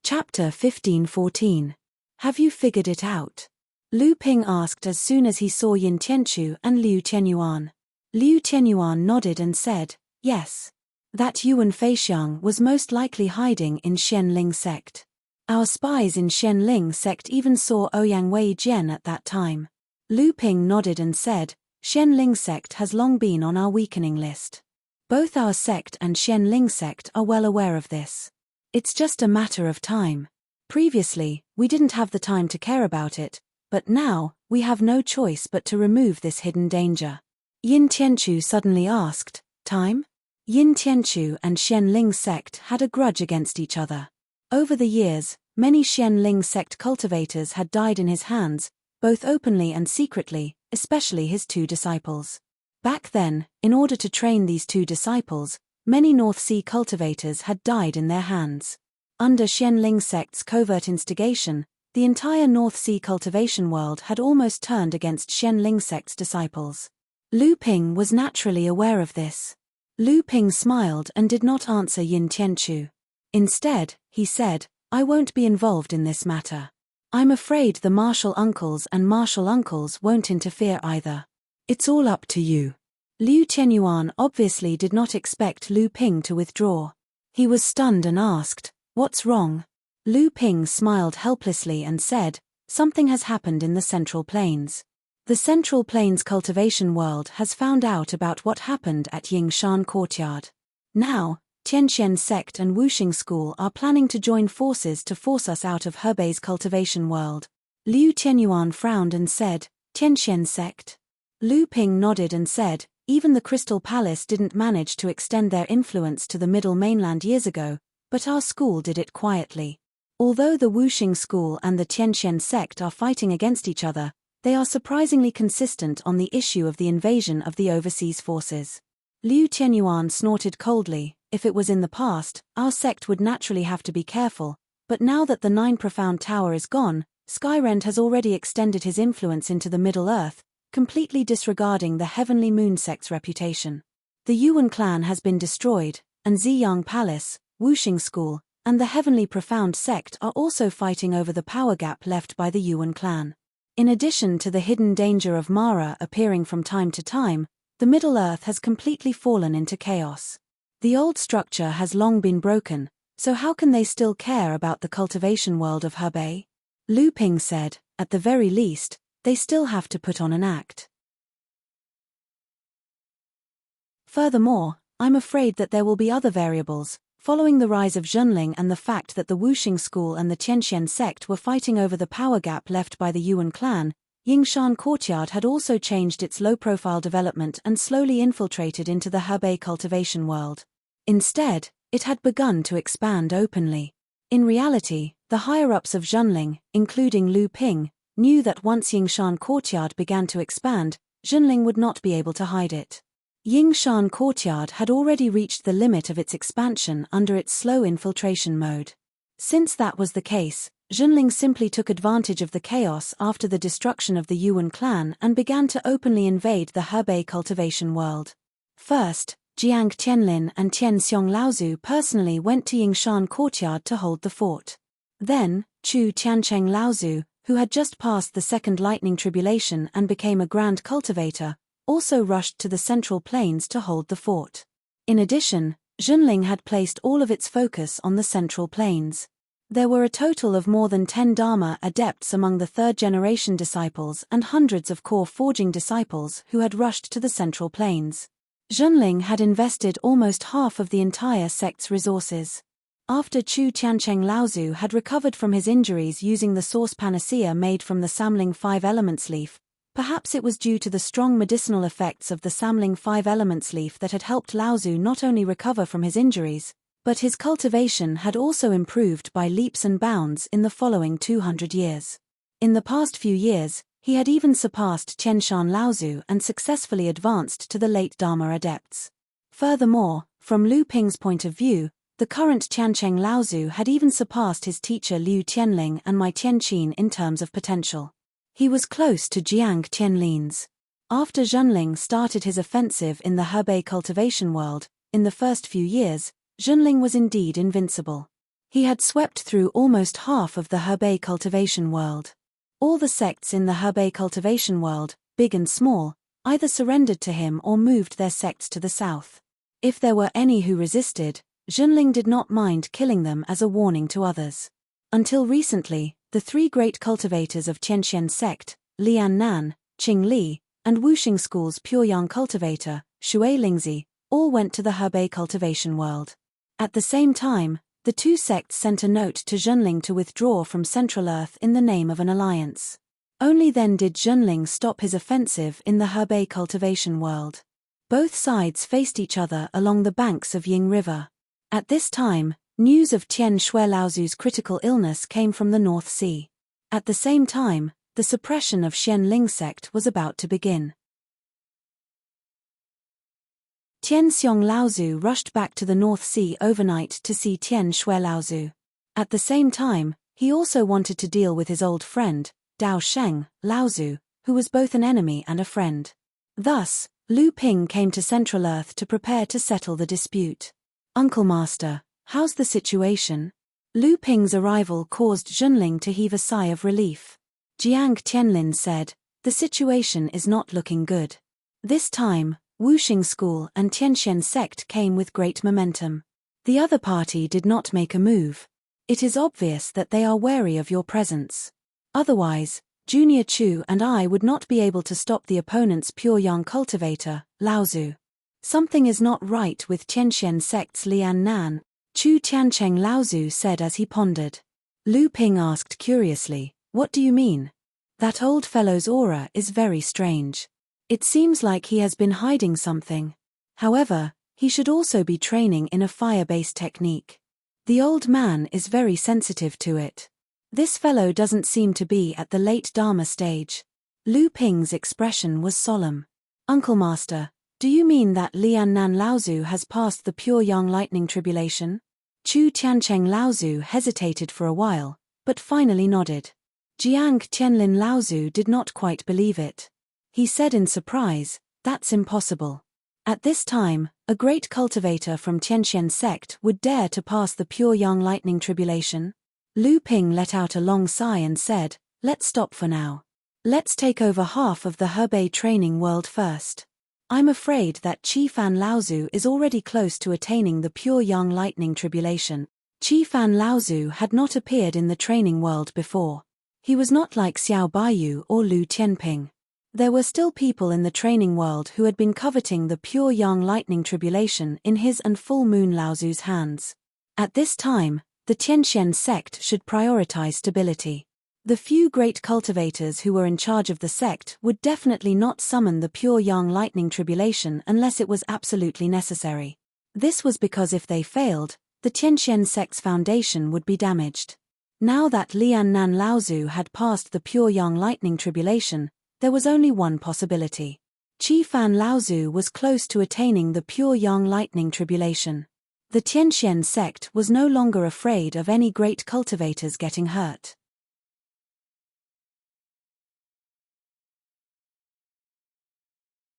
Speaker 1: Chapter 15-14. Have you figured it out? Lu Ping asked as soon as he saw Yin Tianchu and Liu Tianyuan. Liu Tianyuan nodded and said, "Yes. That Yuan Feixiang was most likely hiding in Xianling sect. Our spies in Xianling sect even saw Ouyang Wei Jian at that time." Lu Ping nodded and said, "Xianling sect has long been on our weakening list. Both our sect and Xianling sect are well aware of this. It's just a matter of time. Previously, we didn't have the time to care about it, but now, we have no choice but to remove this hidden danger." Yin Tianchu suddenly asked, "Time?" Yin Tianchu and Xianling sect had a grudge against each other. Over the years, many Xianling sect cultivators had died in his hands, both openly and secretly, especially his two disciples. Back then, in order to train these two disciples, many North Sea cultivators had died in their hands. Under Xianling sect's covert instigation, the entire North Sea cultivation world had almost turned against Xianling sect's disciples. Lu Ping was naturally aware of this. Lu Ping smiled and did not answer Yin Tianchu. Instead, he said, "I won't be involved in this matter. I'm afraid the martial uncles and martial uncles won't interfere either. It's all up to you." Liu Tianyuan obviously did not expect Lu Ping to withdraw. He was stunned and asked, "What's wrong?" Lu Ping smiled helplessly and said, "Something has happened in the Central Plains. The Central Plains cultivation world has found out about what happened at Yingshan Courtyard. Now, Tianxian sect and Wuxing school are planning to join forces to force us out of Hebei's cultivation world." Liu Tianyuan frowned and said, "Tianxian sect?" Lu Ping nodded and said, "Even the Crystal Palace didn't manage to extend their influence to the Middle Mainland years ago, but our school did it quietly. Although the Wuxing school and the Tianxian sect are fighting against each other, they are surprisingly consistent on the issue of the invasion of the overseas forces." Liu Tianyuan snorted coldly. If it was in the past, our sect would naturally have to be careful, but now that the Nine Profound Tower is gone, Skyrend has already extended his influence into the Middle Earth, completely disregarding the Heavenly Moon sect's reputation. The Yuan clan has been destroyed, and Ziyang Palace, Wuxing school, and the Heavenly Profound sect are also fighting over the power gap left by the Yuan clan. In addition to the hidden danger of Mara appearing from time to time, the Middle-earth has completely fallen into chaos. The old structure has long been broken, so how can they still care about the cultivation world of Hebei? Lu Ping said, at the very least, they still have to put on an act. Furthermore, I'm afraid that there will be other variables, following the rise of Zhenling and the fact that the Wuxing school and the Tianxian sect were fighting over the power gap left by the Yuan clan. Yingshan Courtyard had also changed its low-profile development and slowly infiltrated into the Hebei cultivation world. Instead, it had begun to expand openly. In reality, the higher-ups of Zhenling, including Lu Ping, knew that once Yingshan Courtyard began to expand, Zhenling would not be able to hide it. Yingshan Courtyard had already reached the limit of its expansion under its slow infiltration mode. Since that was the case, Zhenling simply took advantage of the chaos after the destruction of the Yuan clan and began to openly invade the Hebei cultivation world. First, Jiang Tianlin and Tian Xiong Laozu personally went to Yingshan Courtyard to hold the fort. Then, Chu Tiancheng Laozu, who had just passed the second lightning tribulation and became a grand cultivator, also rushed to the central plains to hold the fort. In addition, Zhenling had placed all of its focus on the central plains. There were a total of more than 10 Dharma adepts among the third-generation disciples and hundreds of core forging disciples who had rushed to the central plains. Zhenling had invested almost half of the entire sect's resources. After Chu Tiancheng Laozu had recovered from his injuries using the source panacea made from the Samling 5 Elements leaf, perhaps it was due to the strong medicinal effects of the Samling 5 Elements leaf that had helped Laozu not only recover from his injuries, but his cultivation had also improved by leaps and bounds in the following 200 years. In the past few years, he had even surpassed Tianshan Laozu and successfully advanced to the late Dharma adepts. Furthermore, from Lu Ping's point of view, the current Tiancheng Laozu had even surpassed his teacher Liu Tianling and Mai Tianqin in terms of potential. He was close to Jiang Tianlin's. After Zhenling started his offensive in the Hebei cultivation world, in the first few years, Zhenling was indeed invincible. He had swept through almost half of the Hebei cultivation world. All the sects in the Hebei cultivation world, big and small, either surrendered to him or moved their sects to the south. If there were any who resisted, Zhenling did not mind killing them as a warning to others. Until recently, the 3 great cultivators of Tianxian sect, Lian Nan, Qing Li, and Wuxing school's Puoyang cultivator, Shui Lingzi, all went to the Hebei cultivation world. At the same time, the 2 sects sent a note to Zhenling to withdraw from Central Earth in the name of an alliance. Only then did Zhenling stop his offensive in the Hebei cultivation world. Both sides faced each other along the banks of Ying River. At this time, news of Tian Shui Laozu's critical illness came from the North Sea. At the same time, the suppression of Xian Ling sect was about to begin. Tian Xiong Laozu rushed back to the North Sea overnight to see Tian Shui Laozu. At the same time, he also wanted to deal with his old friend, Dao Sheng Laozu, who was both an enemy and a friend. Thus, Lu Ping came to Central Earth to prepare to settle the dispute. "Uncle Master, how's the situation?" Lu Ping's arrival caused Zhenling to heave a sigh of relief. Jiang Tianlin said, "The situation is not looking good." This time, Wuxing school and Tianxian sect came with great momentum. The other party did not make a move. It is obvious that they are wary of your presence. Otherwise, Junior Chu and I would not be able to stop the opponent's Puoyang cultivator, Laozu. Something is not right with Tianxian sect's Lian Nan, Chu Tiancheng Laozu said as he pondered. Lu Ping asked curiously, "What do you mean?" "That old fellow's aura is very strange. It seems like he has been hiding something. However, he should also be training in a fire-based technique. The old man is very sensitive to it. This fellow doesn't seem to be at the late Dharma stage." Lu Ping's expression was solemn. "Uncle Master, do you mean that Lian Nan Laozu has passed the Puoyang lightning tribulation?" Chu Tiancheng Laozu hesitated for a while, but finally nodded. Jiang Tianlin Laozu did not quite believe it. He said in surprise, "That's impossible. At this time, a great cultivator from Tianxian sect would dare to pass the Puoyang lightning tribulation?" Lu Ping let out a long sigh and said, "Let's stop for now. Let's take over half of the Hebei training world first. I'm afraid that Qi Fan Laozu is already close to attaining the pure young lightning tribulation. Qi Fan Laozu had not appeared in the training world before. He was not like Xiao Baiyu or Lu Tianping. There were still people in the training world who had been coveting the pure young lightning tribulation in his and full moon Laozu's hands. At this time, the Tianxian sect should prioritize stability. The few great cultivators who were in charge of the sect would definitely not summon the pure young lightning tribulation unless it was absolutely necessary. This was because if they failed, the Tianxian sect's foundation would be damaged. Now that Lian Nan Laozu had passed the pure young lightning tribulation, there was only one possibility. Qi Fan Laozu was close to attaining the pure young lightning tribulation. The Tianxian sect was no longer afraid of any great cultivators getting hurt.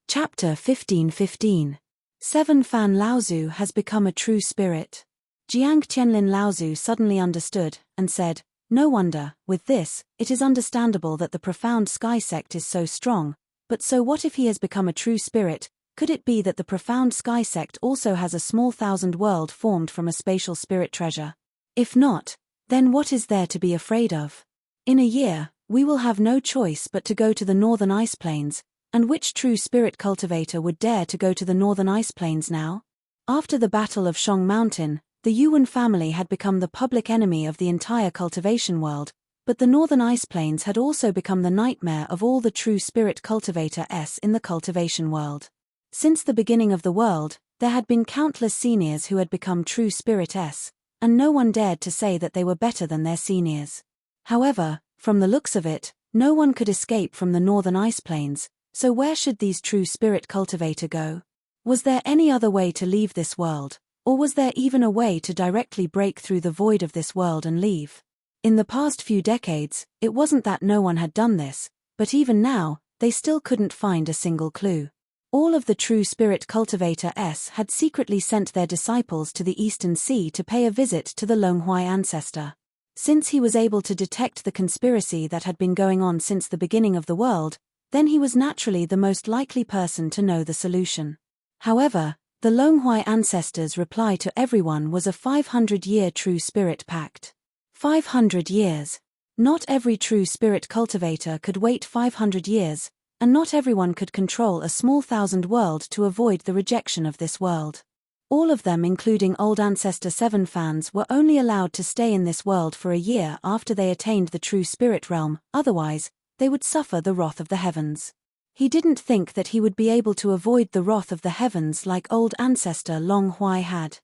Speaker 1: Chapter 15:15. 7 Fan Laozu has become a true spirit. Jiang Qianlin Laozu suddenly understood, and said, "No wonder, with this, it is understandable that the profound sky sect is so strong, but so what if he has become a true spirit? Could it be that the profound sky sect also has a small thousand world formed from a spatial spirit treasure? If not, then what is there to be afraid of? In a year, we will have no choice but to go to the northern ice plains, and which true spirit cultivator would dare to go to the northern ice plains now?" After the Battle of Shong Mountain, the Yuan family had become the public enemy of the entire cultivation world, but the northern ice plains had also become the nightmare of all the true spirit cultivators in the cultivation world. Since the beginning of the world, there had been countless seniors who had become true spirits, and no one dared to say that they were better than their seniors. However, from the looks of it, no one could escape from the northern ice plains, so where should these true spirit cultivator go? Was there any other way to leave this world, or was there even a way to directly break through the void of this world and leave? In the past few decades, it wasn't that no one had done this, but even now, they still couldn't find a single clue. All of the true spirit cultivators had secretly sent their disciples to the Eastern Sea to pay a visit to the Longhuai ancestor. Since he was able to detect the conspiracy that had been going on since the beginning of the world, then he was naturally the most likely person to know the solution. However, the Longhuai ancestors' reply to everyone was a 500-year true spirit pact. 500 years. Not every true spirit cultivator could wait 500 years, and not everyone could control a small thousand world to avoid the rejection of this world. All of them, including old Ancestor 7 fans, were only allowed to stay in this world for a year after they attained the true spirit realm, otherwise, they would suffer the wrath of the heavens. He didn't think that he would be able to avoid the wrath of the heavens like old Ancestor Longhuai had.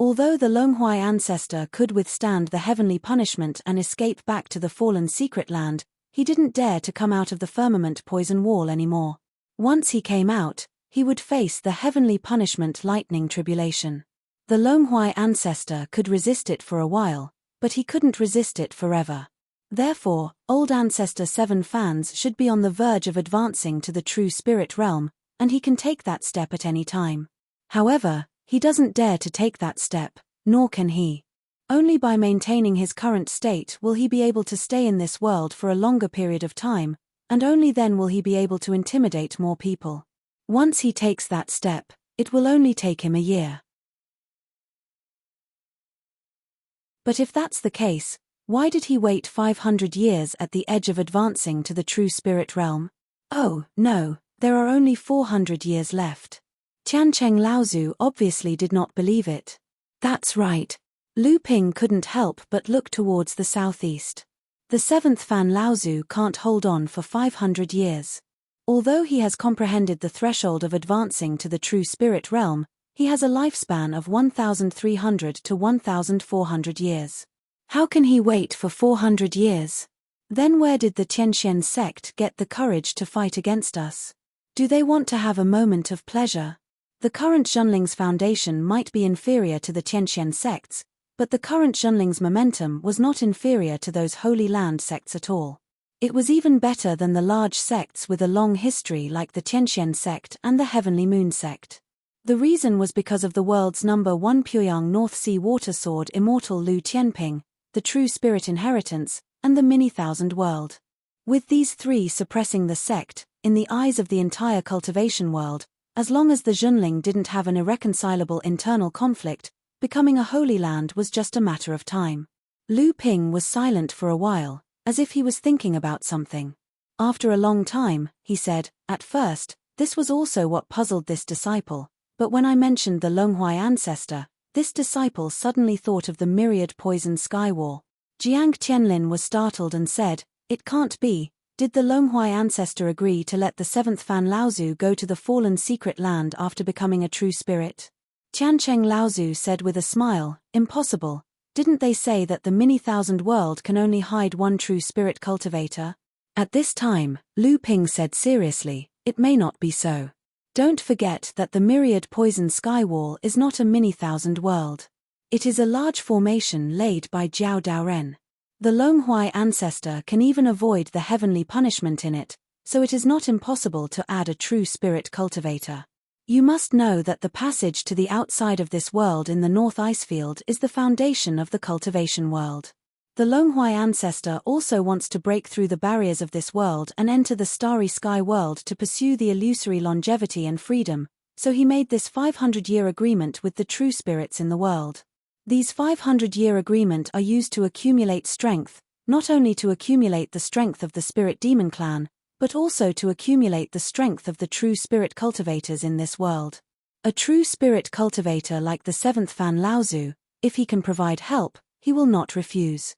Speaker 1: Although the Longhuai ancestor could withstand the heavenly punishment and escape back to the fallen secret land, he didn't dare to come out of the firmament poison wall anymore. Once he came out, he would face the heavenly punishment lightning tribulation. The Longhuai ancestor could resist it for a while, but he couldn't resist it forever. Therefore, old Ancestor 7 fans should be on the verge of advancing to the true spirit realm, and he can take that step at any time. However, he doesn't dare to take that step, nor can he. Only by maintaining his current state will he be able to stay in this world for a longer period of time, and only then will he be able to intimidate more people. Once he takes that step, it will only take him a year. But if that's the case, why did he wait 500 years at the edge of advancing to the true spirit realm? Oh, no, there are only 400 years left. Tiancheng Laozu obviously did not believe it. That's right. Lu Ping couldn't help but look towards the southeast. The 7th Fan Laozu can't hold on for 500 years. Although he has comprehended the threshold of advancing to the true spirit realm, he has a lifespan of 1,300 to 1,400 years. How can he wait for 400 years? Then where did the Tianxian sect get the courage to fight against us? Do they want to have a moment of pleasure? The current Zhenling's foundation might be inferior to the Tianxian sects, but the current Zhenling's momentum was not inferior to those Holy Land sects at all. It was even better than the large sects with a long history like the Tianxian sect and the Heavenly Moon sect. The reason was because of the world's number 1 Pyongyang North Sea Water Sword Immortal Lu Tianping, the True Spirit Inheritance, and the Mini-Thousand World. With these three suppressing the sect, in the eyes of the entire cultivation world, as long as the Zhonling didn't have an irreconcilable internal conflict, becoming a holy land was just a matter of time. Lu Ping was silent for a while, as if he was thinking about something. After a long time, he said, "At first, this was also what puzzled this disciple, but when I mentioned the Longhuai ancestor, this disciple suddenly thought of the myriad poisoned sky wall." Jiang Qianlin was startled and said, "It can't be. Did the Longhuai ancestor agree to let the seventh Fan Laozu go to the fallen secret land after becoming a true spirit?" Tiancheng Laozu said with a smile, "Impossible. Didn't they say that the many-thousand world can only hide one true spirit cultivator?" At this time, Lu Ping said seriously, "It may not be so. Don't forget that the myriad poisoned sky wall is not a many-thousand world. It is a large formation laid by Jiao Daoren. The Longhuai ancestor can even avoid the heavenly punishment in it, so it is not impossible to add a true spirit cultivator. You must know that the passage to the outside of this world in the North Icefield is the foundation of the cultivation world. The Longhuai ancestor also wants to break through the barriers of this world and enter the starry sky world to pursue the illusory longevity and freedom, so he made this 500-year agreement with the true spirits in the world. These 500-year agreement are used to accumulate strength, not only to accumulate the strength of the spirit demon clan, but also to accumulate the strength of the true spirit cultivators in this world. A true spirit cultivator like the seventh Fan Laozu, if he can provide help, he will not refuse."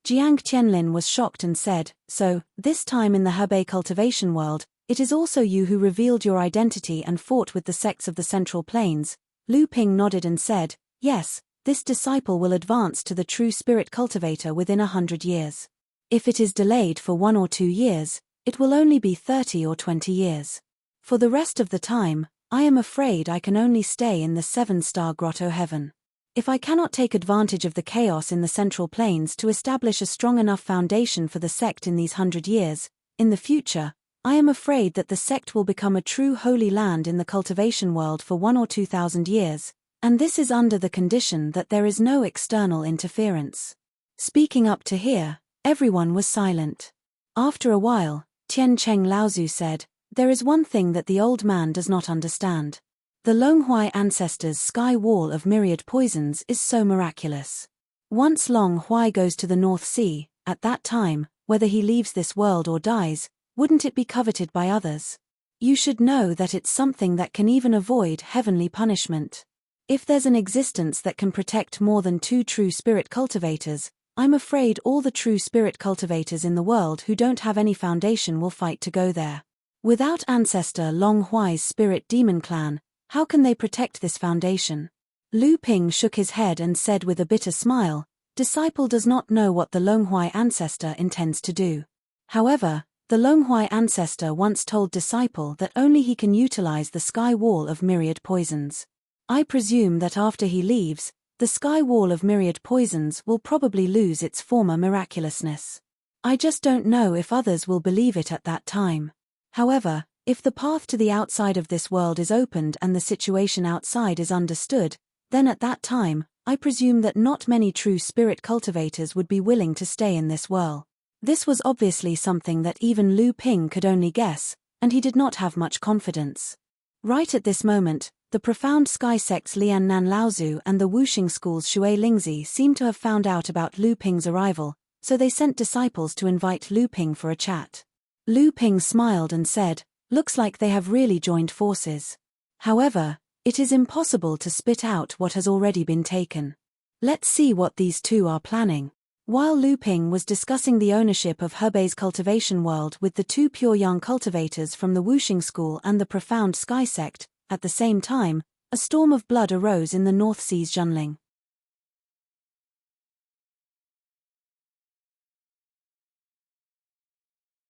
Speaker 1: Jiang Qianlin was shocked and said, "So, this time in the Hebei cultivation world, it is also you who revealed your identity and fought with the sects of the Central Plains?" Lu Ping nodded and said, "Yes, this disciple will advance to the true spirit cultivator within 100 years. If it is delayed for 1 or 2 years, it will only be 30 or 20 years. For the rest of the time, I am afraid I can only stay in the 7-star grotto heaven. If I cannot take advantage of the chaos in the Central Plains to establish a strong enough foundation for the sect in these 100 years, in the future, I am afraid that the sect will become a true holy land in the cultivation world for 1 or 2,000 years, and this is under the condition that there is no external interference." Speaking up to here, everyone was silent. After a while, Tiancheng Laozu said, "There is one thing that the old man does not understand. The Longhuai ancestors' sky wall of myriad poisons is so miraculous. Once Long Huai goes to the North Sea, at that time, whether he leaves this world or dies, wouldn't it be coveted by others? You should know that it's something that can even avoid heavenly punishment. If there's an existence that can protect more than 2 true spirit cultivators, I'm afraid all the true spirit cultivators in the world who don't have any foundation will fight to go there. Without ancestor Long Huai's spirit demon clan, how can they protect this foundation?" Lu Ping shook his head and said with a bitter smile, "Disciple does not know what the Longhuai ancestor intends to do. However, the Longhuai ancestor once told Disciple that only he can utilize the sky wall of myriad poisons. I presume that after he leaves, the sky wall of myriad poisons will probably lose its former miraculousness. I just don't know if others will believe it at that time. However, if the path to the outside of this world is opened and the situation outside is understood, then at that time, I presume that not many true spirit cultivators would be willing to stay in this world." This was obviously something that even Lu Ping could only guess, and he did not have much confidence. Right at this moment, the profound sky sects Lian Nan Laozu and the Wuxing school's Shui Lingzi seemed to have found out about Lu Ping's arrival, so they sent disciples to invite Lu Ping for a chat. Lu Ping smiled and said, "Looks like they have really joined forces. However, it is impossible to spit out what has already been taken. Let's see what these two are planning." While Lu Ping was discussing the ownership of Hebei's cultivation world with the 2 pure young cultivators from the Wuxing school and the profound sky sect, at the same time, a storm of blood arose in the North Sea's Zhonling.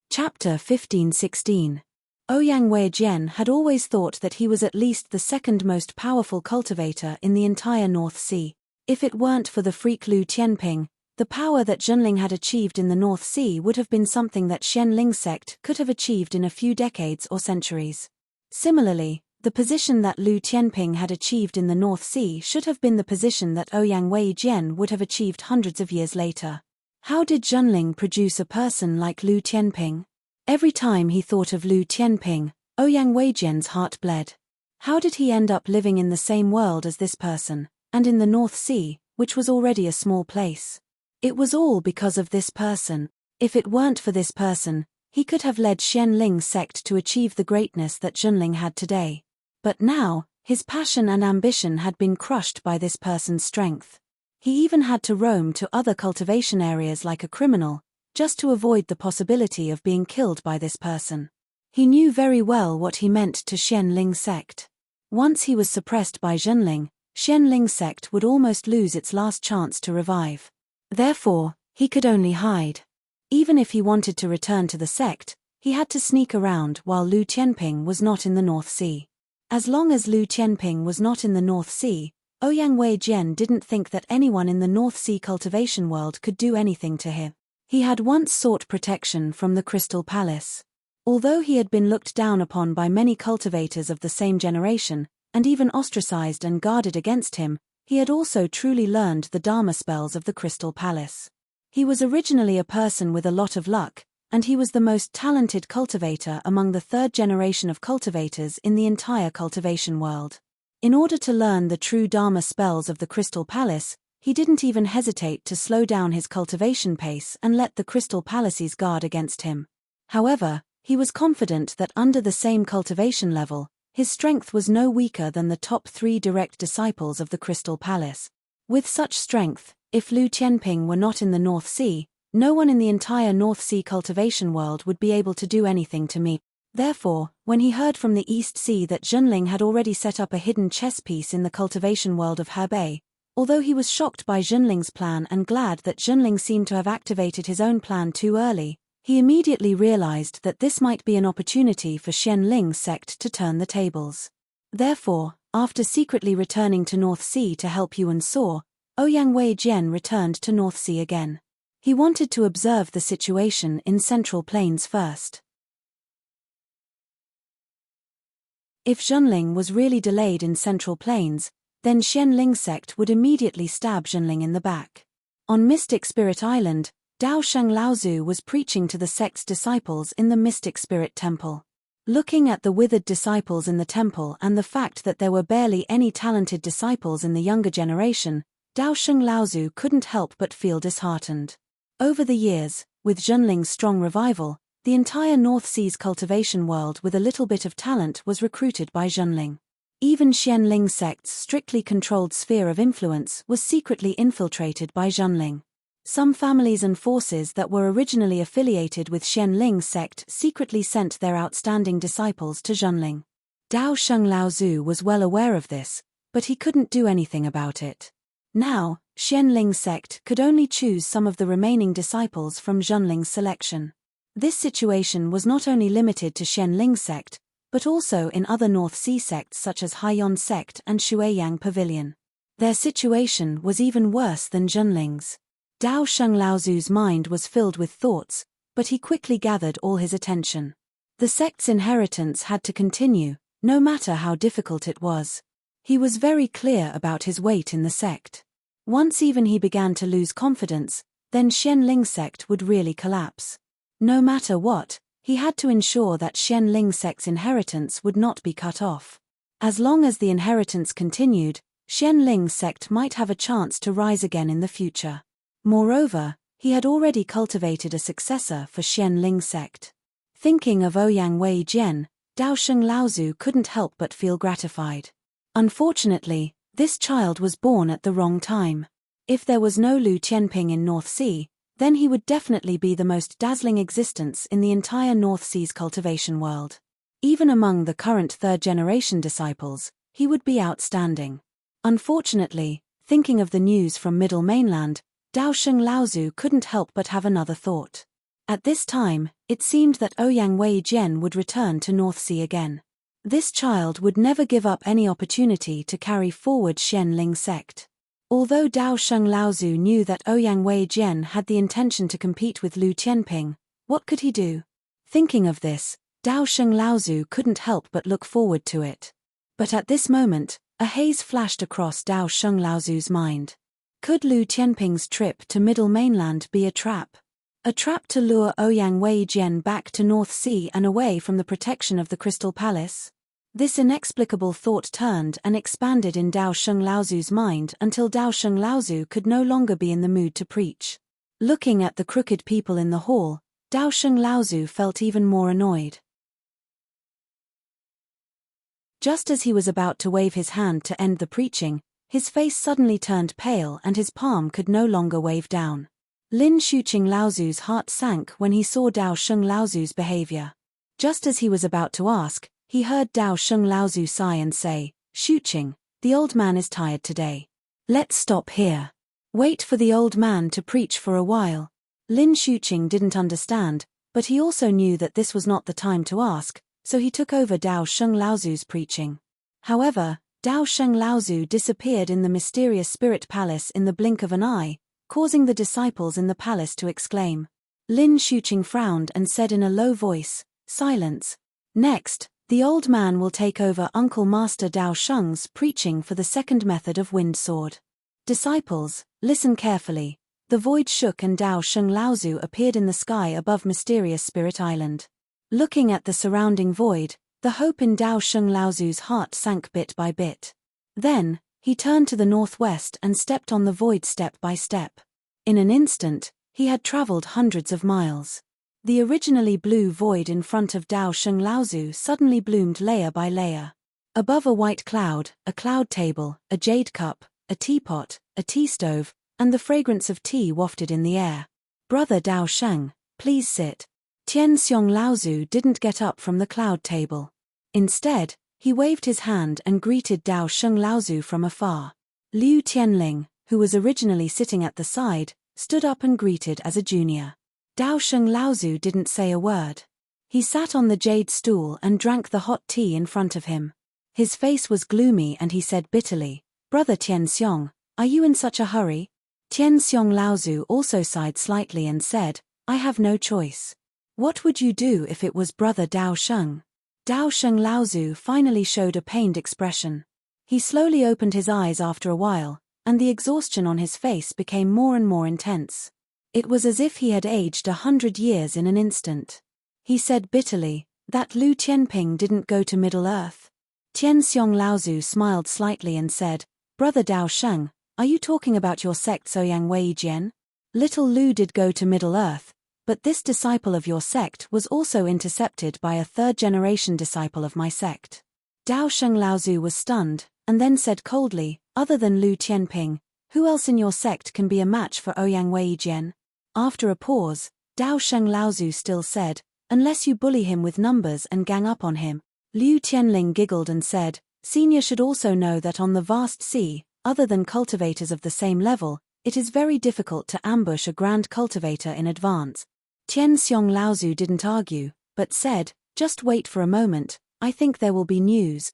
Speaker 1: Chapter 15-16. Ouyang Weijian had always thought that he was at least the second most powerful cultivator in the entire North Sea. If it weren't for the freak Lu Tianping, the power that Zhonling had achieved in the North Sea would have been something that Xianling sect could have achieved in a few decades or centuries. Similarly, the position that Lu Tianping had achieved in the North Sea should have been the position that Ouyang Weijian would have achieved hundreds of years later. How did Zhenling produce a person like Lu Tianping? Every time he thought of Lu Tianping, Ouyang Weijian's heart bled. How did he end up living in the same world as this person, and in the North Sea, which was already a small place? It was all because of this person. If it weren't for this person, he could have led Xianling's sect to achieve the greatness that Zhenling had today. But now, his passion and ambition had been crushed by this person's strength. He even had to roam to other cultivation areas like a criminal, just to avoid the possibility of being killed by this person. He knew very well what he meant to Xianling's sect. Once he was suppressed by Zhenling, Xianling's sect would almost lose its last chance to revive. Therefore, he could only hide. Even if he wanted to return to the sect, he had to sneak around while Lu Tianping was not in the North Sea. As long as Lu Tianping was not in the North Sea, Ouyang Weijian didn't think that anyone in the North Sea cultivation world could do anything to him. He had once sought protection from the Crystal Palace. Although he had been looked down upon by many cultivators of the same generation, and even ostracized and guarded against him, he had also truly learned the Dharma spells of the Crystal Palace. He was originally a person with a lot of luck, and he was the most talented cultivator among the third generation of cultivators in the entire cultivation world. In order to learn the true Dharma spells of the Crystal Palace, he didn't even hesitate to slow down his cultivation pace and let the Crystal Palace's guard against him. However, he was confident that under the same cultivation level, his strength was no weaker than the top 3 direct disciples of the Crystal Palace. With such strength, if Lu Tianping were not in the North Sea, no one in the entire North Sea cultivation world would be able to do anything to me. Therefore, when he heard from the East Sea that Zhenling had already set up a hidden chess piece in the cultivation world of Hebei, although he was shocked by Zhenling's plan and glad that Zhenling seemed to have activated his own plan too early, he immediately realized that this might be an opportunity for Xianling's sect to turn the tables. Therefore, after secretly returning to North Sea to help Yuan Saw, Ouyang Weijian returned to North Sea again. He wanted to observe the situation in Central Plains first. If Zhenling was really delayed in Central Plains, then Xianling's sect would immediately stab Zhenling in the back. On Mystic Spirit Island, Dao Sheng Laozu was preaching to the sect's disciples in the Mystic Spirit Temple. Looking at the withered disciples in the temple and the fact that there were barely any talented disciples in the younger generation, Dao Sheng Laozu couldn't help but feel disheartened. Over the years, with Zhenling's strong revival, the entire North Sea's cultivation world with a little bit of talent was recruited by Zhenling. Even Xianling's sect's strictly controlled sphere of influence was secretly infiltrated by Zhenling. Some families and forces that were originally affiliated with Xianling's sect secretly sent their outstanding disciples to Zhenling. Dao Sheng Laozu was well aware of this, but he couldn't do anything about it. Now, Xianling's sect could only choose some of the remaining disciples from Zhenling's selection. This situation was not only limited to Xianling's sect, but also in other North Sea sects such as Haiyan sect and Shuiyang Pavilion. Their situation was even worse than Zhenling's. Dao Sheng Laozu's mind was filled with thoughts, but he quickly gathered all his attention. The sect's inheritance had to continue, no matter how difficult it was. He was very clear about his weight in the sect. Once even he began to lose confidence, then Xianling's sect would really collapse. No matter what, he had to ensure that Xianling's sect's inheritance would not be cut off. As long as the inheritance continued, Xianling's sect might have a chance to rise again in the future. Moreover, he had already cultivated a successor for Xianling's sect. Thinking of Ouyang Weijian, Dao Sheng Laozu couldn't help but feel gratified. Unfortunately, this child was born at the wrong time. If there was no Lu Tianping in North Sea, then he would definitely be the most dazzling existence in the entire North Sea's cultivation world. Even among the current third-generation disciples, he would be outstanding. Unfortunately, thinking of the news from Middle Mainland, Dao Sheng Laozu couldn't help but have another thought. At this time, it seemed that Ouyang Weijian would return to North Sea again. This child would never give up any opportunity to carry forward Xianling's sect. Although Dao Sheng Laozu knew that Ouyang Weijian had the intention to compete with Lu Tianping, what could he do? Thinking of this, Dao Sheng Laozu couldn't help but look forward to it. But at this moment, a haze flashed across Dao Sheng Laozu's mind. Could Lu Tianping's trip to Middle Mainland be a trap? A trap to lure Ouyang Weijian back to North Sea and away from the protection of the Crystal Palace? This inexplicable thought turned and expanded in Dao Sheng Laozu's mind until Dao Sheng Laozu could no longer be in the mood to preach. Looking at the crooked people in the hall, Dao Sheng Laozu felt even more annoyed. Just as he was about to wave his hand to end the preaching, his face suddenly turned pale and his palm could no longer wave down. Lin Shuqing Laozu's heart sank when he saw Dao Sheng Laozu's behavior. Just as he was about to ask, he heard Dao Sheng Laozu sigh and say, "Shuqing, the old man is tired today. Let's stop here. Wait for the old man to preach for a while." Lin Shuqing didn't understand, but he also knew that this was not the time to ask, so he took over Dao Sheng Laozu's preaching. However, Dao Sheng Laozu disappeared in the mysterious spirit palace in the blink of an eye, causing the disciples in the palace to exclaim. Lin Shuqing frowned and said in a low voice, "Silence. Next, the old man will take over Uncle Master Dao Sheng's preaching for the second method of wind sword. Disciples, listen carefully." The void shook and Dao Sheng Laozu appeared in the sky above mysterious Spirit Island. Looking at the surrounding void, the hope in Dao Sheng Laozu's heart sank bit by bit. Then, he turned to the northwest and stepped on the void step by step. In an instant, he had traveled hundreds of miles. The originally blue void in front of Dao Sheng Laozu suddenly bloomed layer by layer. Above a white cloud, a cloud table, a jade cup, a teapot, a tea stove, and the fragrance of tea wafted in the air. "Brother Dao Sheng, please sit." Tian Xiong Laozu didn't get up from the cloud table. Instead, he waved his hand and greeted Dao Sheng Laozu from afar. Liu Tianling, who was originally sitting at the side, stood up and greeted as a junior. Dao Sheng Laozu didn't say a word. He sat on the jade stool and drank the hot tea in front of him. His face was gloomy and he said bitterly, "Brother Tian Xiong, are you in such a hurry?" Tian Xiong Laozu also sighed slightly and said, "I have no choice." "What would you do if it was Brother Dao Sheng?" Dao Sheng Laozu finally showed a pained expression. He slowly opened his eyes after a while, and the exhaustion on his face became more and more intense. It was as if he had aged 100 years in an instant. He said bitterly, "That Lu Tianping didn't go to Middle-earth." Tian Xiong Laozu smiled slightly and said, "Brother Dao Sheng, are you talking about your sect's Ouyang Weijian? Little Lu did go to Middle-earth, but this disciple of your sect was also intercepted by a third-generation disciple of my sect." Dao Sheng Laozu was stunned, and then said coldly, "Other than Lu Tianping, who else in your sect can be a match for Ouyang Weijian?" After a pause, Dao Sheng Laozu still said, "Unless you bully him with numbers and gang up on him." Liu Tianling giggled and said, "Senior should also know that on the vast sea, other than cultivators of the same level, it is very difficult to ambush a grand cultivator in advance." Tian Xiong Laozu didn't argue, but said, "Just wait for a moment, I think there will be news."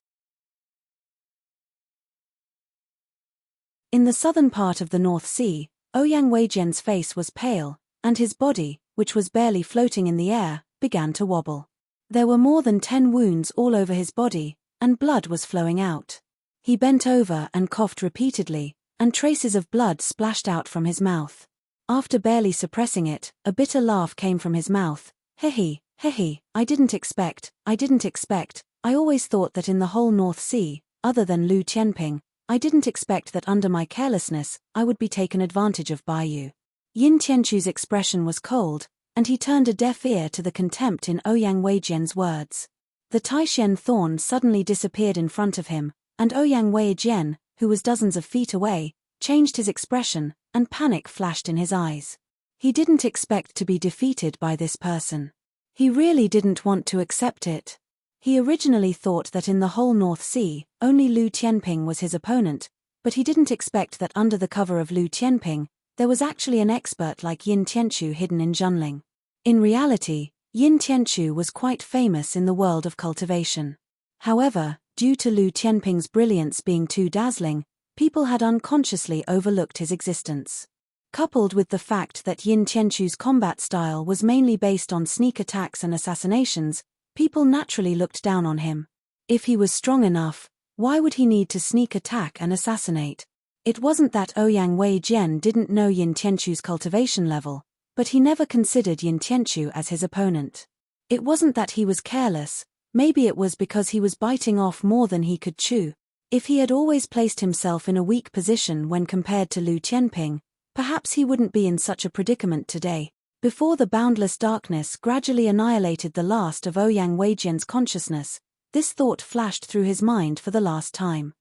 Speaker 1: In the southern part of the North Sea, Ouyang Weijian's face was pale, and his body, which was barely floating in the air, began to wobble. There were more than 10 wounds all over his body, and blood was flowing out. He bent over and coughed repeatedly, and traces of blood splashed out from his mouth. After barely suppressing it, a bitter laugh came from his mouth. Hehe, hehe, I didn't expect, I always thought that in the whole North Sea, other than Lu Tianping, I didn't expect that under my carelessness, I would be taken advantage of by you." Yin Tianchu's expression was cold, and he turned a deaf ear to the contempt in Ouyang Weijian's words. The Taishen thorn suddenly disappeared in front of him, and Ouyang Weijian, who was dozens of feet away, changed his expression, and panic flashed in his eyes. He didn't expect to be defeated by this person. He really didn't want to accept it. He originally thought that in the whole North Sea, only Lu Tianping was his opponent, but he didn't expect that under the cover of Lu Tianping, there was actually an expert like Yin Tianchu hidden in Junling. In reality, Yin Tianchu was quite famous in the world of cultivation. However, due to Lu Tianping's brilliance being too dazzling, people had unconsciously overlooked his existence. Coupled with the fact that Yin Tianchu's combat style was mainly based on sneak attacks and assassinations, people naturally looked down on him. If he was strong enough, why would he need to sneak attack and assassinate? It wasn't that Ouyang Wei Jian didn't know Yin Tianchu's cultivation level, but he never considered Yin Tianchu as his opponent. It wasn't that he was careless, maybe it was because he was biting off more than he could chew. If he had always placed himself in a weak position when compared to Lu Tianping, perhaps he wouldn't be in such a predicament today. Before the boundless darkness gradually annihilated the last of Ouyang Weijian's consciousness, this thought flashed through his mind for the last time.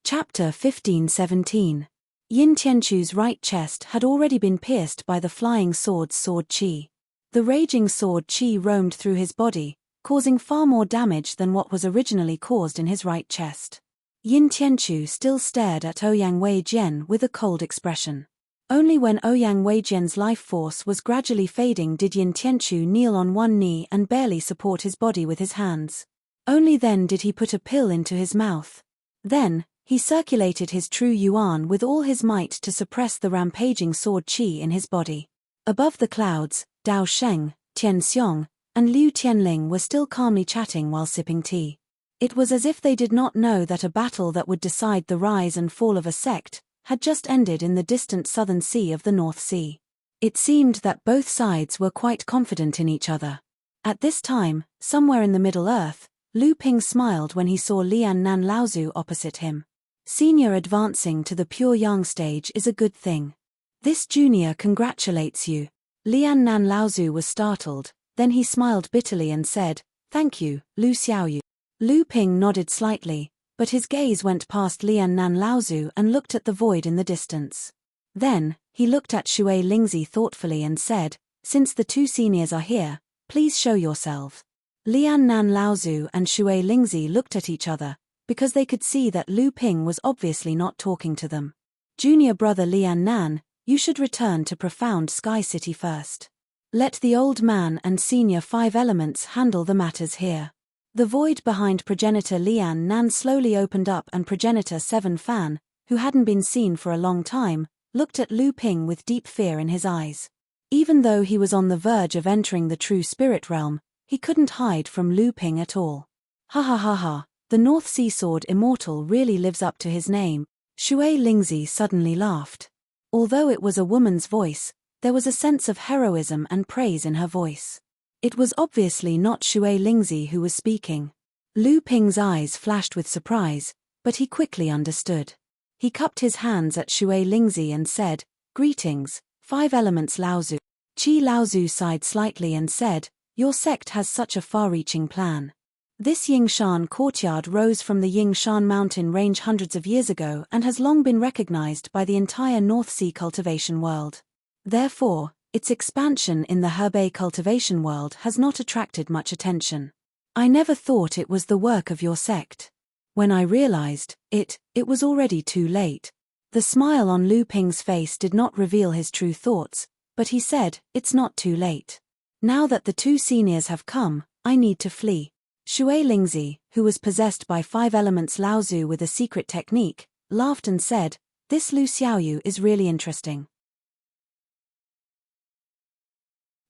Speaker 1: Chapter 15-17. Yin Tianchu's right chest had already been pierced by the flying sword's sword qi. The raging sword qi roamed through his body, causing far more damage than what was originally caused in his right chest. Yin Tianchu still stared at Ouyang Wei Jian with a cold expression. Only when Ouyang Wei Jian's life force was gradually fading did Yin Tianchu kneel on one knee and barely support his body with his hands. Only then did he put a pill into his mouth. Then, he circulated his true yuan with all his might to suppress the rampaging sword qi in his body. Above the clouds, Dao Sheng, Tian Xiong, and Liu Tianling were still calmly chatting while sipping tea. It was as if they did not know that a battle that would decide the rise and fall of a sect had just ended in the distant southern sea of the North Sea. It seemed that both sides were quite confident in each other. At this time, somewhere in the Middle Earth, Lu Ping smiled when he saw Lian Nan Laozu opposite him. Senior advancing to the pure yang stage is a good thing. This junior congratulates you. Lian Nan Laozu was startled, then he smiled bitterly and said, "Thank you, Lu Xiaoyu." Lu Ping nodded slightly, but his gaze went past Lian Nan Laozu and looked at the void in the distance. Then, he looked at Shui Lingzi thoughtfully and said, "Since the two seniors are here, please show yourselves." Lian Nan Laozu and Shui Lingzi looked at each other, because they could see that Lu Ping was obviously not talking to them. "Junior brother Lian Nan, you should return to Profound Sky City first. Let the old man and senior five elements handle the matters here." The void behind progenitor Lian Nan slowly opened up and progenitor 7 Fan, who hadn't been seen for a long time, looked at Lu Ping with deep fear in his eyes. Even though he was on the verge of entering the true spirit realm, he couldn't hide from Lu Ping at all. "Ha ha ha ha. The North Sea Sword Immortal really lives up to his name." Shui Lingzi suddenly laughed. Although it was a woman's voice, there was a sense of heroism and praise in her voice. It was obviously not Shui Lingzi who was speaking. Lu Ping's eyes flashed with surprise, but he quickly understood. He cupped his hands at Shui Lingzi and said, "Greetings, Five Elements Laozu." Qi Laozu sighed slightly and said, "Your sect has such a far-reaching plan. This Yingshan courtyard rose from the Yingshan mountain range hundreds of years ago and has long been recognized by the entire North Sea cultivation world. Therefore, its expansion in the Hebei cultivation world has not attracted much attention. I never thought it was the work of your sect. When I realized it was already too late." The smile on Lu Ping's face did not reveal his true thoughts, but he said, "It's not too late. Now that the two seniors have come, I need to flee." Shui Lingzi, who was possessed by Five Elements Laozu with a secret technique, laughed and said, "This Lu Xiaoyu is really interesting.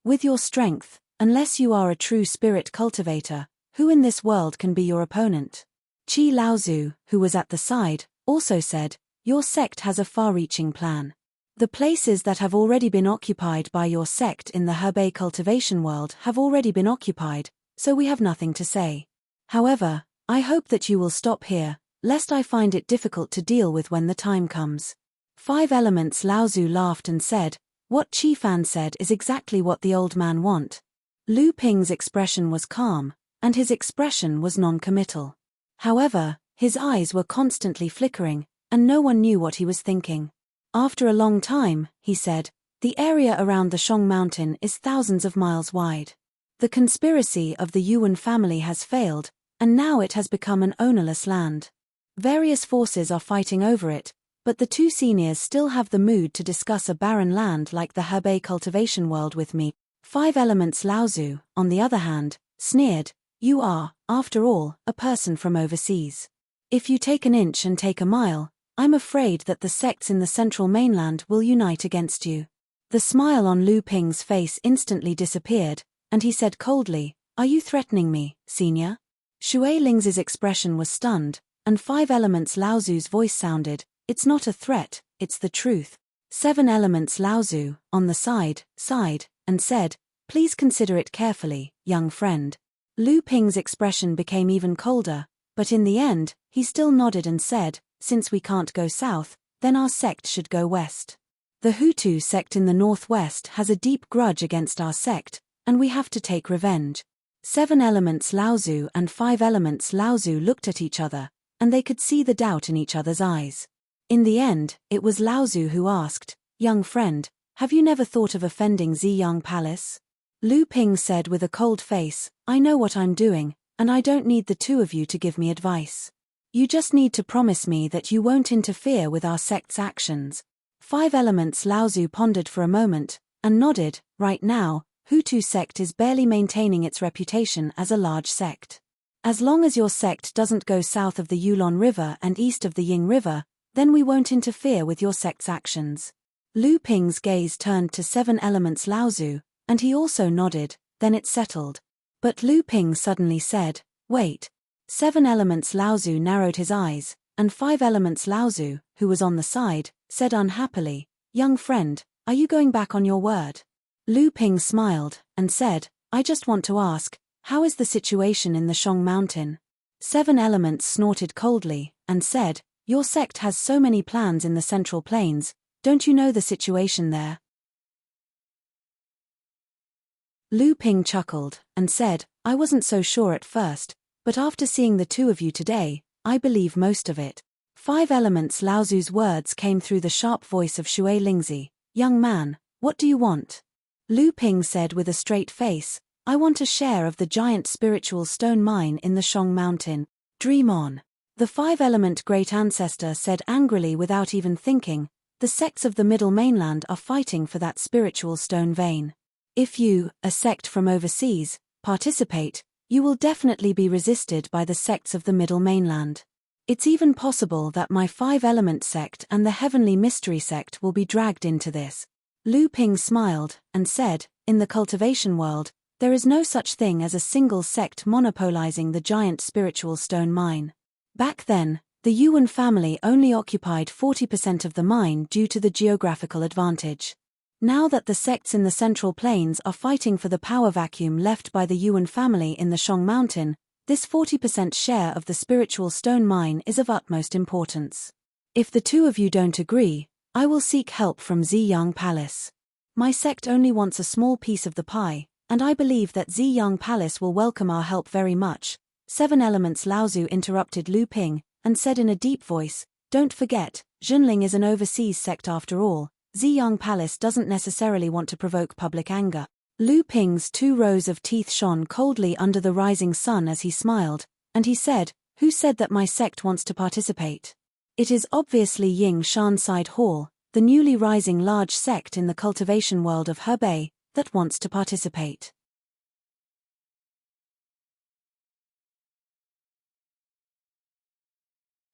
Speaker 1: With your strength, unless you are a true spirit cultivator, who in this world can be your opponent?" Qi Laozu, who was at the side, also said, "Your sect has a far-reaching plan. The places that have already been occupied by your sect in the Hebei cultivation world have already been occupied, so we have nothing to say. However, I hope that you will stop here, lest I find it difficult to deal with when the time comes." Five Elements Laozu laughed and said, "What Qi Fan said is exactly what the old man want." Lu Ping's expression was calm, and his expression was non-committal. However, his eyes were constantly flickering, and no one knew what he was thinking. After a long time, he said, "The area around the Shong Mountain is thousands of miles wide. The conspiracy of the Yuan family has failed, and now it has become an ownerless land. Various forces are fighting over it, but the two seniors still have the mood to discuss a barren land like the Hebei cultivation world with me." Five Elements Laozu, on the other hand, sneered, "You are, after all, a person from overseas. If you take an inch and take a mile, I'm afraid that the sects in the central mainland will unite against you." The smile on Lu Ping's face instantly disappeared, and he said coldly, Are you threatening me, senior? Shui Ling's expression was stunned, and Five Elements Laozu's voice sounded, it's not a threat, it's the truth. Seven Elements Laozu, on the side, sighed, and said, please consider it carefully, young friend. Lu Ping's expression became even colder, but in the end, he still nodded and said, since we can't go south, then our sect should go west. The Hutu sect in the northwest has a deep grudge against our sect, and we have to take revenge. Seven Elements Laozu and Five Elements Laozu looked at each other, and they could see the doubt in each other's eyes. In the end, it was Laozu who asked, young friend, have you never thought of offending Ziyang Palace? Lu Ping said with a cold face, I know what I'm doing, and I don't need the two of you to give me advice. You just need to promise me that you won't interfere with our sect's actions. Five Elements Laozu pondered for a moment, and nodded, right now, Hutu sect is barely maintaining its reputation as a large sect. As long as your sect doesn't go south of the Yulon River and east of the Ying River, then we won't interfere with your sect's actions. Lu Ping's gaze turned to Seven Elements Laozu, and he also nodded, then it settled. But Lu Ping suddenly said, wait. Seven Elements Laozu narrowed his eyes, and Five Elements Laozu, who was on the side, said unhappily, young friend, are you going back on your word? Lu Ping smiled, and said, I just want to ask, how is the situation in the Shong Mountain? Seven Elements snorted coldly, and said, your sect has so many plans in the Central Plains, don't you know the situation there? Lu Ping chuckled, and said, I wasn't so sure at first, but after seeing the two of you today, I believe most of it. Five Elements Laozu's words came through the sharp voice of Shui Lingzi, young man, what do you want? Lu Ping said with a straight face, I want a share of the giant spiritual stone mine in the Shong Mountain. Dream on. The Five-Element Great Ancestor said angrily without even thinking, the sects of the Middle Mainland are fighting for that spiritual stone vein. If you, a sect from overseas, participate, you will definitely be resisted by the sects of the Middle Mainland. It's even possible that my Five-Element sect and the Heavenly Mystery sect will be dragged into this. Lu Ping smiled, and said, in the cultivation world, there is no such thing as a single sect monopolizing the giant spiritual stone mine. Back then, the Yuan family only occupied 40% of the mine due to the geographical advantage. Now that the sects in the Central Plains are fighting for the power vacuum left by the Yuan family in the Shong Mountain, this 40% share of the spiritual stone mine is of utmost importance. If the two of you don't agree, I will seek help from Ziyang Palace. My sect only wants a small piece of the pie, and I believe that Ziyang Palace will welcome our help very much. Seven Elements Laozu interrupted Lu Ping, and said in a deep voice, don't forget, Zhenling is an overseas sect after all. Ziyang Palace doesn't necessarily want to provoke public anger. Lu Ping's 2 rows of teeth shone coldly under the rising sun as he smiled, and he said, who said that my sect wants to participate? It is obviously Ying Shanside Hall, the newly rising large sect in the cultivation world of Hebei, that wants to participate.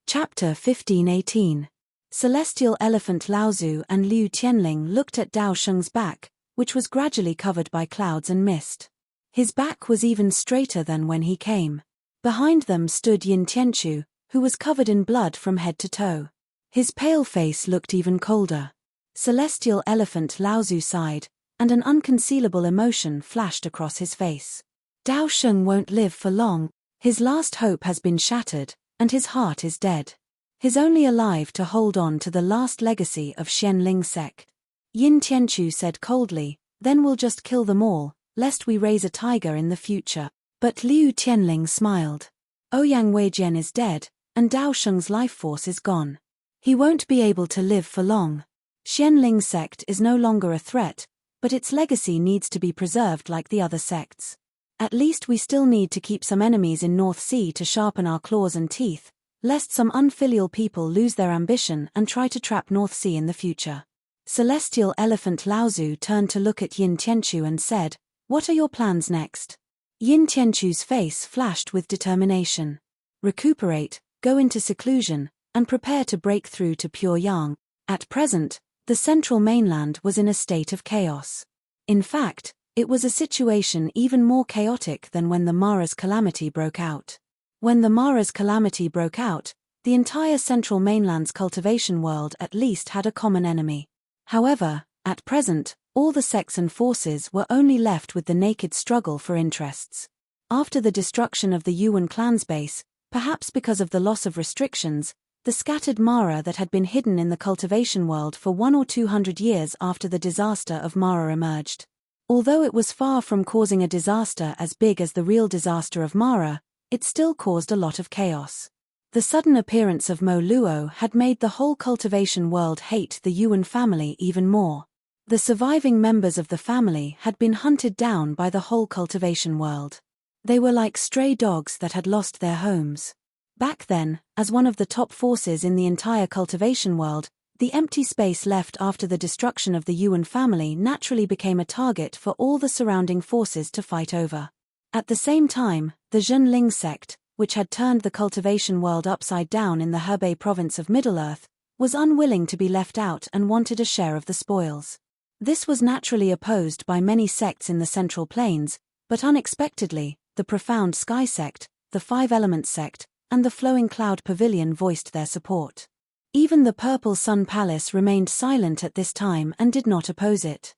Speaker 1: Chapter 1518. Celestial Elephant Laozu and Liu Tianling looked at Dao Sheng's back, which was gradually covered by clouds and mist. His back was even straighter than when he came. Behind them stood Yin Tianchu, who was covered in blood from head to toe. His pale face looked even colder. Celestial Elephant Laozu sighed, and an unconcealable emotion flashed across his face. Dao Sheng won't live for long. His last hope has been shattered, and his heart is dead. He's only alive to hold on to the last legacy of Xianling sect. Yin Tianchu said coldly, then we'll just kill them all, lest we raise a tiger in the future. But Liu Tianling smiled. Ouyang Weijian is dead, and Dao Sheng's life force is gone. He won't be able to live for long. Xianling sect is no longer a threat, but its legacy needs to be preserved like the other sects. At least we still need to keep some enemies in North Sea to sharpen our claws and teeth, lest some unfilial people lose their ambition and try to trap North Sea in the future. Celestial Elephant Laozu turned to look at Yin Tianchu and said, what are your plans next? Yin Tianchu's face flashed with determination. Recuperate, go into seclusion, and prepare to break through to pure yang. At present, the Central Mainland was in a state of chaos. In fact, It was a situation even more chaotic than when the Mara's calamity broke out. When the Mara's calamity broke out, the entire central mainland's cultivation world at least had a common enemy. However, at present, all the sects and forces were only left with the naked struggle for interests. After the destruction of the Yuan clan's base, perhaps because of the loss of restrictions, the scattered Mara that had been hidden in the cultivation world for 100 or 200 years after the disaster of Mara emerged. Although it was far from causing a disaster as big as the real disaster of Mara, it still caused a lot of chaos. The sudden appearance of Mo Luo had made the whole cultivation world hate the Yuan family even more. The surviving members of the family had been hunted down by the whole cultivation world. They were like stray dogs that had lost their homes. Back then, as one of the top forces in the entire cultivation world, the empty space left after the destruction of the Yuan family naturally became a target for all the surrounding forces to fight over. At the same time, the Zhenling sect, which had turned the cultivation world upside down in the Hebei province of Middle-earth, was unwilling to be left out and wanted a share of the spoils. This was naturally opposed by many sects in the Central Plains, but unexpectedly, the Profound Sky sect, the Five Elements sect, and the Flowing Cloud Pavilion voiced their support. Even the Purple Sun Palace remained silent at this time and did not oppose it.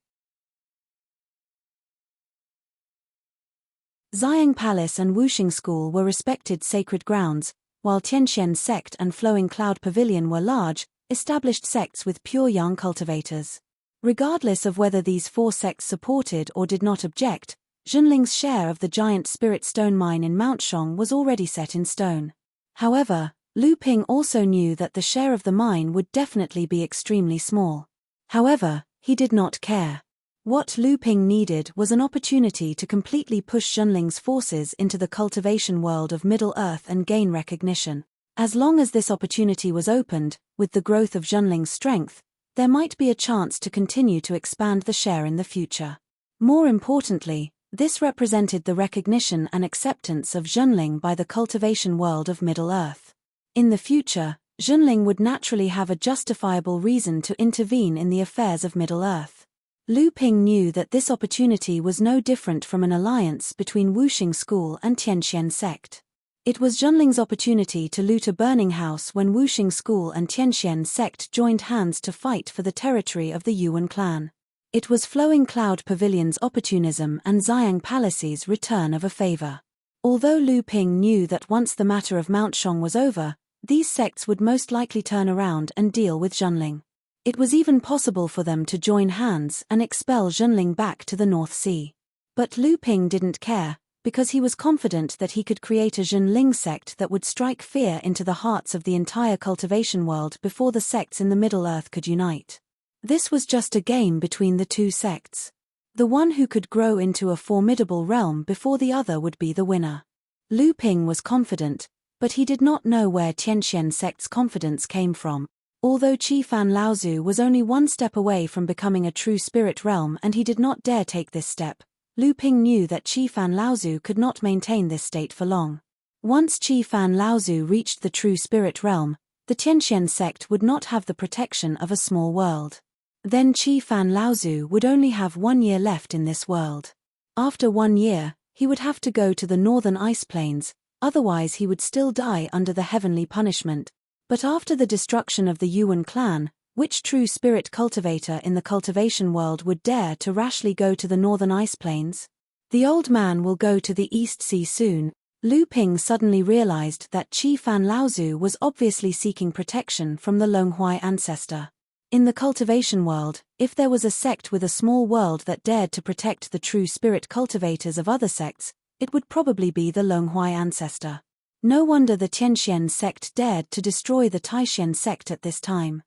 Speaker 1: Xiang Palace and Wuxing School were respected sacred grounds, while Tianxian sect and Flowing Cloud Pavilion were large, established sects with pure yang cultivators. Regardless of whether these four sects supported or did not object, Zhenling's share of the giant spirit stone mine in Mount Shong was already set in stone. However, Lu Ping also knew that the share of the mine would definitely be extremely small. However, he did not care. What Lu Ping needed was an opportunity to completely push Zhenling's forces into the cultivation world of Middle-earth and gain recognition. As long as this opportunity was opened, with the growth of Zhenling's strength, there might be a chance to continue to expand the share in the future. More importantly, this represented the recognition and acceptance of Zhenling by the cultivation world of Middle-earth. In the future, Zhenling would naturally have a justifiable reason to intervene in the affairs of Middle-earth. Lu Ping knew that this opportunity was no different from an alliance between Wuxing School and Tianxian sect. It was Zhenling's opportunity to loot a burning house when Wuxing School and Tianxian sect joined hands to fight for the territory of the Yuan clan. It was Flowing Cloud Pavilion's opportunism and Xiang Palace's return of a favor. Although Lu Ping knew that once the matter of Mount Shong was over, these sects would most likely turn around and deal with Zhenling. It was even possible for them to join hands and expel Zhenling back to the North Sea. But Lu Ping didn't care, because he was confident that he could create a Zhenling sect that would strike fear into the hearts of the entire cultivation world before the sects in the Middle-earth could unite. This was just a game between the two sects. The one who could grow into a formidable realm before the other would be the winner. Lu Ping was confident, but he did not know where Tianxian sect's confidence came from. Although Qi Fan Laozu was only one step away from becoming a true spirit realm and he did not dare take this step, Lu Ping knew that Qi Fan Laozu could not maintain this state for long. Once Qi Fan Laozu reached the true spirit realm, the Tianxian sect would not have the protection of a small world. Then Qi Fan Laozu would only have 1 year left in this world. After 1 year, he would have to go to the northern ice plains, otherwise he would still die under the heavenly punishment. But after the destruction of the Yuan clan, which true spirit cultivator in the cultivation world would dare to rashly go to the northern ice plains? The old man will go to the East Sea soon. Lu Ping suddenly realized that Qi Fan Laozu was obviously seeking protection from the Longhui ancestor. In the cultivation world, if there was a sect with a small world that dared to protect the true spirit cultivators of other sects, it would probably be the Longhui ancestor. No wonder the Tianxian sect dared to destroy the Taixian sect at this time.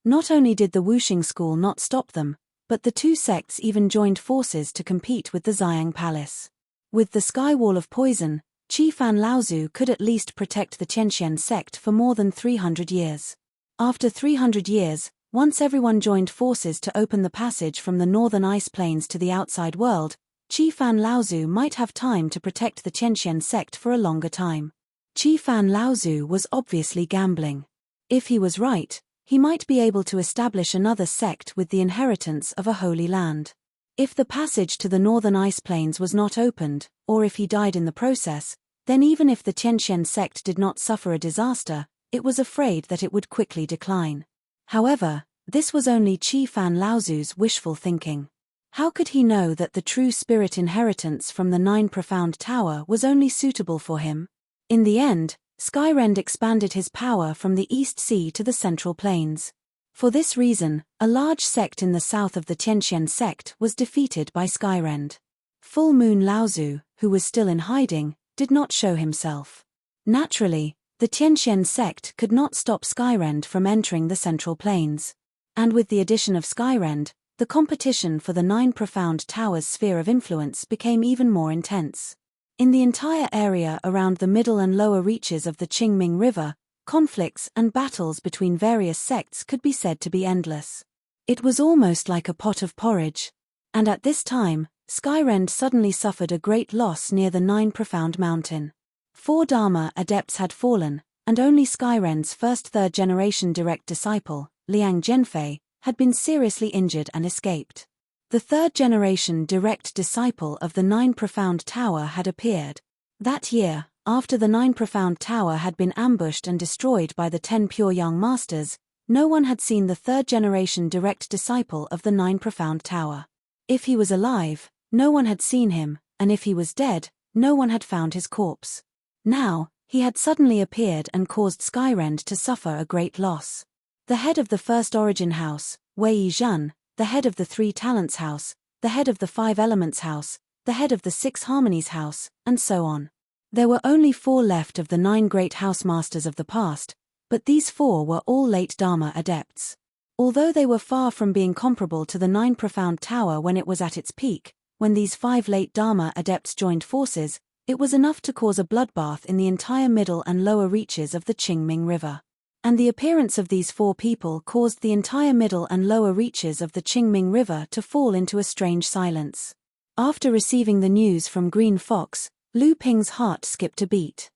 Speaker 1: Not only did the Wuxing School not stop them, but the two sects even joined forces to compete with the Xiang Palace. With the Sky Wall of Poison, Qi Fan Laozu could at least protect the Tianxian sect for more than 300 years. After 300 years, once everyone joined forces to open the passage from the northern ice plains to the outside world, Qi Fan Laozu might have time to protect the Tianxian sect for a longer time. Qi Fan Laozu was obviously gambling. If he was right, he might be able to establish another sect with the inheritance of a holy land. If the passage to the northern ice plains was not opened, or if he died in the process, then even if the Tianxian sect did not suffer a disaster, it was afraid that it would quickly decline. However, this was only Qi Fan Laozu's wishful thinking. How could he know that the true spirit inheritance from the Nine Profound Tower was only suitable for him? In the end, Skyrend expanded his power from the East Sea to the Central Plains. For this reason, a large sect in the south of the Tianxian sect was defeated by Skyrend. Full Moon Laozu, who was still in hiding, did not show himself. Naturally, the Tianxian sect could not stop Skyrend from entering the Central Plains. And with the addition of Skyrend, the competition for the Nine Profound Towers' sphere of influence became even more intense. In the entire area around the middle and lower reaches of the Qingming River, conflicts and battles between various sects could be said to be endless. It was almost like a pot of porridge. And at this time, Skyrend suddenly suffered a great loss near the Nine Profound Mountain. 4 Dharma adepts had fallen, and only Skyrend's first third-generation direct disciple, Liang Zhenfei, had been seriously injured and escaped. The third-generation direct disciple of the Nine Profound Tower had appeared. That year, after the Nine Profound Tower had been ambushed and destroyed by the 10 Pure Young Masters, no one had seen the third-generation direct disciple of the Nine Profound Tower. If he was alive, no one had seen him, and if he was dead, no one had found his corpse. Now, he had suddenly appeared and caused Skyrend to suffer a great loss. The head of the First Origin House, Wei Yizhan, the head of the 3 Talents House, the head of the 5 Elements House, the head of the 6 Harmonies House, and so on. There were only 4 left of the 9 great house masters of the past, but these 4 were all late Dharma adepts. Although they were far from being comparable to the Nine Profound Tower when it was at its peak, when these 5 late Dharma adepts joined forces, it was enough to cause a bloodbath in the entire middle and lower reaches of the Qingming River. And the appearance of these 4 people caused the entire middle and lower reaches of the Qingming River to fall into a strange silence. After receiving the news from Green Fox, Lu Ping's heart skipped a beat.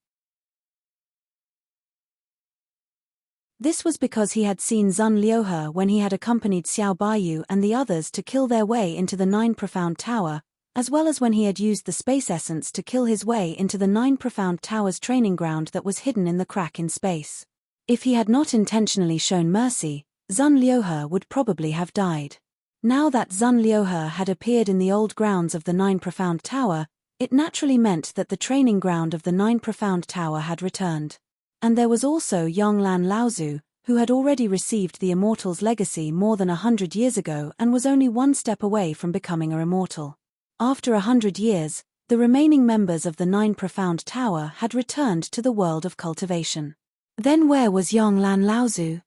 Speaker 1: This was because he had seen Zun Liuhe when he had accompanied Xiao Baiyu and the others to kill their way into the Nine Profound Tower, as well as when he had used the space essence to kill his way into the Nine Profound Tower's training ground that was hidden in the crack in space. If he had not intentionally shown mercy, Zun Liuhe would probably have died. Now that Zun Liuhe had appeared in the old grounds of the Nine Profound Tower, it naturally meant that the training ground of the Nine Profound Tower had returned. And there was also Yonglan Laozu, who had already received the Immortal's legacy more than 100 years ago and was only one step away from becoming an immortal. After 100 years, the remaining members of the Nine Profound Tower had returned to the world of cultivation. Then where was Yonglan Laozu?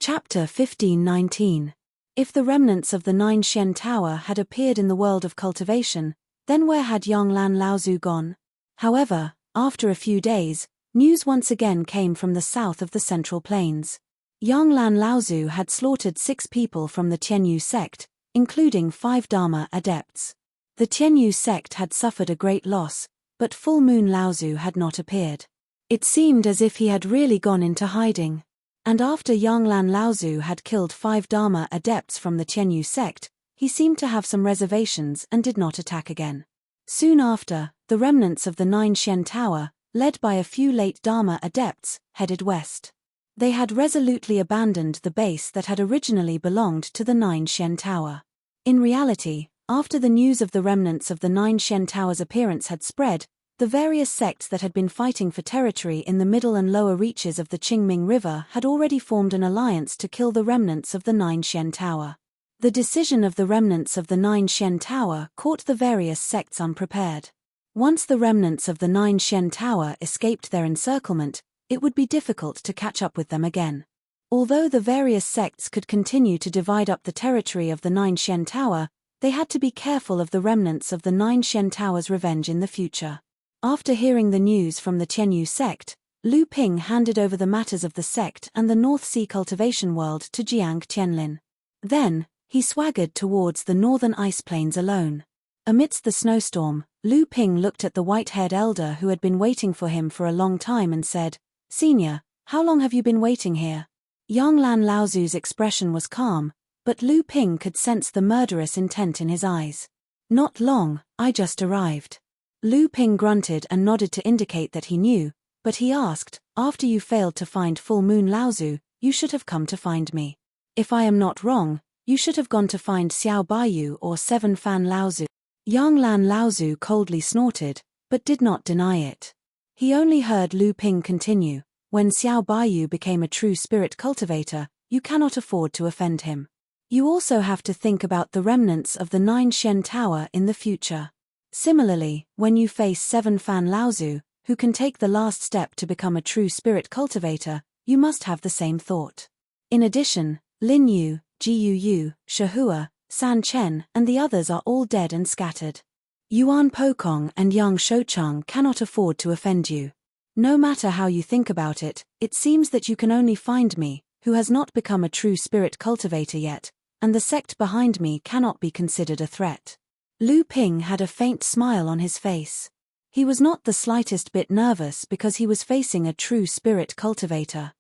Speaker 1: Chapter 15:19. If the remnants of the Nine Shen Tower had appeared in the world of cultivation, then where had Yonglan Laozu gone? However, after a few days, news once again came from the south of the Central Plains. Yonglan Laozu had slaughtered 6 people from the Tianyu sect, including 5 Dharma adepts. The Tianyu sect had suffered a great loss, but Full Moon Laozu had not appeared. It seemed as if he had really gone into hiding. And after Yonglan Laozu had killed 5 Dharma adepts from the Tianyu sect, he seemed to have some reservations and did not attack again. Soon after, the remnants of the Nine Shen Tower, led by a few late Dharma adepts, headed west. They had resolutely abandoned the base that had originally belonged to the Nine Shen Tower. In reality, after the news of the remnants of the Nine Shen Tower's appearance had spread, the various sects that had been fighting for territory in the middle and lower reaches of the Qingming River had already formed an alliance to kill the remnants of the Nine Shen Tower. The decision of the remnants of the Nine Shen Tower caught the various sects unprepared. Once the remnants of the Nine Shen Tower escaped their encirclement, it would be difficult to catch up with them again. Although the various sects could continue to divide up the territory of the Nine Shen Tower, they had to be careful of the remnants of the Nine Shen Tower's revenge in the future. After hearing the news from the Tianyu sect, Lu Ping handed over the matters of the sect and the North Sea cultivation world to Jiang Tianlin. Then, he swaggered towards the northern ice plains alone. Amidst the snowstorm, Lu Ping looked at the white-haired elder who had been waiting for him for a long time and said, "Senior, how long have you been waiting here?" Yang Lan Laozu's expression was calm, but Lu Ping could sense the murderous intent in his eyes. "Not long, I just arrived." Lu Ping grunted and nodded to indicate that he knew, but he asked, "After you failed to find Full Moon Laozu, you should have come to find me. If I am not wrong, you should have gone to find Xiao Baiyu or Seven Fan Laozu." Yang Lan Laozu coldly snorted, but did not deny it. He only heard Lu Ping continue, "When Xiao Baiyu became a true spirit cultivator, you cannot afford to offend him. You also have to think about the remnants of the Nine Shen Tower in the future. Similarly, when you face Seven Fan Laozu, who can take the last step to become a true spirit cultivator, you must have the same thought. In addition, Lin Yu, Ji Yu, Shahua, San Chen, and the others are all dead and scattered. Yuan Pokong and Yang Shouchang cannot afford to offend you. No matter how you think about it, it seems that you can only find me, who has not become a true spirit cultivator yet, and the sect behind me cannot be considered a threat." Lu Ping had a faint smile on his face. He was not the slightest bit nervous because he was facing a true spirit cultivator.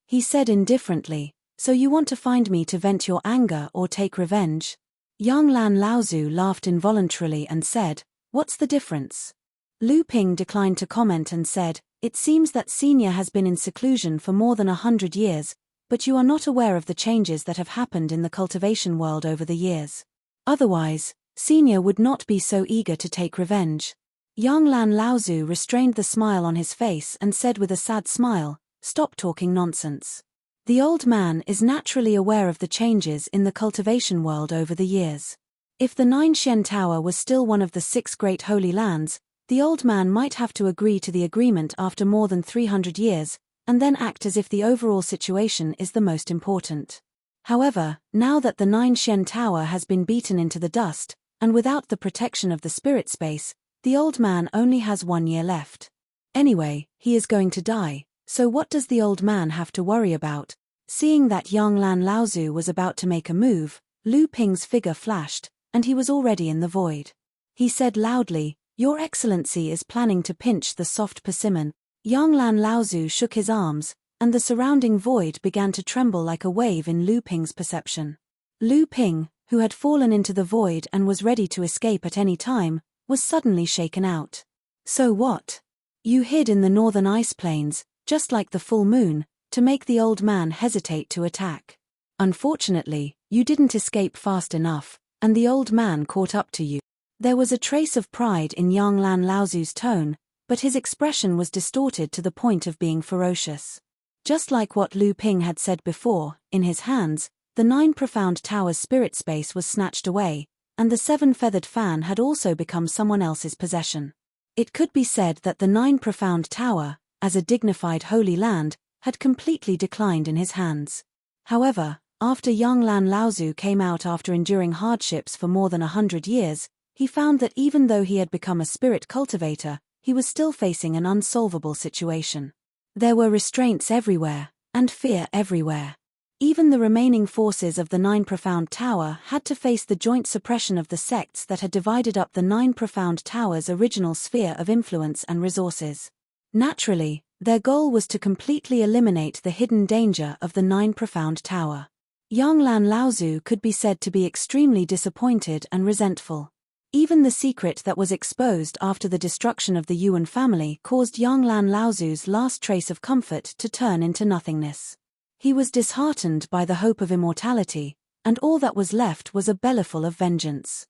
Speaker 1: He said indifferently, "So you want to find me to vent your anger or take revenge?" Yang Lan Laozu laughed involuntarily and said, "What's the difference?" Lu Ping declined to comment and said, "It seems that Senior has been in seclusion for more than 100 years, but you are not aware of the changes that have happened in the cultivation world over the years. Otherwise, Senior would not be so eager to take revenge." Yang Lan Laozu restrained the smile on his face and said with a sad smile, "Stop talking nonsense. The old man is naturally aware of the changes in the cultivation world over the years. If the Nine Shen Tower was still one of the 6 great holy lands, the old man might have to agree to the agreement after more than 300 years, and then act as if the overall situation is the most important. However, now that the Nine Shen Tower has been beaten into the dust, and without the protection of the spirit space, the old man only has 1 year left. Anyway, he is going to die. So what does the old man have to worry about?" Seeing that Yang Lan Laozu was about to make a move, Lu Ping's figure flashed, and he was already in the void. He said loudly, "Your Excellency is planning to pinch the soft persimmon." Yang Lan Laozu shook his arms, and the surrounding void began to tremble like a wave in Lu Ping's perception. Lu Ping, who had fallen into the void and was ready to escape at any time, was suddenly shaken out. "So what? You hid in the northern ice plains, just like the full moon, to make the old man hesitate to attack. Unfortunately, you didn't escape fast enough, and the old man caught up to you." There was a trace of pride in Yang Lan Laozu's tone, but his expression was distorted to the point of being ferocious. Just like what Lu Ping had said before, in his hands, the 9 Profound Tower's spirit space was snatched away, and the 7-feathered fan had also become someone else's possession. It could be said that the 9 Profound Tower, as a dignified holy land, had completely declined in his hands. However, after Yang Lan Laozu came out after enduring hardships for more than 100 years, he found that even though he had become a spirit cultivator, he was still facing an unsolvable situation. There were restraints everywhere, and fear everywhere. Even the remaining forces of the 9 Profound Tower had to face the joint suppression of the sects that had divided up the 9 Profound Tower's original sphere of influence and resources. Naturally, their goal was to completely eliminate the hidden danger of the 9 Profound Tower. Yang Lan Laozu could be said to be extremely disappointed and resentful. Even the secret that was exposed after the destruction of the Yuan family caused Yang Lan Laozu's last trace of comfort to turn into nothingness. He was disheartened by the hope of immortality, and all that was left was a bellyful of vengeance.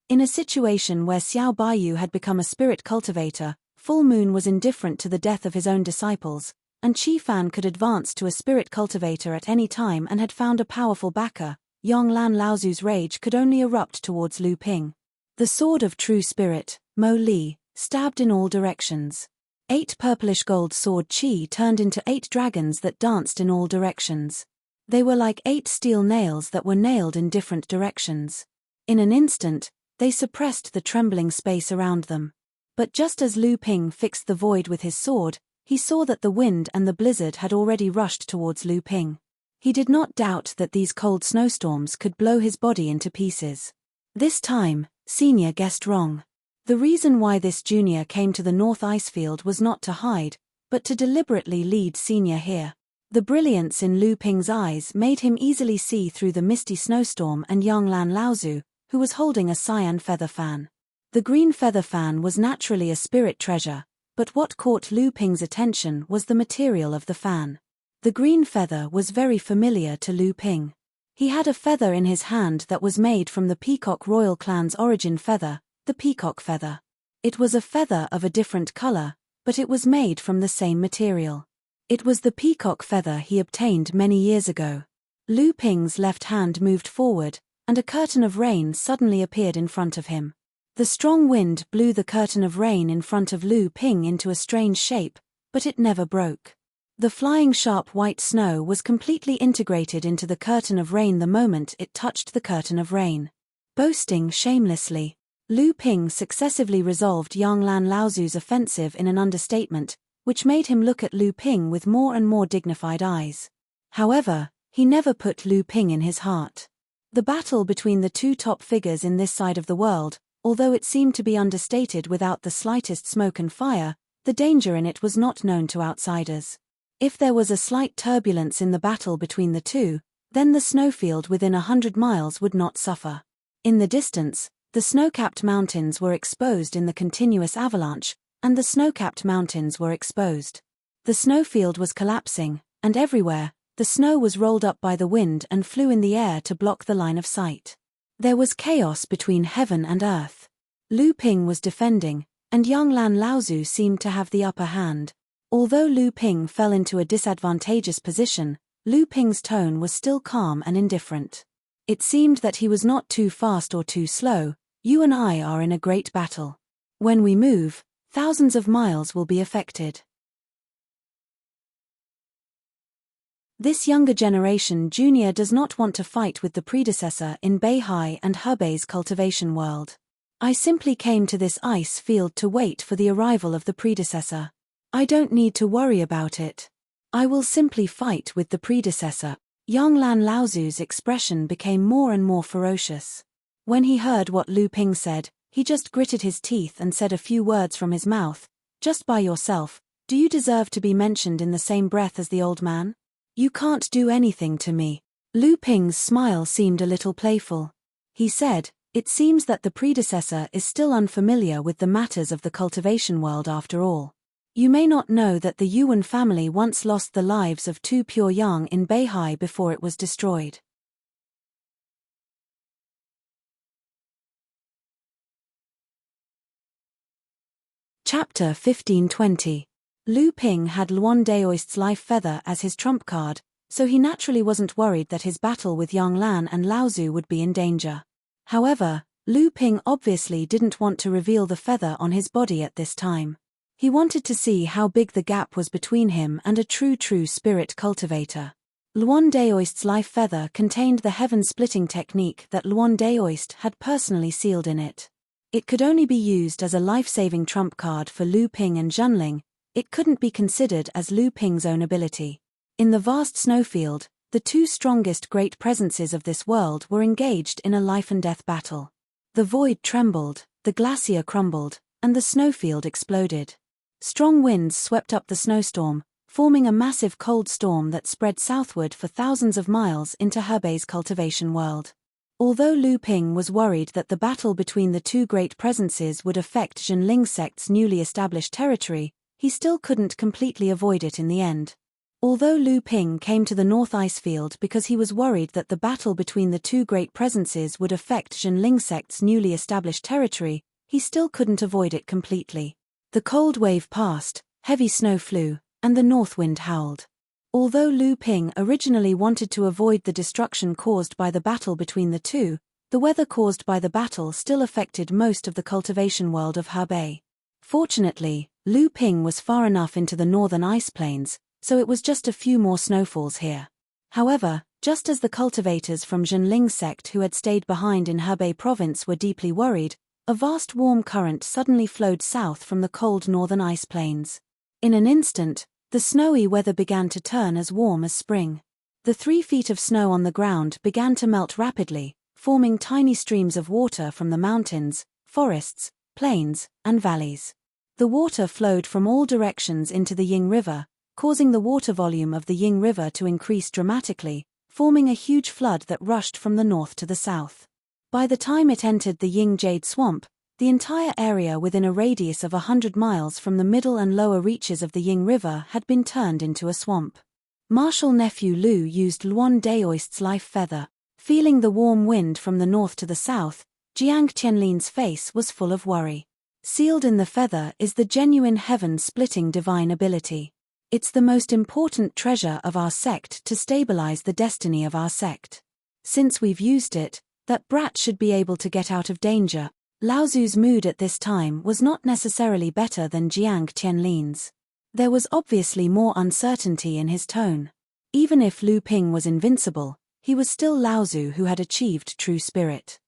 Speaker 1: In a situation where Xiao Baiyu had become a spirit cultivator, Full Moon was indifferent to the death of his own disciples, and Qi Fan could advance to a spirit cultivator at any time and had found a powerful backer. Yang Lan Laozu's rage could only erupt towards Lu Ping. The sword of true spirit, Mo Li, stabbed in all directions. 8 purplish gold sword Qi turned into 8 dragons that danced in all directions. They were like 8 steel nails that were nailed in different directions. In an instant, they suppressed the trembling space around them. But just as Lu Ping fixed the void with his sword, he saw that the wind and the blizzard had already rushed towards Lu Ping. He did not doubt that these cold snowstorms could blow his body into pieces. This time, Senior guessed wrong. The reason why this junior came to the North Icefield was not to hide, but to deliberately lead Senior here. The brilliance in Lu Ping's eyes made him easily see through the misty snowstorm and young Lan Laozu, who was holding a cyan feather fan. The green feather fan was naturally a spirit treasure, but what caught Lu Ping's attention was the material of the fan. The green feather was very familiar to Lu Ping. He had a feather in his hand that was made from the Peacock Royal Clan's origin feather, the peacock feather. It was a feather of a different color, but it was made from the same material. It was the peacock feather he obtained many years ago. Lu Ping's left hand moved forward, and a curtain of rain suddenly appeared in front of him. The strong wind blew the curtain of rain in front of Lu Ping into a strange shape, but it never broke. The flying sharp white snow was completely integrated into the curtain of rain the moment it touched the curtain of rain. Boasting shamelessly, Lu Ping successively resolved young Lan Laozu's offensive in an understatement, which made him look at Lu Ping with more and more dignified eyes. However, he never put Lu Ping in his heart. The battle between the two top figures in this side of the world, although it seemed to be understated without the slightest smoke and fire, the danger in it was not known to outsiders. If there was a slight turbulence in the battle between the two, then the snowfield within 100 miles would not suffer. In the distance, the snow-capped mountains were exposed in the continuous avalanche, and the snow-capped mountains were exposed. The snowfield was collapsing, and everywhere, the snow was rolled up by the wind and flew in the air to block the line of sight. There was chaos between heaven and earth. Lu Ping was defending, and young Lan Laozu seemed to have the upper hand. Although Lu Ping fell into a disadvantageous position, Lu Ping's tone was still calm and indifferent. It seemed that he was not too fast or too slow. You and I are in a great battle. When we move, thousands of miles will be affected. This younger generation junior does not want to fight with the predecessor in Beihai and Hebei's cultivation world. I simply came to this ice field to wait for the arrival of the predecessor. I don't need to worry about it. I will simply fight with the predecessor. Young Lan Laozu's expression became more and more ferocious. When he heard what Lu Ping said, he just gritted his teeth and said a few words from his mouth. Just by yourself, do you deserve to be mentioned in the same breath as the old man? You can't do anything to me. Lu Ping's smile seemed a little playful. He said, it seems that the predecessor is still unfamiliar with the matters of the cultivation world after all. You may not know that the Yuan family once lost the lives of two pure young in Beihai before it was destroyed. Chapter 1520. Lu Ping had Luan Daoist's life feather as his trump card, so he naturally wasn't worried that his battle with young Lan and Laozu would be in danger. However, Lu Ping obviously didn't want to reveal the feather on his body at this time. He wanted to see how big the gap was between him and a true spirit cultivator. Luan Daoist's life feather contained the heaven-splitting technique that Luan Daoist had personally sealed in it. It could only be used as a life-saving trump card for Lu Ping and Junling. It couldn't be considered as Lu Ping's own ability. In the vast snowfield, the two strongest great presences of this world were engaged in a life-and-death battle. The void trembled, the glacier crumbled, and the snowfield exploded. Strong winds swept up the snowstorm, forming a massive cold storm that spread southward for thousands of miles into Hebei's cultivation world. Although Lu Ping was worried that the battle between the two great presences would affect Zhenling sect's newly established territory, he still couldn't completely avoid it in the end. Although Lu Ping came to the North Icefield because he was worried that the battle between the two great presences would affect Zhenling sect's newly established territory, he still couldn't avoid it completely. The cold wave passed, heavy snow flew, and the north wind howled. Although Lu Ping originally wanted to avoid the destruction caused by the battle between the two, the weather caused by the battle still affected most of the cultivation world of Hebei. Fortunately, Lu Ping was far enough into the northern ice plains, so it was just a few more snowfalls here. However, just as the cultivators from Zhenling sect who had stayed behind in Hebei province were deeply worried, a vast warm current suddenly flowed south from the cold northern ice plains. In an instant, the snowy weather began to turn as warm as spring. The 3 feet of snow on the ground began to melt rapidly, forming tiny streams of water from the mountains, forests, plains, and valleys. The water flowed from all directions into the Ying River, causing the water volume of the Ying River to increase dramatically, forming a huge flood that rushed from the north to the south. By the time it entered the Ying Jade Swamp, the entire area within a radius of 100 miles from the middle and lower reaches of the Ying River had been turned into a swamp. Martial nephew Lu used Luan Daoist's life feather. Feeling the warm wind from the north to the south, Jiang Qianlin's face was full of worry. Sealed in the feather is the genuine heaven-splitting divine ability. It's the most important treasure of our sect to stabilize the destiny of our sect. Since we've used it, that brat should be able to get out of danger. Lao Zu's mood at this time was not necessarily better than Jiang Qianlin's. There was obviously more uncertainty in his tone. Even if Lu Ping was invincible, he was still Lao Zu who had achieved true spirit.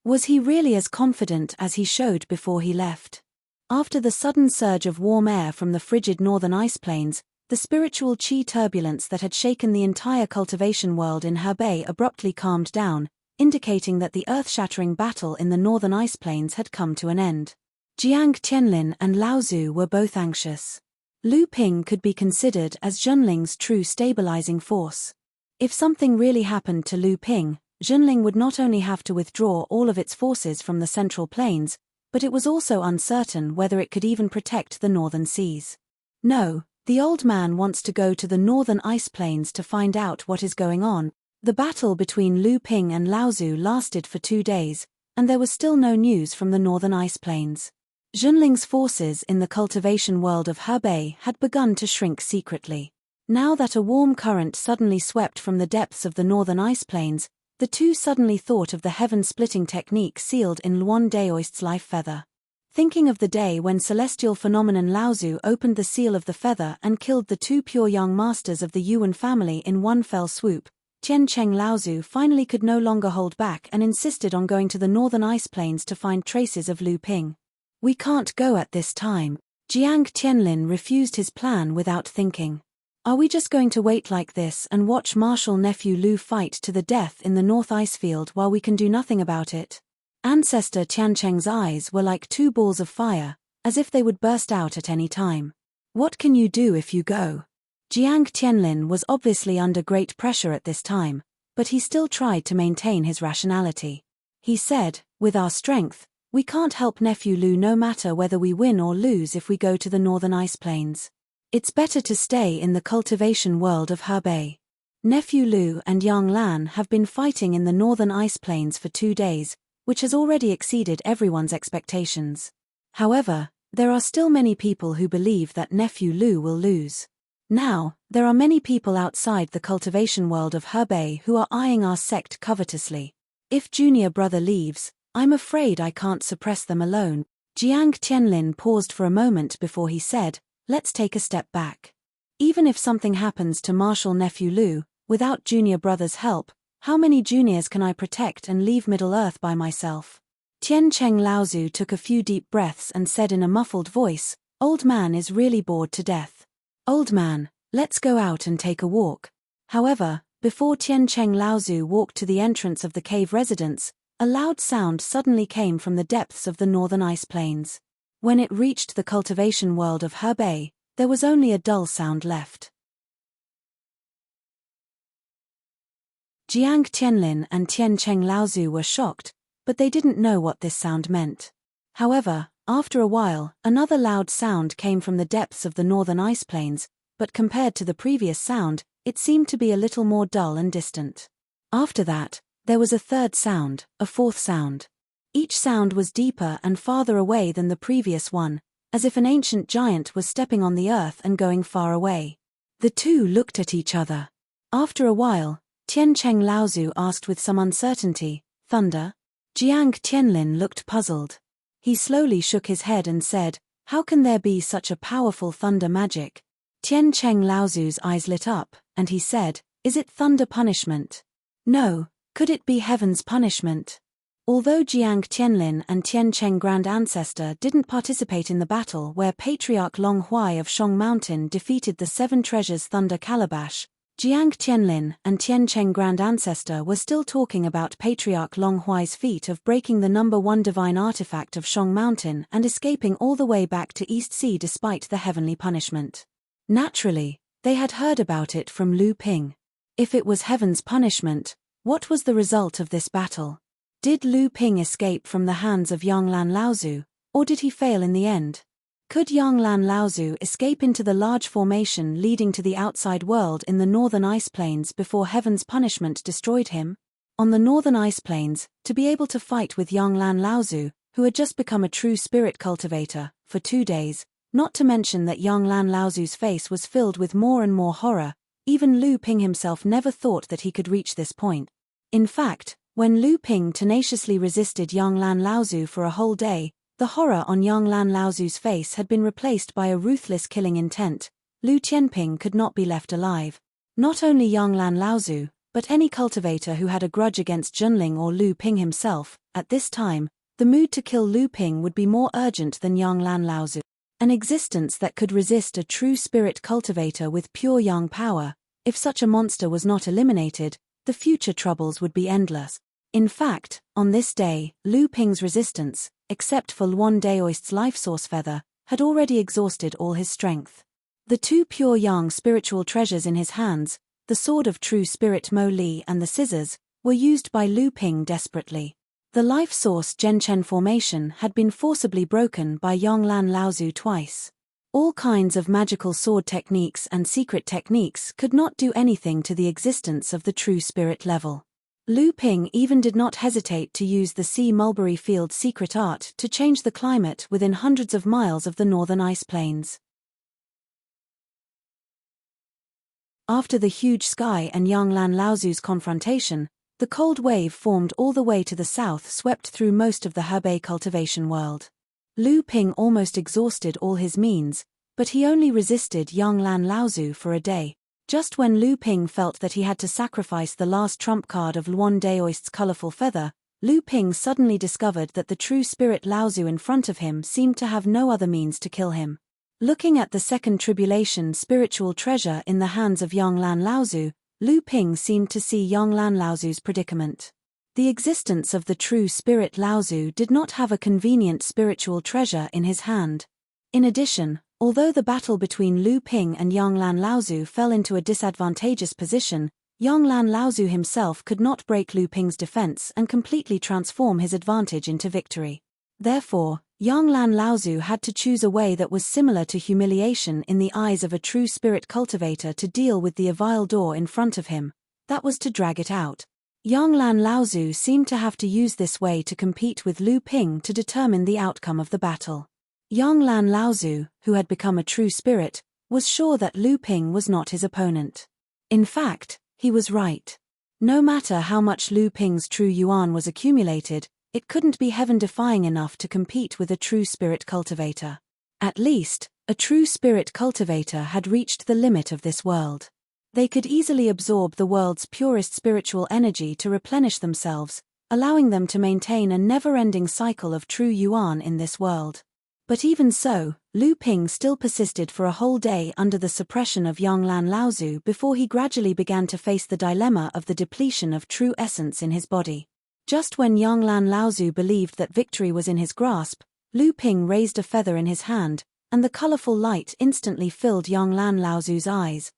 Speaker 1: Was he really as confident as he showed before he left? After the sudden surge of warm air from the frigid northern ice plains, the spiritual qi turbulence that had shaken the entire cultivation world in Hebei abruptly calmed down, indicating that the earth-shattering battle in the northern ice plains had come to an end. Jiang Qianlin and Lao Zu were both anxious. Lu Ping could be considered as Zhenling's true stabilizing force. If something really happened to Lu Ping, Zhenling would not only have to withdraw all of its forces from the central plains, but it was also uncertain whether it could even protect the northern seas. No, the old man wants to go to the northern ice plains to find out what is going on. The battle between Lu Ping and Lao Zu lasted for 2 days, and there was still no news from the northern ice plains. Zhenling's forces in the cultivation world of Hebei had begun to shrink secretly. Now that a warm current suddenly swept from the depths of the northern ice plains, the two suddenly thought of the heaven-splitting technique sealed in Luan Daoist's life feather. Thinking of the day when celestial phenomenon Lao Zu opened the seal of the feather and killed the 2 pure young masters of the Yuan family in one fell swoop, Tian Cheng Lao Zu finally could no longer hold back and insisted on going to the northern ice plains to find traces of Lu Ping. "We can't go at this time." Jiang Qianlin refused his plan without thinking. "Are we just going to wait like this and watch martial nephew Lu fight to the death in the North Icefield while we can do nothing about it?" Ancestor Tiancheng's eyes were like 2 balls of fire, as if they would burst out at any time. "What can you do if you go?" Jiang Qianlin was obviously under great pressure at this time, but he still tried to maintain his rationality. He said, "With our strength, we can't help nephew Lu no matter whether we win or lose if we go to the northern ice plains. It's better to stay in the cultivation world of Hebei. Nephew Lu and Yang Lan have been fighting in the northern ice plains for 2 days, which has already exceeded everyone's expectations. However, there are still many people who believe that nephew Lu will lose. Now, there are many people outside the cultivation world of Hebei who are eyeing our sect covetously. If junior brother leaves, I'm afraid I can't suppress them alone." Jiang Qianlin paused for a moment before he said, "Let's take a step back. Even if something happens to martial nephew Lu, without junior brother's help, how many juniors can I protect and leave Middle-earth by myself?" Tian Cheng Lao Zu took a few deep breaths and said in a muffled voice, "Old man is really bored to death. Old man, let's go out and take a walk." However, before Tian Cheng Lao Zu walked to the entrance of the cave residence, a loud sound suddenly came from the depths of the northern ice plains. When it reached the cultivation world of Hebei, there was only a dull sound left. Jiang Qianlin and Tian Cheng Lao Zu were shocked, but they didn't know what this sound meant. However, after a while, another loud sound came from the depths of the northern ice plains, but compared to the previous sound, it seemed to be a little more dull and distant. After that, there was a third sound, a fourth sound. Each sound was deeper and farther away than the previous one, as if an ancient giant was stepping on the earth and going far away. The two looked at each other. After a while, Tian Cheng Lao Zu asked with some uncertainty, "Thunder?" Jiang Qianlin looked puzzled. He slowly shook his head and said, "How can there be such a powerful thunder magic?" Tian Cheng Lao Zu's eyes lit up, and he said, "Is it thunder punishment?" "No. Could it be heaven's punishment?" Although Jiang Tianlin and Tian Cheng Grand Ancestor didn't participate in the battle where Patriarch Long Huai of Shong Mountain defeated the Seven Treasures Thunder Calabash, Jiang Tianlin and Tian Cheng Grand Ancestor were still talking about Patriarch Long Huai's feat of breaking the #1 divine artifact of Shong Mountain and escaping all the way back to East Sea despite the heavenly punishment. Naturally, they had heard about it from Lu Ping. If it was heaven's punishment, what was the result of this battle? Did Lu Ping escape from the hands of Yanglan Laozu, or did he fail in the end? Could Yanglan Laozu escape into the large formation leading to the outside world in the northern ice plains before heaven's punishment destroyed him? On the northern ice plains, to be able to fight with Yanglan Laozu, who had just become a true spirit cultivator, for 2 days, not to mention that Yanglan Laozu's face was filled with more and more horror, even Lu Ping himself never thought that he could reach this point. In fact, when Lu Ping tenaciously resisted Yanglan Laozu for a whole day, the horror on Yanglan Laozu's face had been replaced by a ruthless killing intent. Lu Tianping could not be left alive. Not only Yanglan Laozu, but any cultivator who had a grudge against Junling or Lu Ping himself, at this time, the mood to kill Lu Ping would be more urgent than Yanglan Laozu. An existence that could resist a true spirit cultivator with pure yang power, if such a monster was not eliminated, the future troubles would be endless. In fact, on this day, Lu Ping's resistance, except for Luan Daoist's life source feather, had already exhausted all his strength. The 2 pure yang spiritual treasures in his hands, the sword of true spirit Mo Li and the scissors, were used by Lu Ping desperately. The life source Zhenchen formation had been forcibly broken by Yanglan Laozu twice. All kinds of magical sword techniques and secret techniques could not do anything to the existence of the true spirit level. Lu Ping even did not hesitate to use the sea mulberry field secret art to change the climate within hundreds of miles of the northern ice plains. After the huge sky and Yanglan Laozu's confrontation, the cold wave formed all the way to the south swept through most of the Hebei cultivation world. Lu Ping almost exhausted all his means, but he only resisted Yanglan Laozu for a day. Just when Lu Ping felt that he had to sacrifice the last trump card of Luan Daoist's colorful feather, Lu Ping suddenly discovered that the true spirit Laozu in front of him seemed to have no other means to kill him. Looking at the second tribulation spiritual treasure in the hands of Yanglan Laozu, Lu Ping seemed to see Yanglan Laozu's predicament. The existence of the true spirit Laozu did not have a convenient spiritual treasure in his hand. In addition, although the battle between Lu Ping and Yanglan Laozu fell into a disadvantageous position, Yanglan Laozu himself could not break Lu Ping's defense and completely transform his advantage into victory. Therefore, Yanglan Laozu had to choose a way that was similar to humiliation in the eyes of a true spirit cultivator to deal with the evil door in front of him. That was to drag it out. Yanglan Laozu seemed to have to use this way to compete with Lu Ping to determine the outcome of the battle. Yanglan Laozu, who had become a true spirit, was sure that Lu Ping was not his opponent. In fact, he was right. No matter how much Lu Ping's true yuan was accumulated, it couldn't be heaven-defying enough to compete with a true spirit cultivator. At least, a true spirit cultivator had reached the limit of this world. They could easily absorb the world's purest spiritual energy to replenish themselves, allowing them to maintain a never-ending cycle of true yuan in this world. But even so, Lu Ping still persisted for a whole day under the suppression of Yanglan Laozu before he gradually began to face the dilemma of the depletion of true essence in his body. Just when Yanglan Laozu believed that victory was in his grasp, Lu Ping raised a feather in his hand, and the colorful light instantly filled Yanglan Laozu's eyes.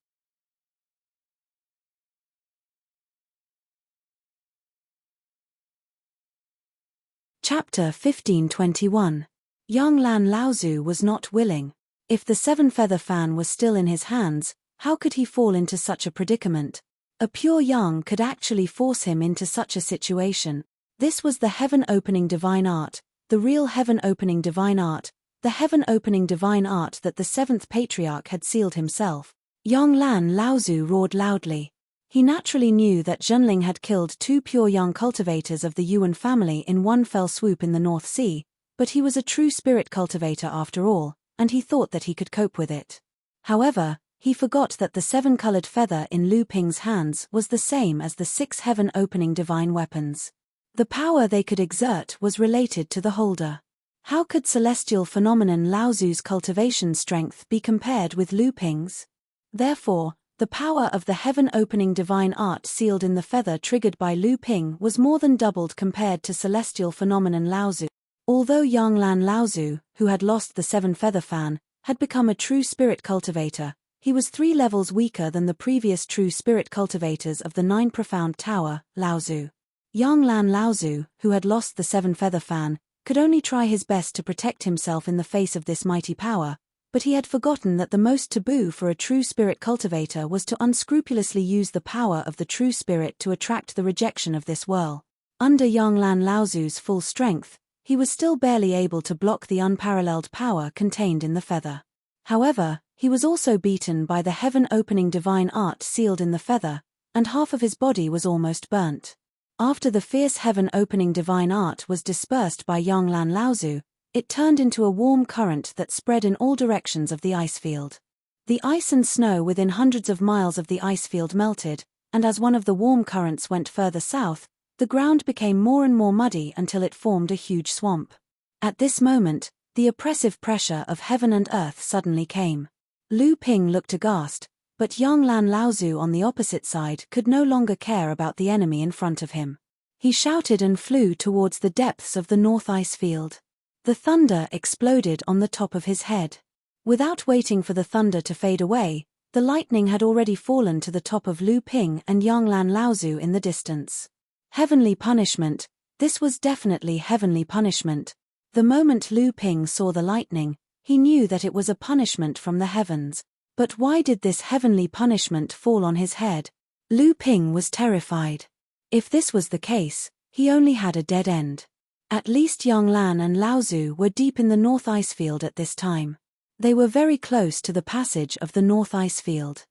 Speaker 1: Chapter 1521. Yanglan Laozu was not willing. If the 7-feather fan was still in his hands, how could he fall into such a predicament? A pure yang could actually force him into such a situation. This was the heaven-opening divine art, the real heaven-opening divine art, the heaven-opening divine art that the 7th patriarch had sealed himself. Yanglan Laozu roared loudly. He naturally knew that Zhenling had killed 2 pure yang cultivators of the Yuan family in one fell swoop in the North Sea, but he was a true spirit cultivator after all, and he thought that he could cope with it. However, he forgot that the 7-colored feather in Lu Ping's hands was the same as the 6 heaven-opening divine weapons. The power they could exert was related to the holder. How could celestial phenomenon Lao Tzu's cultivation strength be compared with Lu Ping's? Therefore, the power of the heaven-opening divine art sealed in the feather triggered by Lu Ping was more than doubled compared to celestial phenomenon Lao Tzu. Although Yanglan Lao Tzu, who had lost the 7-feather fan, had become a true spirit cultivator, he was 3 levels weaker than the previous true spirit cultivators of the 9 profound tower, Lao Tzu. Yanglan Lao Tzu, who had lost the 7-feather fan, could only try his best to protect himself in the face of this mighty power, but he had forgotten that the most taboo for a true spirit cultivator was to unscrupulously use the power of the true spirit to attract the rejection of this world. Under Yanglan Lao Tzu's full strength, he was still barely able to block the unparalleled power contained in the feather. However, he was also beaten by the heaven-opening divine art sealed in the feather, and half of his body was almost burnt. After the fierce heaven-opening divine art was dispersed by Yanglan Lao Tzu, it turned into a warm current that spread in all directions of the ice field. The ice and snow within hundreds of miles of the ice field melted, and as one of the warm currents went further south, the ground became more and more muddy until it formed a huge swamp. At this moment, the oppressive pressure of heaven and earth suddenly came. Lu Ping looked aghast, but Yanglan Lao Tzu on the opposite side could no longer care about the enemy in front of him. He shouted and flew towards the depths of the north ice field. The thunder exploded on the top of his head. Without waiting for the thunder to fade away, the lightning had already fallen to the top of Lu Ping and Yanglan Lao Tzu in the distance. Heavenly punishment, this was definitely heavenly punishment. The moment Lu Ping saw the lightning, he knew that it was a punishment from the heavens. But why did this heavenly punishment fall on his head? Lu Ping was terrified. If this was the case, he only had a dead end. At least Yanglan and Lao Tzu were deep in the North Ice Field at this time. They were very close to the passage of the North Ice Field.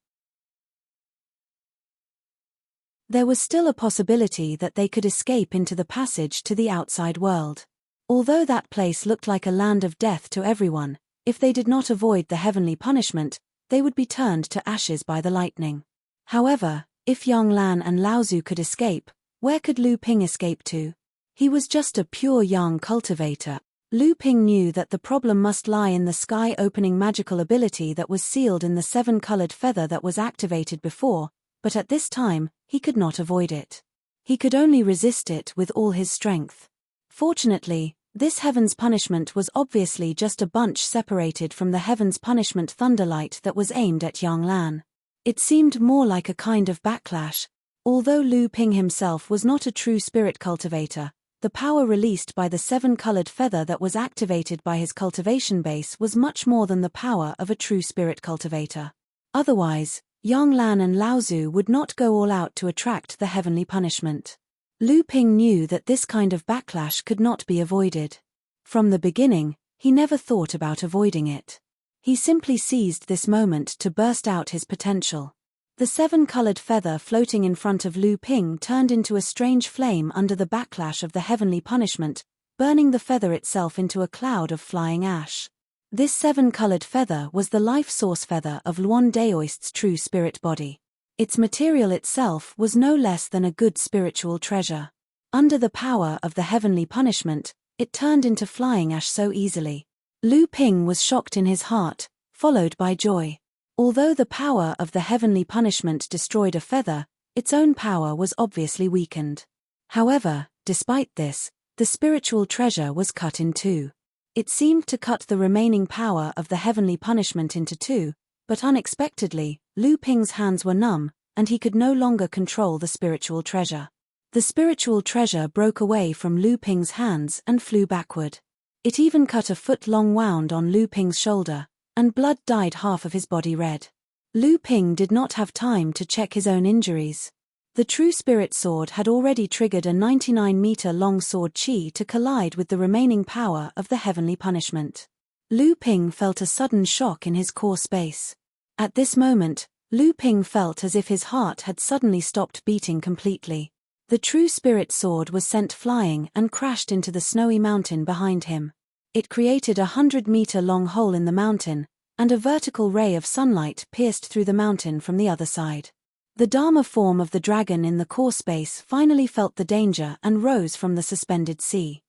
Speaker 1: There was still a possibility that they could escape into the passage to the outside world. Although that place looked like a land of death to everyone, if they did not avoid the heavenly punishment, they would be turned to ashes by the lightning. However, if Yanglan and Lao Tzu could escape, where could Lu Ping escape to? He was just a pure yang cultivator. Lu Ping knew that the problem must lie in the sky-opening magical ability that was sealed in the 7-colored feather that was activated before, but at this time, he could not avoid it. He could only resist it with all his strength. Fortunately, this heaven's punishment was obviously just a bunch separated from the heaven's punishment thunderlight that was aimed at Yanglan. It seemed more like a kind of backlash. Although Lu Ping himself was not a true spirit cultivator, the power released by the 7-colored feather that was activated by his cultivation base was much more than the power of a true spirit cultivator. Otherwise, Yanglan and Lao Tzu would not go all out to attract the heavenly punishment. Lu Ping knew that this kind of backlash could not be avoided. From the beginning, he never thought about avoiding it. He simply seized this moment to burst out his potential. The 7-colored feather floating in front of Lu Ping turned into a strange flame under the backlash of the heavenly punishment, burning the feather itself into a cloud of flying ash. This 7-colored feather was the life source feather of Luan Daoist's true spirit body. Its material itself was no less than a good spiritual treasure. Under the power of the heavenly punishment, it turned into flying ash so easily. Lu Ping was shocked in his heart, followed by joy. Although the power of the heavenly punishment destroyed a feather, its own power was obviously weakened. However, despite this, the spiritual treasure was cut in two. It seemed to cut the remaining power of the heavenly punishment into two, but unexpectedly, Lu Ping's hands were numb, and he could no longer control the spiritual treasure. The spiritual treasure broke away from Lu Ping's hands and flew backward. It even cut a foot-long wound on Lu Ping's shoulder, and blood dyed half of his body red. Lu Ping did not have time to check his own injuries. The true spirit sword had already triggered a 99-meter-long sword chi to collide with the remaining power of the heavenly punishment. Lu Ping felt a sudden shock in his core space. At this moment, Lu Ping felt as if his heart had suddenly stopped beating completely. The true spirit sword was sent flying and crashed into the snowy mountain behind him. It created a 100-meter-long hole in the mountain, and a vertical ray of sunlight pierced through the mountain from the other side. The Dharma form of the dragon in the core space finally felt the danger and rose from the suspended sea.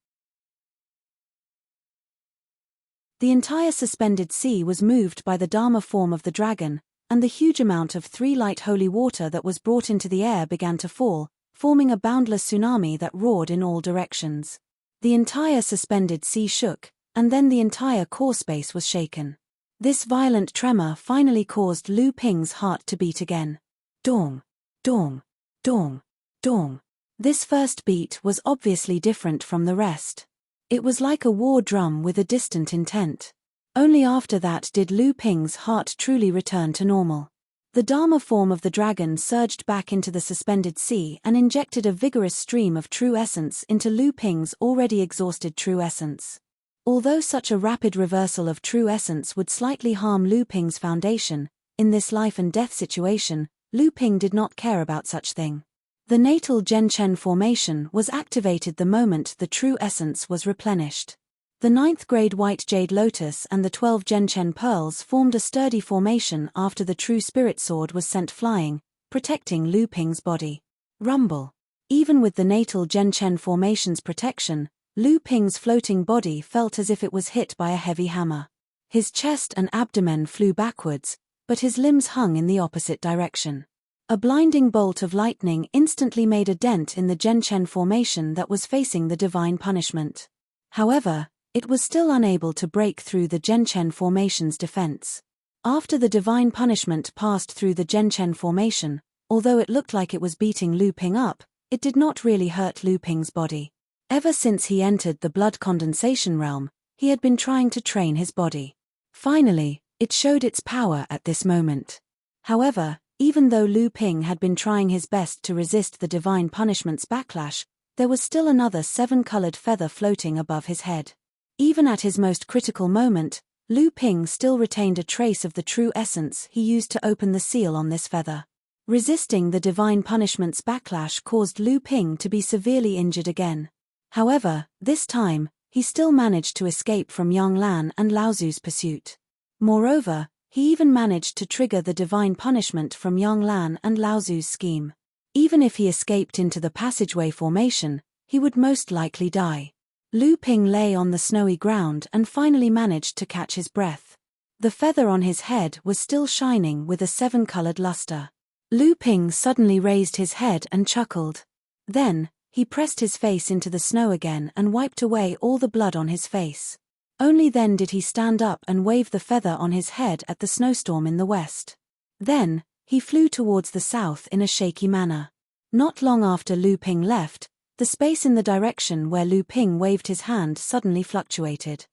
Speaker 1: The entire suspended sea was moved by the Dharma form of the dragon, and the huge amount of 3 light holy water that was brought into the air began to fall, forming a boundless tsunami that roared in all directions. The entire suspended sea shook, and then the entire core space was shaken. This violent tremor finally caused Lu Ping's heart to beat again. Dong, dong, dong, dong. This first beat was obviously different from the rest. It was like a war drum with a distant intent. Only after that did Lu Ping's heart truly return to normal. The Dharma form of the dragon surged back into the suspended sea and injected a vigorous stream of true essence into Lu Ping's already exhausted true essence. Although such a rapid reversal of true essence would slightly harm Lu Ping's foundation, in this life and death situation, Lu Ping did not care about such thing. The natal Zhenchen formation was activated the moment the true essence was replenished. The 9th grade white jade lotus and the 12 Zhenchen pearls formed a sturdy formation after the true spirit sword was sent flying, protecting Lu Ping's body. Rumble. Even with the natal Zhenchen formation's protection, Lu Ping's floating body felt as if it was hit by a heavy hammer. His chest and abdomen flew backwards, but his limbs hung in the opposite direction. A blinding bolt of lightning instantly made a dent in the Zhenchen formation that was facing the divine punishment. However, it was still unable to break through the Zhenchen formation's defense. After the divine punishment passed through the Zhenchen formation, although it looked like it was beating Lu Ping up, it did not really hurt Lu Ping's body. Ever since he entered the blood condensation realm, he had been trying to train his body. Finally, it showed its power at this moment. However, even though Lu Ping had been trying his best to resist the divine punishment's backlash, there was still another 7-colored feather floating above his head. Even at his most critical moment, Lu Ping still retained a trace of the true essence he used to open the seal on this feather. Resisting the divine punishment's backlash caused Lu Ping to be severely injured again. However, this time, he still managed to escape from Yang Lan and Lao Zu's pursuit. Moreover, he even managed to trigger the divine punishment from Yang Lan and Lao Zu's scheme. Even if he escaped into the passageway formation, he would most likely die. Lu Ping lay on the snowy ground and finally managed to catch his breath. The feather on his head was still shining with a 7-colored luster. Lu Ping suddenly raised his head and chuckled. Then, he pressed his face into the snow again and wiped away all the blood on his face. Only then did he stand up and wave the feather on his head at the snowstorm in the west. Then, he flew towards the south in a shaky manner. Not long after Lu Ping left, the space in the direction where Lu Ping waved his hand suddenly fluctuated.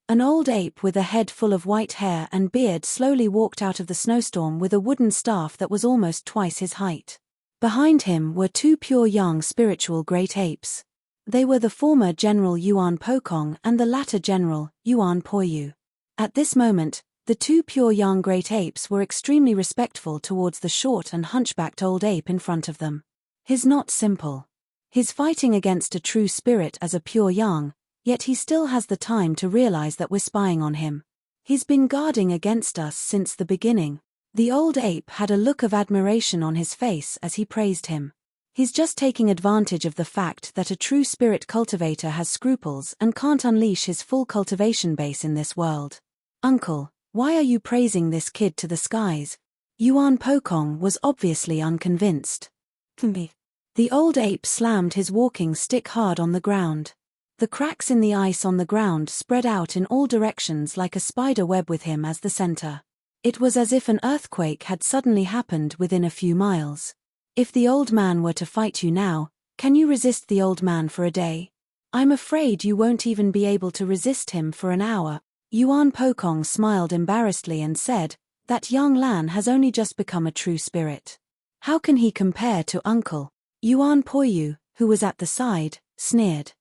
Speaker 1: An old ape with a head full of white hair and beard slowly walked out of the snowstorm with a wooden staff that was almost twice his height. Behind him were 2 pure young spiritual great apes. They were the former General Yuan Pokong and the latter General Yuan Poyu. At this moment, the 2 pure young great apes were extremely respectful towards the short and hunchbacked old ape in front of them. He's not simple. He's fighting against a true spirit as a pure yang, yet he still has the time to realize that we're spying on him. He's been guarding against us since the beginning. The old ape had a look of admiration on his face as he praised him. He's just taking advantage of the fact that a true spirit cultivator has scruples and can't unleash his full cultivation base in this world. Uncle, why are you praising this kid to the skies? Yuan Pokong was obviously unconvinced. The old ape slammed his walking stick hard on the ground. The cracks in the ice on the ground spread out in all directions like a spider web with him as the center. It was as if an earthquake had suddenly happened within a few miles. If the old man were to fight you now, can you resist the old man for a day? I'm afraid you won't even be able to resist him for an hour. Yuan Pokong smiled embarrassedly and said, that young Lan has only just become a true spirit. How can he compare to Uncle? Yuan Poyu, who was at the side, sneered.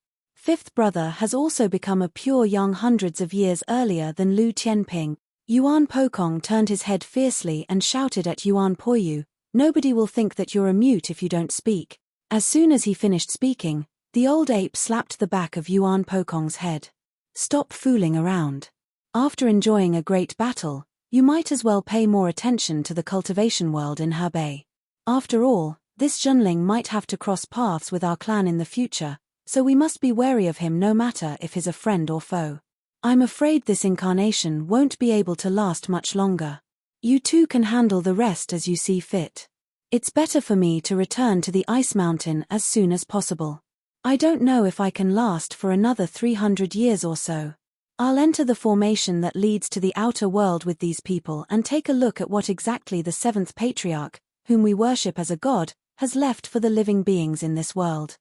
Speaker 1: 5th brother has also become a pure young hundreds of years earlier than Lu Tianping. Yuan Pokong turned his head fiercely and shouted at Yuan Poyu, nobody will think that you're a mute if you don't speak. As soon as he finished speaking, the old ape slapped the back of Yuan Pokong's head. Stop fooling around. After enjoying a great battle, You might as well pay more attention to the cultivation world in Hebei. After all, this Junling might have to cross paths with our clan in the future, so we must be wary of him no matter if he's a friend or foe. I'm afraid this incarnation won't be able to last much longer. You two can handle the rest as you see fit. It's better for me to return to the Ice Mountain as soon as possible. I don't know if I can last for another 300 years or so. I'll enter the formation that leads to the outer world with these people and take a look at what exactly the seventh patriarch, whom we worship as a god, has left for the living beings in this world.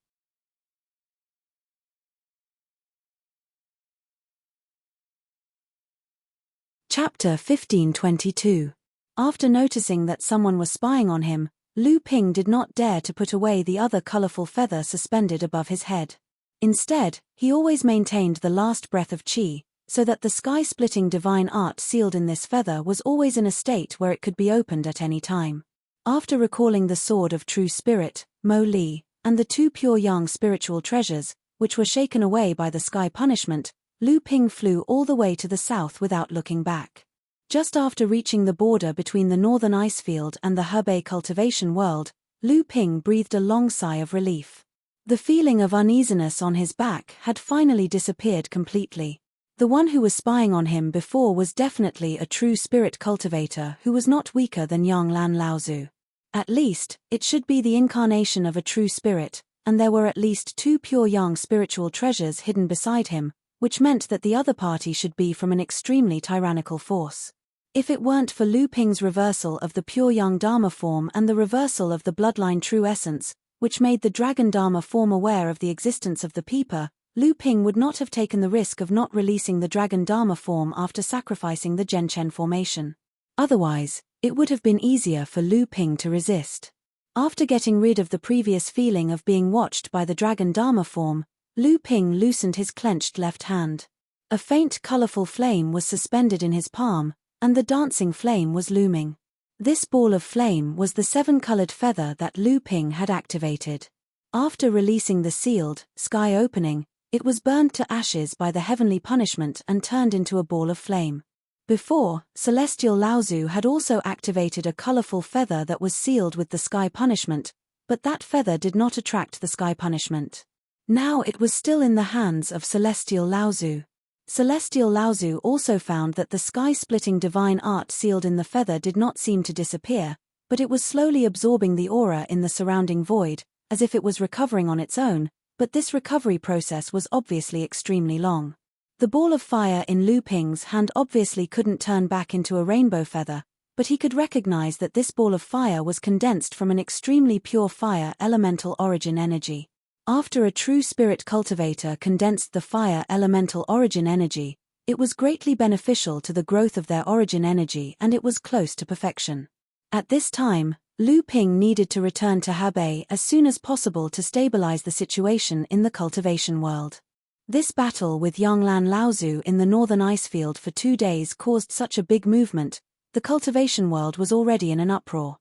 Speaker 1: Chapter 1522. After noticing that someone was spying on him, Lu Ping did not dare to put away the other colorful feather suspended above his head. Instead, he always maintained the last breath of qi, so that the sky-splitting divine art sealed in this feather was always in a state where it could be opened at any time. After recalling the Sword of True Spirit, Mo Li, and the two pure yang spiritual treasures, which were shaken away by the sky punishment, Lu Ping flew all the way to the south without looking back. Just after reaching the border between the northern icefield and the Hebei cultivation world, Lu Ping breathed a long sigh of relief. The feeling of uneasiness on his back had finally disappeared completely. The one who was spying on him before was definitely a true spirit cultivator who was not weaker than Yang Lan Laozu. At least, it should be the incarnation of a true spirit, and there were at least two pure yang spiritual treasures hidden beside him, which meant that the other party should be from an extremely tyrannical force. If it weren't for Lu Ping's reversal of the pure yang Dharma form and the reversal of the bloodline true essence, which made the dragon Dharma form aware of the existence of the Peeper, Lu Ping would not have taken the risk of not releasing the dragon Dharma form after sacrificing the Genshen formation. Otherwise, it would have been easier for Lu Ping to resist. After getting rid of the previous feeling of being watched by the dragon Dharma form, Lu Ping loosened his clenched left hand. A faint colorful flame was suspended in his palm, and the dancing flame was looming. This ball of flame was the seven-colored feather that Lu Ping had activated. After releasing the sealed, sky opening, it was burned to ashes by the heavenly punishment and turned into a ball of flame. Before, Celestial Laozu had also activated a colorful feather that was sealed with the sky punishment, but that feather did not attract the sky punishment. Now it was still in the hands of Celestial Laozu. Celestial Laozu also found that the sky-splitting divine art sealed in the feather did not seem to disappear, but it was slowly absorbing the aura in the surrounding void, as if it was recovering on its own, but this recovery process was obviously extremely long. The ball of fire in Lu Ping's hand obviously couldn't turn back into a rainbow feather, but he could recognize that this ball of fire was condensed from an extremely pure fire elemental origin energy. After a true spirit cultivator condensed the fire elemental origin energy, it was greatly beneficial to the growth of their origin energy and it was close to perfection. At this time, Lu Ping needed to return to Hebei as soon as possible to stabilize the situation in the cultivation world. This battle with Yang Lan Laozu in the northern icefield for 2 days caused such a big movement, the cultivation world was already in an uproar.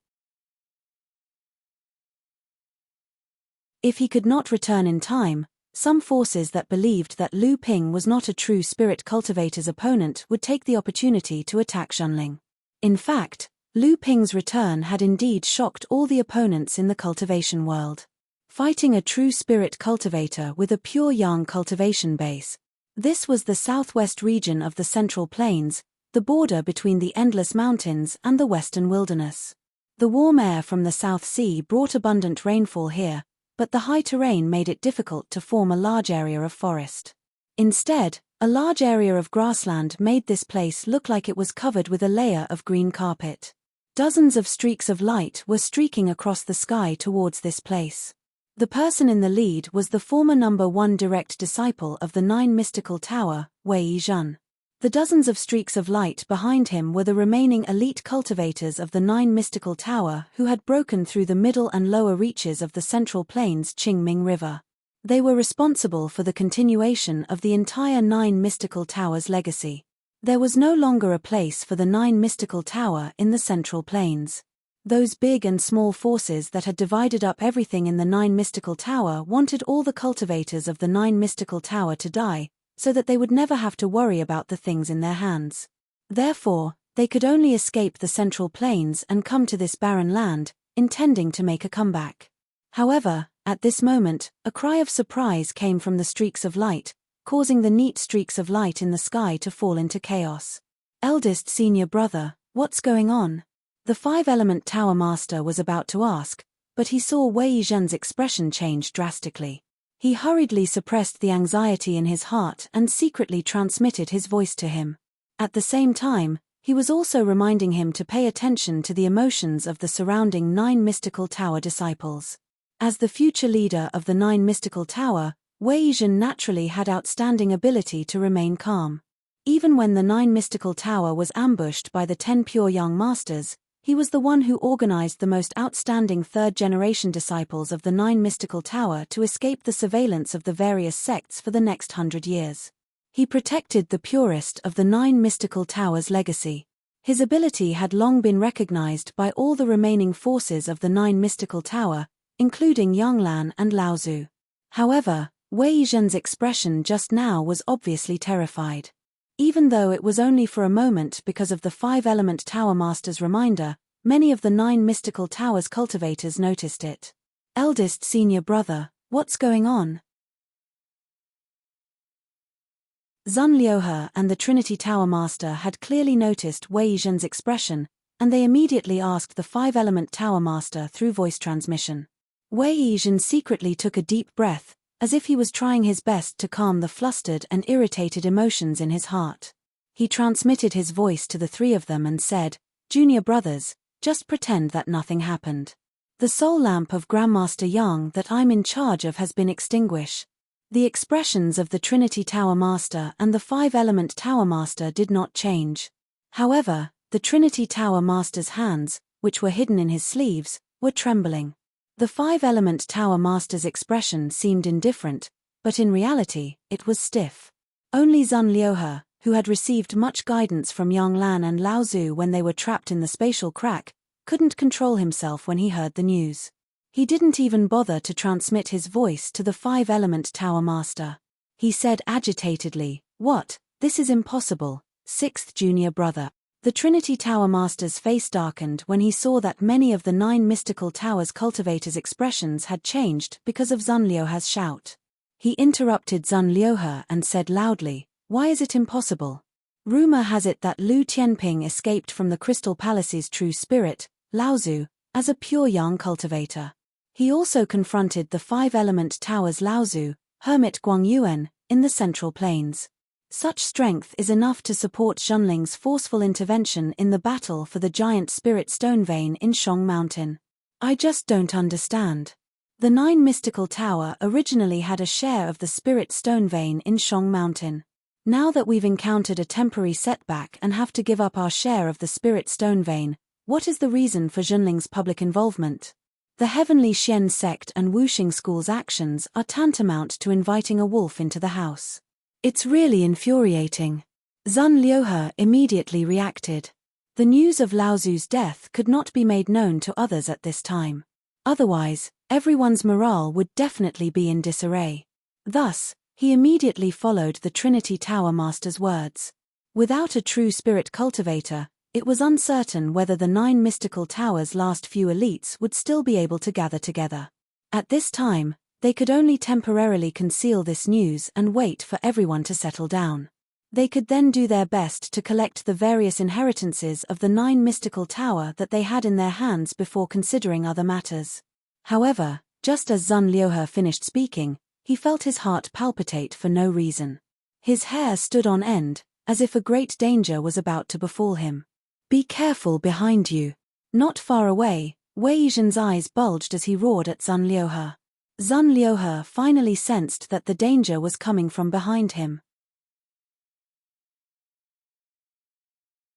Speaker 1: If he could not return in time, some forces that believed that Lu Ping was not a true spirit cultivator's opponent would take the opportunity to attack Junling. In fact, Lu Ping's return had indeed shocked all the opponents in the cultivation world. Fighting a true spirit cultivator with a pure yang cultivation base. This was the southwest region of the Central Plains, the border between the Endless Mountains and the Western Wilderness. The warm air from the South Sea brought abundant rainfall here, but the high terrain made it difficult to form a large area of forest. Instead, a large area of grassland made this place look like it was covered with a layer of green carpet. Dozens of streaks of light were streaking across the sky towards this place. The person in the lead was the former number 1 direct disciple of the 9 mystical tower, Wei Zhen. The dozens of streaks of light behind him were the remaining elite cultivators of the 9 mystical tower who had broken through the middle and lower reaches of the Central Plains Qingming River. They were responsible for the continuation of the entire 9 mystical towers' legacy. There was no longer a place for the 9 mystical tower in the Central Plains. Those big and small forces that had divided up everything in the 9 mystical tower wanted all the cultivators of the 9 mystical tower to die, so that they would never have to worry about the things in their hands. Therefore, They could only escape the central plains and come to this barren land, intending to make a comeback. However, at this moment, a cry of surprise came from the streaks of light, causing the neat streaks of light in the sky to fall into chaos. Eldest senior brother, what's going on? The five-element tower master was about to ask, but he saw Wei Zhen's expression change drastically. He hurriedly suppressed the anxiety in his heart and secretly transmitted his voice to him. At the same time, he was also reminding him to pay attention to the emotions of the surrounding 9 mystical tower disciples. As the future leader of the 9 mystical tower, Wei Zhen naturally had outstanding ability to remain calm. Even when the 9 mystical tower was ambushed by the 10 pure young masters, he was the one who organized the most outstanding third-generation disciples of the 9 mystical tower to escape the surveillance of the various sects for the next 100 years. He protected the purest of the 9 mystical towers' legacy. His ability had long been recognized by all the remaining forces of the 9 mystical tower, including Yanglan and Laozu. However, Wei Zhen's expression just now was obviously terrified. Even though it was only for a moment because of the 5-element tower master's reminder, many of the 9 mystical towers cultivators noticed it. Eldest senior brother, what's going on? Zun Liuhe and the Trinity Tower Master had clearly noticed Wei Zhen's expression, and they immediately asked the 5-element Tower Master through voice transmission. Wei Zhen secretly took a deep breath, as if he was trying his best to calm the flustered and irritated emotions in his heart. He transmitted his voice to the 3 of them and said, "Junior brothers, just pretend that nothing happened. The soul lamp of Grandmaster Yang that I'm in charge of has been extinguished." The expressions of the Trinity Tower Master and the 5-element Tower Master did not change. However, the Trinity Tower Master's hands, which were hidden in his sleeves, were trembling. The 5-element Tower Master's expression seemed indifferent, but in reality, it was stiff. Only Zun Liuhe, who had received much guidance from Yanglan and Laozu when they were trapped in the spatial crack, couldn't control himself when he heard the news. He didn't even bother to transmit his voice to the 5-element Tower Master. He said agitatedly, "What? This is impossible, 6th junior brother." The Trinity Tower Master's face darkened when he saw that many of the 9 mystical towers cultivators' expressions had changed because of Zun Liuhe's shout. He interrupted Zun Liuhe and said loudly, "Why is it impossible? Rumor has it that Lu Tianping escaped from the Crystal Palace's true spirit, Laozu, as a pure yang cultivator. He also confronted the 5-element towers Laozu, hermit Guangyuan, in the Central Plains. Such strength is enough to support Zhenling's forceful intervention in the battle for the giant spirit stone vein in Shong Mountain. I just don't understand. The 9 mystical tower originally had a share of the spirit stone vein in Shong Mountain. Now that we've encountered a temporary setback and have to give up our share of the spirit stone vein, what is the reason for Zhenling's public involvement? The Heavenly Xian sect and Wuxing School's actions are tantamount to inviting a wolf into the house. It's really infuriating." Zun Liuhe immediately reacted. The news of Laozu's death could not be made known to others at this time. Otherwise, everyone's morale would definitely be in disarray. Thus, he immediately followed the Trinity Tower Master's words. Without a true spirit cultivator, it was uncertain whether the 9 mystical towers' last few elites would still be able to gather together. At this time, they could only temporarily conceal this news and wait for everyone to settle down. They could then do their best to collect the various inheritances of the 9 mystical tower that they had in their hands before considering other matters. However, just as Zun Liuhe finished speaking, he felt his heart palpitate for no reason. His hair stood on end, as if a great danger was about to befall him. "Be careful behind you." Not far away, Wei Zhen's eyes bulged as he roared at Zun Liuhe. Zun Liuhe finally sensed that the danger was coming from behind him.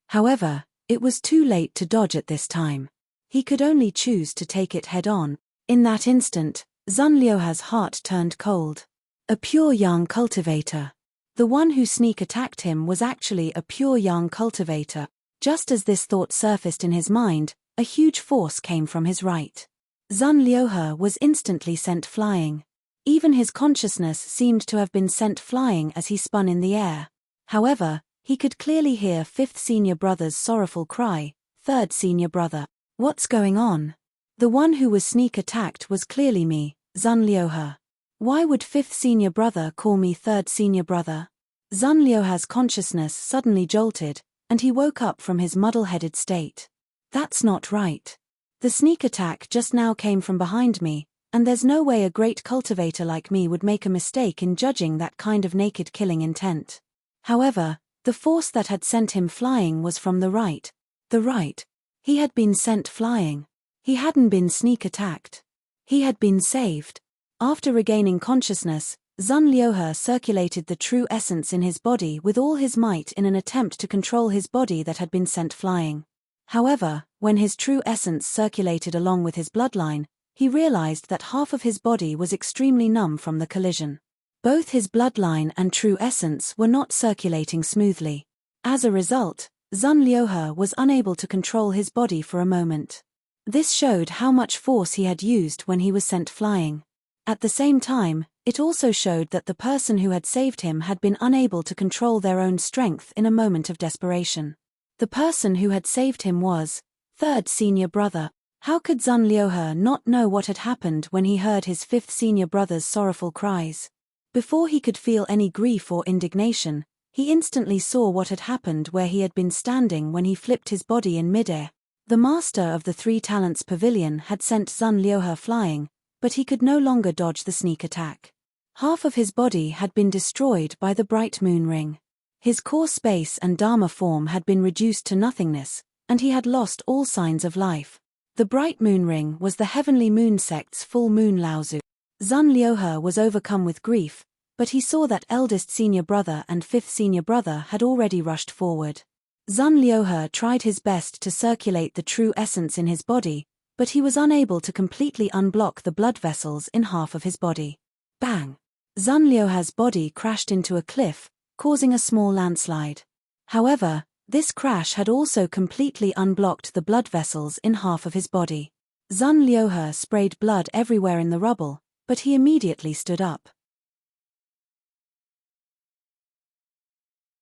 Speaker 1: However, it was too late to dodge at this time. He could only choose to take it head-on. In that instant, Zun Liuhe's heart turned cold. A pure yang cultivator. The one who sneak attacked him was actually a pure yang cultivator. Just as this thought surfaced in his mind, a huge force came from his right. Zun Liuhe was instantly sent flying. Even his consciousness seemed to have been sent flying as he spun in the air. However, He could clearly hear fifth senior brother's sorrowful cry, "Third senior brother, what's going on?" The one who was sneak attacked was clearly me, Zun Liuhe. Why would fifth senior brother call me third senior brother? Zun Liuhe's consciousness suddenly jolted, and he woke up from his muddle-headed state. That's not right. The sneak attack just now came from behind me, and there's no way a great cultivator like me would make a mistake in judging that kind of naked killing intent. However, the force that had sent him flying was from the right. The right. He had been sent flying. He hadn't been sneak attacked. He had been saved. After regaining consciousness, Zun Liuhe circulated the true essence in his body with all his might in an attempt to control his body that had been sent flying. However, when his true essence circulated along with his bloodline, he realized that half of his body was extremely numb from the collision. Both his bloodline and true essence were not circulating smoothly. As a result, Zun Liuhe was unable to control his body for a moment. This showed how much force he had used when he was sent flying. At the same time, it also showed that the person who had saved him had been unable to control their own strength in a moment of desperation. The person who had saved him was third senior brother. How could Zun Liuhe not know what had happened when he heard his fifth senior brother's sorrowful cries? Before he could feel any grief or indignation, he instantly saw what had happened where he had been standing when he flipped his body in midair. The master of the Three Talents Pavilion had sent Zun Liuhe flying, but he could no longer dodge the sneak attack. Half of his body had been destroyed by the bright moon ring. His core space and Dharma form had been reduced to nothingness, and he had lost all signs of life. The bright moon ring was the heavenly moon sect's full moon Laozu. Zun Liuhe was overcome with grief, but he saw that eldest senior brother and fifth senior brother had already rushed forward. Zun Liuhe tried his best to circulate the true essence in his body, but he was unable to completely unblock the blood vessels in half of his body. Bang! Zun Liuhe's body crashed into a cliff, causing a small landslide. However, this crash had also completely unblocked the blood vessels in half of his body. Zun Liuhe sprayed blood everywhere in the rubble, but he immediately stood up.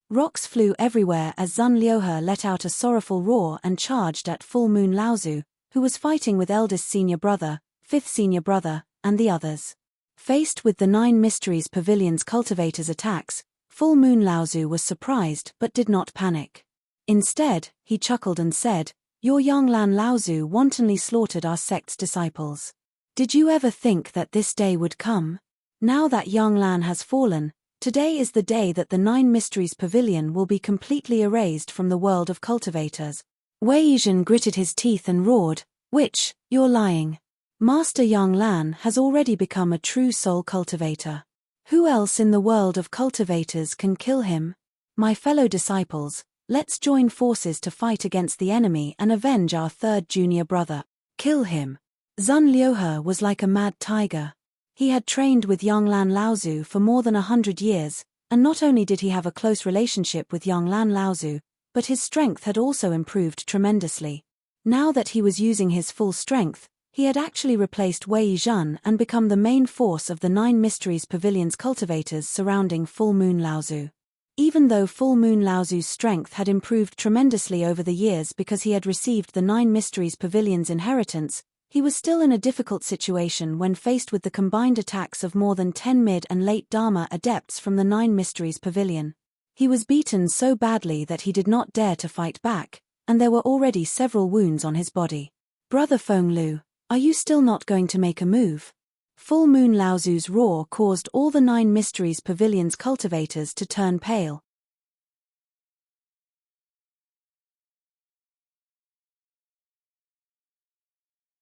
Speaker 1: Rocks flew everywhere as Zun Liuhe let out a sorrowful roar and charged at full moon Laozu, who was fighting with eldest senior brother, fifth senior brother, and the others. Faced with the Nine Mysteries Pavilion's cultivators' attacks, full moon Laozu was surprised but did not panic. Instead, he chuckled and said, "Your Yanglan Laozu wantonly slaughtered our sect's disciples. Did you ever think that this day would come? Now that Yanglan has fallen, today is the day that the Nine Mysteries Pavilion will be completely erased from the world of cultivators." Wei Yizhen gritted his teeth and roared, "Which, you're lying. Master Yanglan has already become a true soul cultivator. Who else in the world of cultivators can kill him? My fellow disciples, let's join forces to fight against the enemy and avenge our third junior brother. Kill him." Zun Liuhe was like a mad tiger. He had trained with Yanglan Laozu for more than 100 years, and not only did he have a close relationship with Yanglan Laozu, but his strength had also improved tremendously. Now that he was using his full strength, he had actually replaced Wei Yizhen and become the main force of the Nine Mysteries Pavilion's cultivators surrounding Full Moon Laozu. Even though Full Moon Laozu's strength had improved tremendously over the years because he had received the Nine Mysteries Pavilion's inheritance, he was still in a difficult situation when faced with the combined attacks of more than 10 mid and late Dharma adepts from the Nine Mysteries Pavilion. He was beaten so badly that he did not dare to fight back, and there were already several wounds on his body. "Brother Fenglu, are you still not going to make a move?" Full Moon Laozu's roar caused all the Nine Mysteries Pavilion's cultivators to turn pale.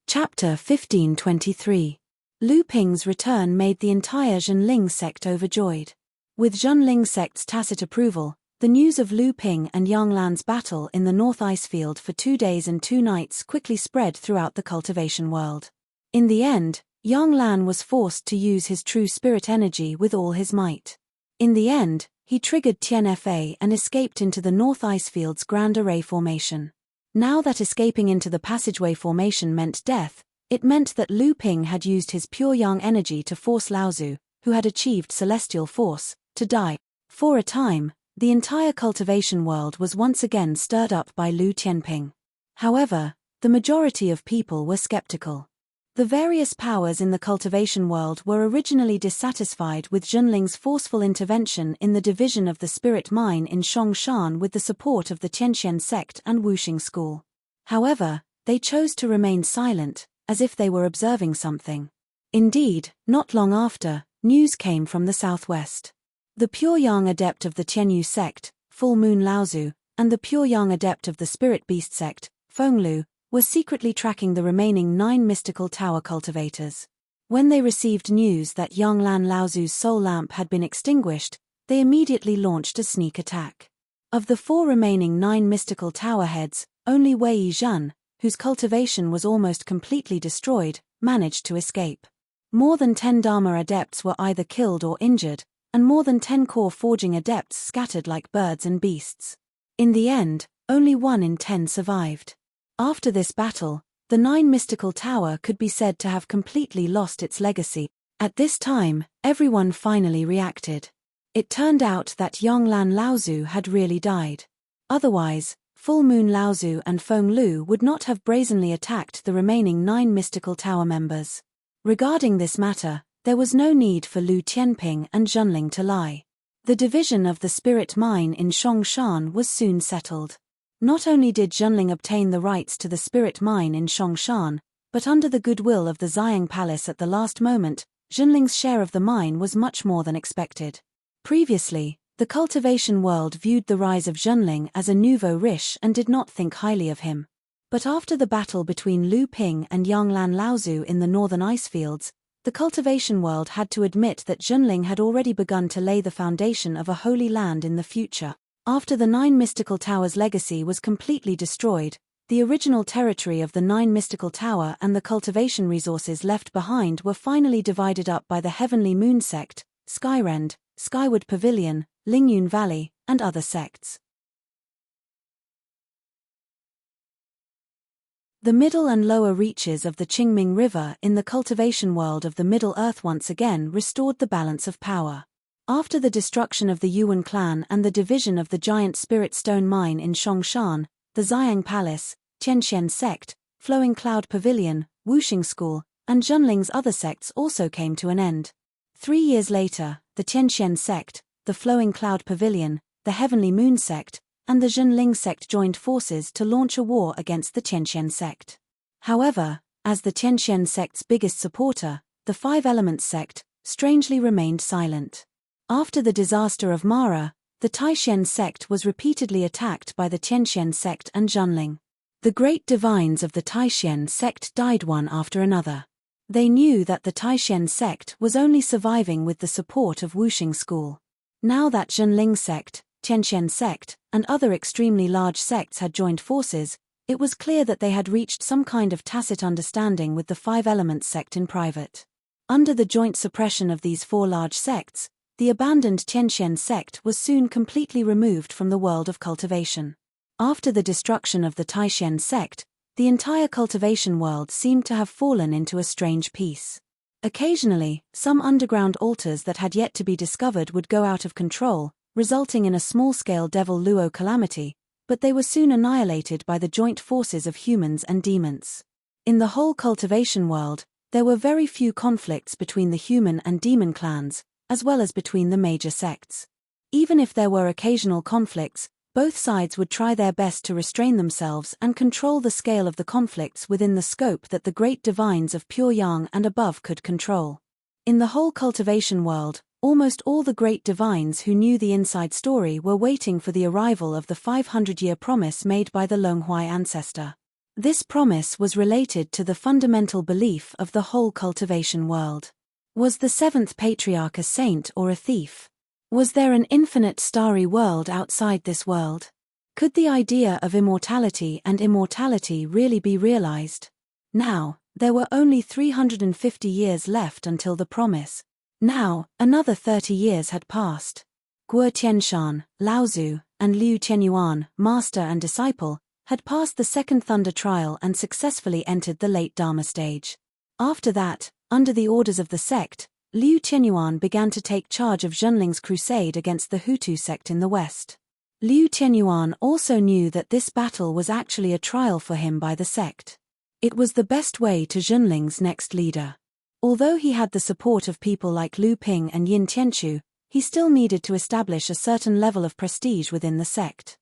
Speaker 1: Chapter 1523. Lu Ping's return made the entire Zhenling sect overjoyed. With Zhenling sect's tacit approval, the news of Lu Ping and Yanglan's battle in the North Icefield for 2 days and 2 nights quickly spread throughout the cultivation world. In the end, Yanglan was forced to use his true spirit energy with all his might. In the end, he triggered Tianfa and escaped into the North Icefield's Grand Array formation. Now that escaping into the passageway formation meant death, it meant that Lu Ping had used his pure yang energy to force Laozu, who had achieved celestial force, to die. For a time, The entire cultivation world was once again stirred up by Lu Tianping. However, the majority of people were skeptical. The various powers in the cultivation world were originally dissatisfied with Zhenling's forceful intervention in the division of the spirit mine in Shongshan with the support of the Tianqian sect and Wuxing school. However, they chose to remain silent, as if they were observing something. Indeed, not long after, news came from the southwest. The Pure Yang adept of the Tianyu sect, Full Moon Laozu, and the Pure Yang adept of the Spirit Beast sect, Fenglu, were secretly tracking the remaining 9 mystical tower cultivators. When they received news that Yang Lan Laozu's soul lamp had been extinguished, they immediately launched a sneak attack. Of the 4 remaining 9 mystical tower heads, only Wei Yizhan, whose cultivation was almost completely destroyed, managed to escape. More than 10 Dharma adepts were either killed or injured, and more than 10 core forging adepts scattered like birds and beasts. In the end, only 1 in 10 survived. After this battle, the 9 mystical tower could be said to have completely lost its legacy. At this time, everyone finally reacted. It turned out that Yang Lan Laozu had really died. Otherwise, Full Moon Laozu and Feng Lu would not have brazenly attacked the remaining 9 mystical tower members. Regarding this matter, there was no need for Lu Tianping and Zhenling to lie. The division of the spirit mine in Shongshan was soon settled. Not only did Zhenling obtain the rights to the spirit mine in Shongshan, but under the goodwill of the Xiang Palace at the last moment, Zhenling's share of the mine was much more than expected. Previously, the cultivation world viewed the rise of Zhenling as a nouveau riche and did not think highly of him. But after the battle between Lu Ping and Yang Lan Laozu in the northern ice fields, the cultivation world had to admit that Zhenling had already begun to lay the foundation of a holy land in the future. After the 9 mystical towers' legacy was completely destroyed, the original territory of the 9 mystical tower and the cultivation resources left behind were finally divided up by the Heavenly Moon sect, Skyrend, Skyward Pavilion, Lingyun Valley, and other sects. The middle and lower reaches of the Qingming River in the cultivation world of the Middle Earth once again restored the balance of power. After the destruction of the Yuan clan and the division of the giant spirit stone mine in Shongshan, the Xiang Palace, Tianqian sect, Flowing Cloud Pavilion, Wuxing School, and Zhenling's other sects also came to an end. 3 years later, the Tianqian sect, the Flowing Cloud Pavilion, the Heavenly Moon sect, and the Zhenling sect joined forces to launch a war against the Tianqian sect. However, as the Tianqian sect's biggest supporter, the Five Elements sect, strangely remained silent. After the disaster of Mara, the Taishen sect was repeatedly attacked by the Tianqian sect and Zhenling. The great divines of the Taishen sect died one after another. They knew that the Taishen sect was only surviving with the support of Wuxing school. Now that Zhenling sect, Tianqian sect, and other extremely large sects had joined forces, it was clear that they had reached some kind of tacit understanding with the Five Elements sect in private. Under the joint suppression of these 4 large sects, the abandoned Tianqian sect was soon completely removed from the world of cultivation. After the destruction of the Taishen sect, the entire cultivation world seemed to have fallen into a strange peace. Occasionally, some underground altars that had yet to be discovered would go out of control, resulting in a small-scale Devil Luo calamity, but they were soon annihilated by the joint forces of humans and demons. In the whole cultivation world, there were very few conflicts between the human and demon clans, as well as between the major sects. Even if there were occasional conflicts, both sides would try their best to restrain themselves and control the scale of the conflicts within the scope that the great divines of Pure Yang and above could control. In the whole cultivation world, almost all the great divines who knew the inside story were waiting for the arrival of the 500-year promise made by the Longhuai ancestor. This promise was related to the fundamental belief of the whole cultivation world. Was the 7th patriarch a saint or a thief? Was there an infinite starry world outside this world? Could the idea of immortality and immortality really be realized? Now, there were only 350 years left until the promise. Now, another 30 years had passed. Guo Tianshan, Laozu, and Liu Qianyuan, master and disciple, had passed the second Thunder trial and successfully entered the late Dharma stage. After that, under the orders of the sect, Liu Qianyuan began to take charge of Zhenling's crusade against the Hutu sect in the west. Liu Qianyuan also knew that this battle was actually a trial for him by the sect. It was the best way to Zhenling's next leader. Although he had the support of people like Lu Ping and Yin Tianchu, he still needed to establish a certain level of prestige within the sect.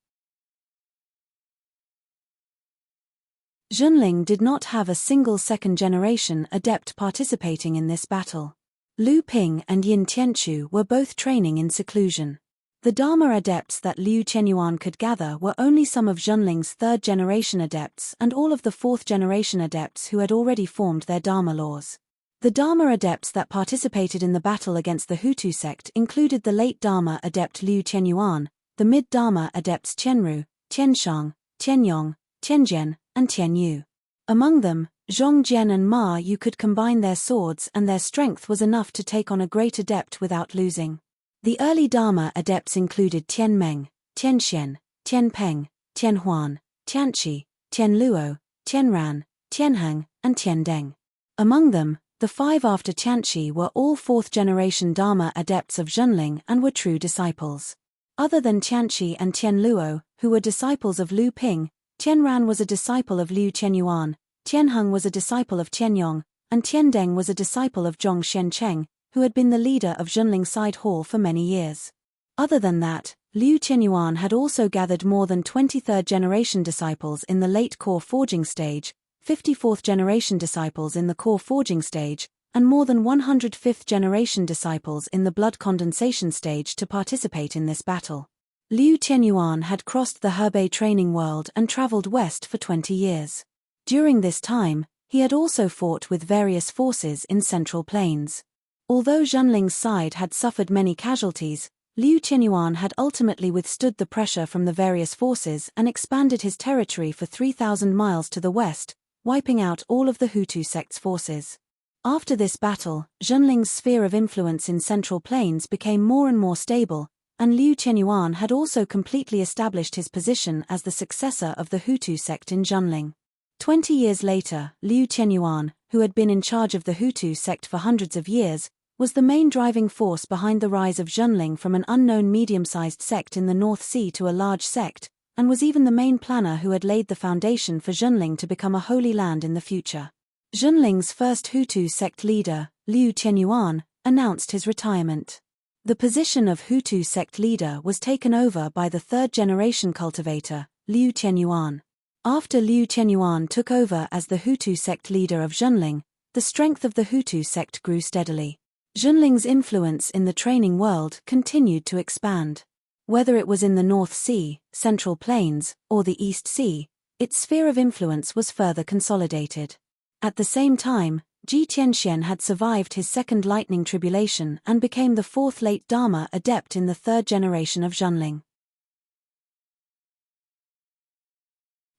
Speaker 1: Zhenling did not have a single second-generation adept participating in this battle. Lu Ping and Yin Tianchu were both training in seclusion. The Dharma adepts that Liu Qianyuan could gather were only some of Zhenling's third-generation adepts and all of the fourth-generation adepts who had already formed their Dharma laws. The Dharma adepts that participated in the battle against the Hutu sect included the late Dharma adept Liu Qianyuan, the mid-Dharma adepts Tianru, Tianshang, Tianyong, Tianjian, and Tianyu. Among them, Zhongjian and Ma Yu could combine their swords, and their strength was enough to take on a great adept without losing. The early Dharma adepts included Tian Meng, Tian Xian, Tian Peng, Tian Huan, Tianqi, Tian Luo, Tian Ran, Tian Heng, and Tian Deng. Among them, the five after Tianqi were all fourth-generation Dharma adepts of Zhenling and were true disciples. Other than Tianqi and Tian Luo, who were disciples of Lu Ping, Tian Ran was a disciple of Liu Qianyuan, Tian Heng was a disciple of Tianyong, and Tian Deng was a disciple of Zhong Xiancheng, who had been the leader of Zhenling Side Hall for many years. Other than that, Liu Qianyuan had also gathered more than 23rd-generation disciples in the late core forging stage, 54th-generation disciples in the core forging stage, and more than 105th-generation disciples in the blood condensation stage to participate in this battle. Liu Qianyuan had crossed the Hebei training world and traveled west for 20 years. During this time, he had also fought with various forces in Central Plains. Although Zhenling's side had suffered many casualties, Liu Qianyuan had ultimately withstood the pressure from the various forces and expanded his territory for 3,000 miles to the west, wiping out all of the Hutu sect's forces. After this battle, Zhenling's sphere of influence in Central Plains became more and more stable, and Liu Qianyuan had also completely established his position as the successor of the Hutu sect in Zhenling. 20 years later, Liu Qianyuan, who had been in charge of the Hutu sect for hundreds of years, was the main driving force behind the rise of Zhenling from an unknown medium-sized sect in the North Sea to a large sect, and was even the main planner who had laid the foundation for Zhenling to become a holy land in the future. Zhenling's first Hutu sect leader, Liu Qianyuan, announced his retirement. The position of Hutu sect leader was taken over by the third-generation cultivator, Liu Qianyuan. After Liu Qianyuan took over as the Hutu sect leader of Zhenling, the strength of the Hutu sect grew steadily. Zhenling's influence in the training world continued to expand. Whether it was in the North Sea, Central Plains, or the East Sea, its sphere of influence was further consolidated. At the same time, Ji Tianxian had survived his second lightning tribulation and became the fourth late Dharma adept in the third generation of Zhenling.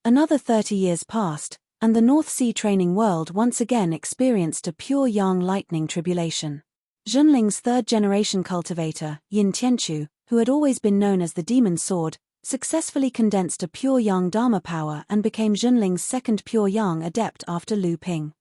Speaker 1: Another 30 years passed, and the North Sea training world once again experienced a pure yang lightning tribulation. Zhenling's third-generation cultivator, Yin Tianchu, who had always been known as the Demon Sword, successfully condensed a pure yang Dharma power and became Zhenling's second pure yang adept after Lu Ping.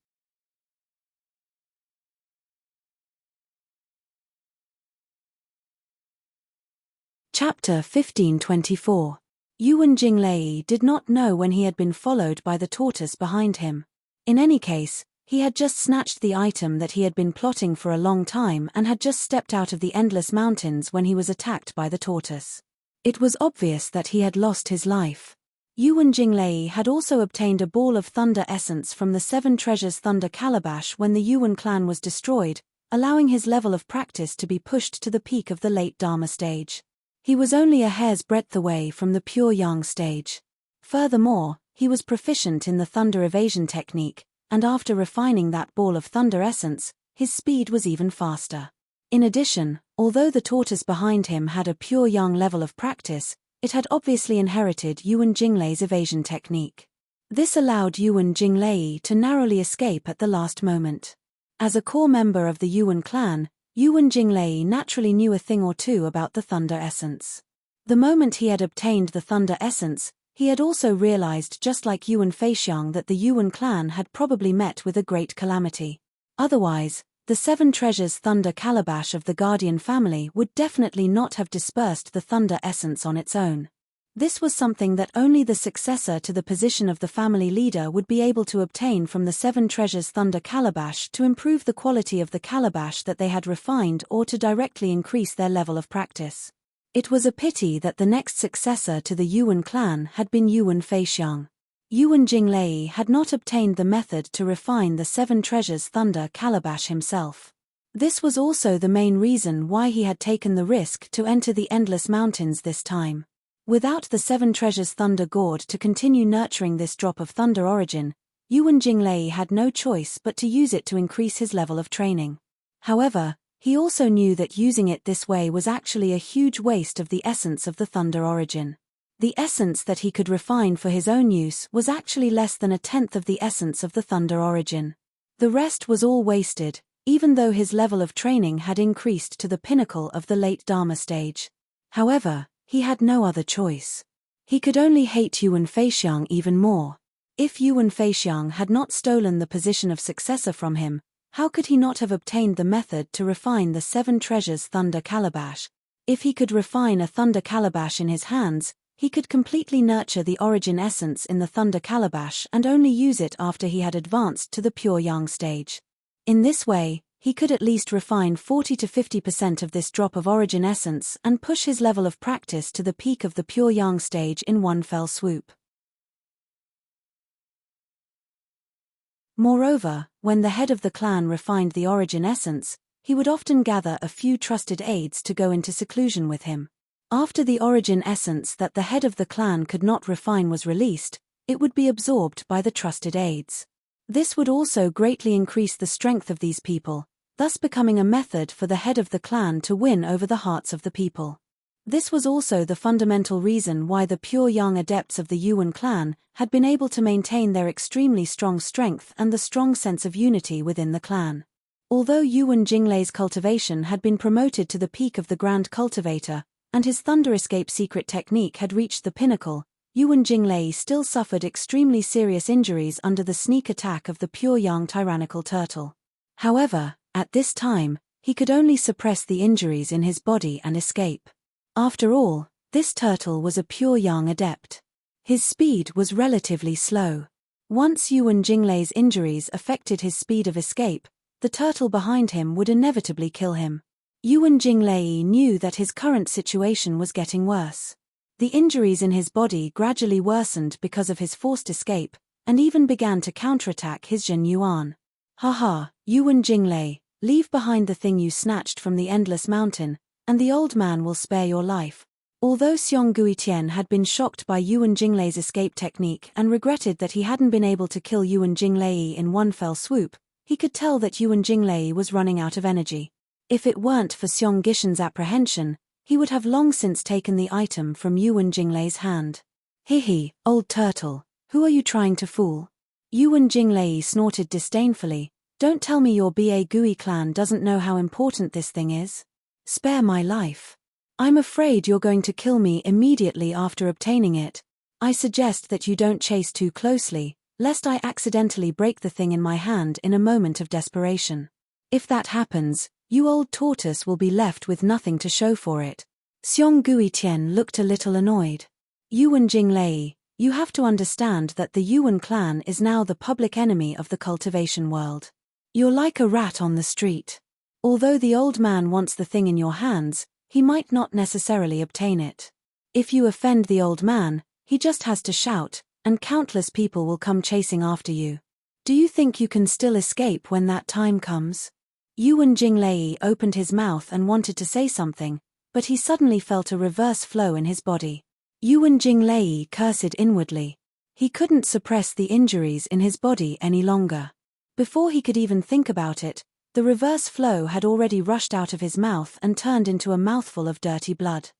Speaker 1: Chapter 1524. Yuan Jinglei did not know when he had been followed by the tortoise behind him. In any case, he had just snatched the item that he had been plotting for a long time and had just stepped out of the endless mountains when he was attacked by the tortoise. It was obvious that he had lost his life. Yuan Jinglei had also obtained a ball of thunder essence from the Seven Treasures Thunder Calabash when the Yuan clan was destroyed, allowing his level of practice to be pushed to the peak of the late Dharma stage. He was only a hair's breadth away from the pure yang stage. Furthermore, he was proficient in the thunder evasion technique, and after refining that ball of thunder essence, his speed was even faster. In addition, although the tortoise behind him had a pure yang level of practice, it had obviously inherited Yuan Jinglei's evasion technique. This allowed Yuan Jinglei to narrowly escape at the last moment. As a core member of the Yuan clan, Yuan Jinglei naturally knew a thing or two about the thunder essence. The moment he had obtained the thunder essence, he had also realized, just like Yuan Feixiang, that the Yuan clan had probably met with a great calamity. Otherwise, The 7 treasures thunder calabash of the guardian family would definitely not have dispersed the thunder essence on its own. This was something that only the successor to the position of the family leader would be able to obtain from the 7 treasures thunder calabash to improve the quality of the calabash that they had refined or to directly increase their level of practice. It was a pity that the next successor to the Yuan clan had been Yuan Feixiang. Yuan Jinglei had not obtained the method to refine the 7 treasures thunder calabash himself. This was also the main reason why he had taken the risk to enter the Endless Mountains this time. Without the 7 treasures thunder gourd to continue nurturing this drop of thunder origin, Yuan Jinglei had no choice but to use it to increase his level of training. However, he also knew that using it this way was actually a huge waste of the essence of the thunder origin. The essence that he could refine for his own use was actually less than 1/10 of the essence of the thunder origin. The rest was all wasted, even though his level of training had increased to the pinnacle of the late Dharma stage. However, he had no other choice. He could only hate Yuan Feixiang even more. If Yuan Feixiang had not stolen the position of successor from him, how could he not have obtained the method to refine the 7 treasures thunder calabash? If he could refine a thunder calabash in his hands, he could completely nurture the origin essence in the thunder calabash and only use it after he had advanced to the pure yang stage. In this way, he could at least refine 40 to 50% of this drop of origin essence and push his level of practice to the peak of the pure yang stage in one fell swoop. Moreover, when the head of the clan refined the origin essence, he would often gather a few trusted aides to go into seclusion with him. After the origin essence that the head of the clan could not refine was released, it would be absorbed by the trusted aides. This would also greatly increase the strength of these people, thus becoming a method for the head of the clan to win over the hearts of the people. This was also the fundamental reason why the pure yang adepts of the Yuan clan had been able to maintain their extremely strong strength and the strong sense of unity within the clan. Although Yuan Jinglei's cultivation had been promoted to the peak of the Grand Cultivator, and his Thunder Escape secret technique had reached the pinnacle, Yuan Jinglei still suffered extremely serious injuries under the sneak attack of the pure yang tyrannical turtle. However, at this time, he could only suppress the injuries in his body and escape. After all, this turtle was a pure yang adept. His speed was relatively slow. Once Yuan Jinglei's injuries affected his speed of escape, the turtle behind him would inevitably kill him. Yuan Jinglei knew that his current situation was getting worse. The injuries in his body gradually worsened because of his forced escape, and even began to counterattack his Zhen Yuan. Haha, Yuan Jinglei, leave behind the thing you snatched from the Endless Mountain, and the old man will spare your life. Although Xiong Guitian had been shocked by Yuan Jinglei's escape technique and regretted that he hadn't been able to kill Yuan Jinglei in one fell swoop, he could tell that Yuan Jinglei was running out of energy. If it weren't for Xiong Gishan's apprehension, he would have long since taken the item from Yuan Jinglei's hand. Hihi, old turtle, who are you trying to fool? Yuan Jinglei snorted disdainfully. Don't tell me your Ba Gui clan doesn't know how important this thing is. Spare my life. I'm afraid you're going to kill me immediately after obtaining it. I suggest that you don't chase too closely, lest I accidentally break the thing in my hand in a moment of desperation. If that happens, you old tortoise will be left with nothing to show for it. Xiong Guitian looked a little annoyed. Yuan Jinglei, you have to understand that the Yuan clan is now the public enemy of the cultivation world. You're like a rat on the street. Although the old man wants the thing in your hands, he might not necessarily obtain it. If you offend the old man, he just has to shout, and countless people will come chasing after you. Do you think you can still escape when that time comes? Yuan Jinglei opened his mouth and wanted to say something, but he suddenly felt a reverse flow in his body. Yuan Jinglei cursed inwardly. He couldn't suppress the injuries in his body any longer. Before he could even think about it, the reverse flow had already rushed out of his mouth and turned into a mouthful of dirty blood.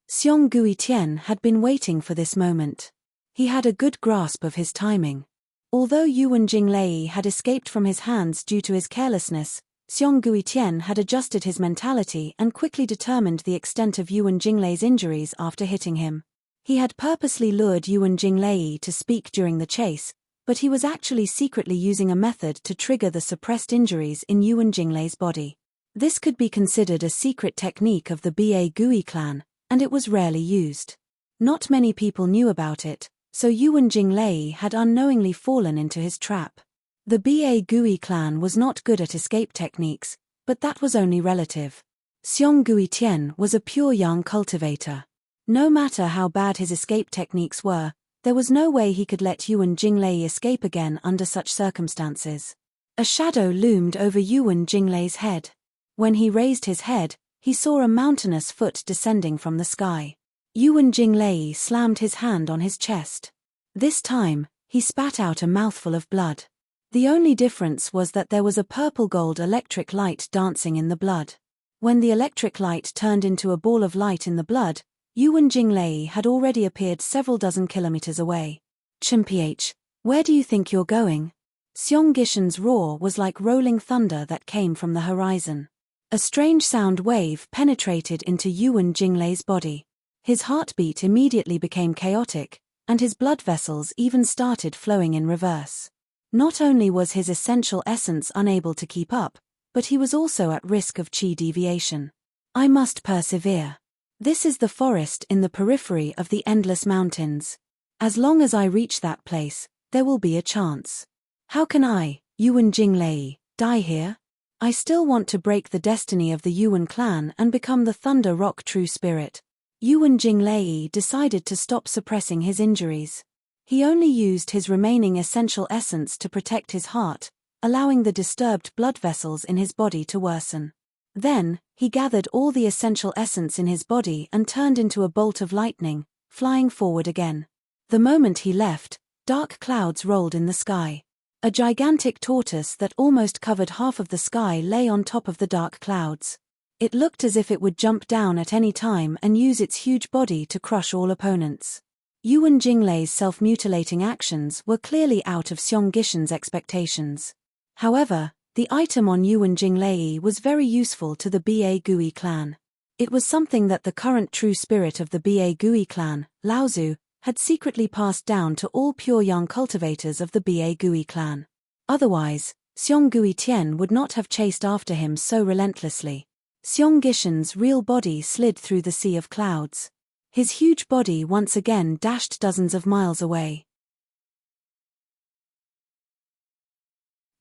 Speaker 1: Xiong Guitian had been waiting for this moment. He had a good grasp of his timing. Although Yuan Jinglei had escaped from his hands due to his carelessness, Xiong Guitian had adjusted his mentality and quickly determined the extent of Yuan Jinglei's injuries after hitting him. He had purposely lured Yuan Jinglei to speak during the chase, but he was actually secretly using a method to trigger the suppressed injuries in Yuan Jinglei's body. This could be considered a secret technique of the Ba Gui clan, and it was rarely used. Not many people knew about it, so Yuan Jinglei had unknowingly fallen into his trap. The Ba Gui clan was not good at escape techniques, but that was only relative. Xiong Gui Tian was a pure yang cultivator. No matter how bad his escape techniques were, there was no way he could let Yuan Jinglei escape again under such circumstances. A shadow loomed over Yuan Jinglei's head. When he raised his head, he saw a mountainous foot descending from the sky. Yuan Jinglei slammed his hand on his chest. This time, he spat out a mouthful of blood. The only difference was that there was a purple-gold electric light dancing in the blood. When the electric light turned into a ball of light in the blood, Yuan Jinglei had already appeared several dozen kilometers away. "Chimph, where do you think you're going?" Xiong Gishen's roar was like rolling thunder that came from the horizon. A strange sound wave penetrated into Yuan Jinglei's body. His heartbeat immediately became chaotic, and his blood vessels even started flowing in reverse. Not only was his essential essence unable to keep up, but he was also at risk of qi deviation. "I must persevere. This is the forest in the periphery of the endless mountains. As long as I reach that place, there will be a chance. How can I, Yuan Jinglei, die here? I still want to break the destiny of the Yuan clan and become the Thunder Rock true spirit." Yuan Jinglei decided to stop suppressing his injuries. He only used his remaining essential essence to protect his heart, allowing the disturbed blood vessels in his body to worsen. Then, he gathered all the essential essence in his body and turned into a bolt of lightning, flying forward again. The moment he left, dark clouds rolled in the sky. A gigantic tortoise that almost covered half of the sky lay on top of the dark clouds. It looked as if it would jump down at any time and use its huge body to crush all opponents. Yuan Jinglei's self-mutilating actions were clearly out of Xiong Gishen's expectations. However, the item on Yuan Jinglei was very useful to the Ba Gui clan. It was something that the current true spirit of the Ba Gui clan, Laozu, had secretly passed down to all pure yang cultivators of the Ba Gui clan. Otherwise, Xiong Gui Tian would not have chased after him so relentlessly. Xiong Gishen's real body slid through the sea of clouds. His huge body once again dashed dozens of miles away.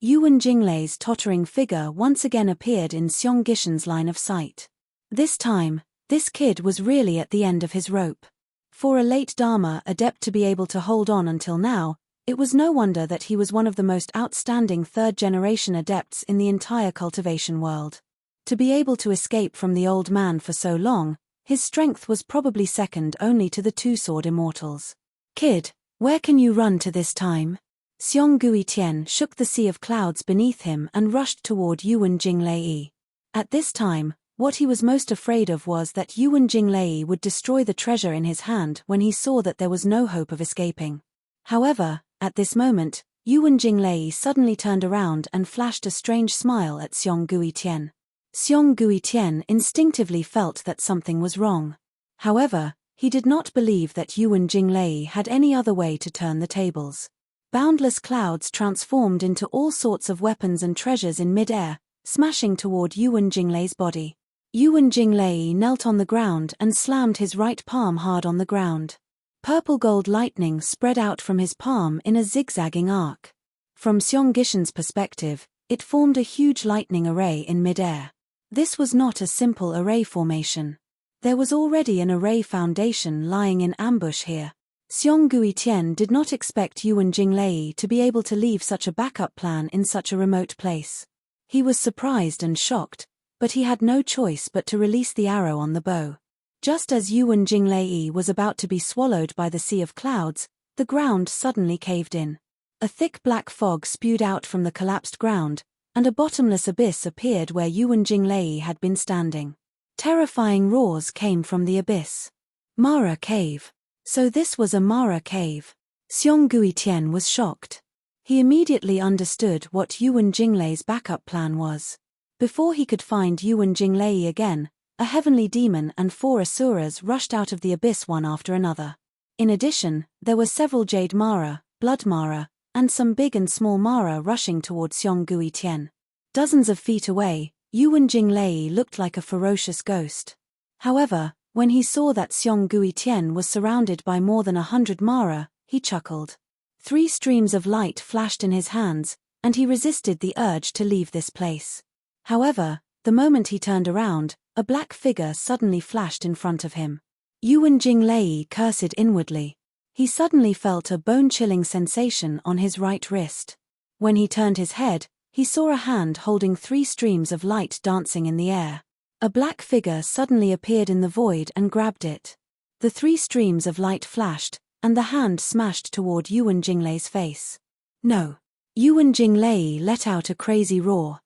Speaker 1: Yuan Jinglei's tottering figure once again appeared in Xiong Gishen's line of sight. This time, this kid was really at the end of his rope. For a late Dharma adept to be able to hold on until now, it was no wonder that he was one of the most outstanding third-generation adepts in the entire cultivation world. To be able to escape from the old man for so long, his strength was probably second only to the two-sword immortals. "Kid, where can you run to this time?" Xiong Gui Tian shook the sea of clouds beneath him and rushed toward Yuan Jinglei. At this time, what he was most afraid of was that Yuan Jinglei would destroy the treasure in his hand when he saw that there was no hope of escaping. However, at this moment, Yuan Jinglei suddenly turned around and flashed a strange smile at Xiong Gui Tian. Xiong Gui Tian instinctively felt that something was wrong. However, he did not believe that Yuan Jinglei had any other way to turn the tables. Boundless clouds transformed into all sorts of weapons and treasures in mid-air, smashing toward Yuan Jinglei's body. Yuan Jinglei knelt on the ground and slammed his right palm hard on the ground. Purple gold lightning spread out from his palm in a zigzagging arc. From Xiong Gishen's perspective, it formed a huge lightning array in mid-air. This was not a simple array formation. There was already an array foundation lying in ambush here. Xiong Gui Tian did not expect Yuan Jinglei to be able to leave such a backup plan in such a remote place. He was surprised and shocked, but he had no choice but to release the arrow on the bow. Just as Yuan Jinglei was about to be swallowed by the sea of clouds, the ground suddenly caved in. A thick black fog spewed out from the collapsed ground, and a bottomless abyss appeared where Yuan Jinglei had been standing. Terrifying roars came from the abyss. Mara Cave. So this was a Mara Cave. Xiong Gui Tian was shocked. He immediately understood what Yuan Jinglei's backup plan was. Before he could find Yuan Jinglei again, a heavenly demon and 4 asuras rushed out of the abyss one after another. In addition, there were several Jade Mara, Blood Mara, and some big and small Mara rushing toward Xiong Gui Tian. Dozens of feet away, Yuan Jinglei looked like a ferocious ghost. However, when he saw that Xiong Gui Tian was surrounded by more than 100 Mara, he chuckled. 3 streams of light flashed in his hands, and he resisted the urge to leave this place. However, the moment he turned around, a black figure suddenly flashed in front of him. Yuan Jinglei cursed inwardly. He suddenly felt a bone-chilling sensation on his right wrist. When he turned his head, he saw a hand holding 3 streams of light dancing in the air. A black figure suddenly appeared in the void and grabbed it. The 3 streams of light flashed, and the hand smashed toward Yuan Jinglei's face. No! Yuan Jinglei let out a crazy roar.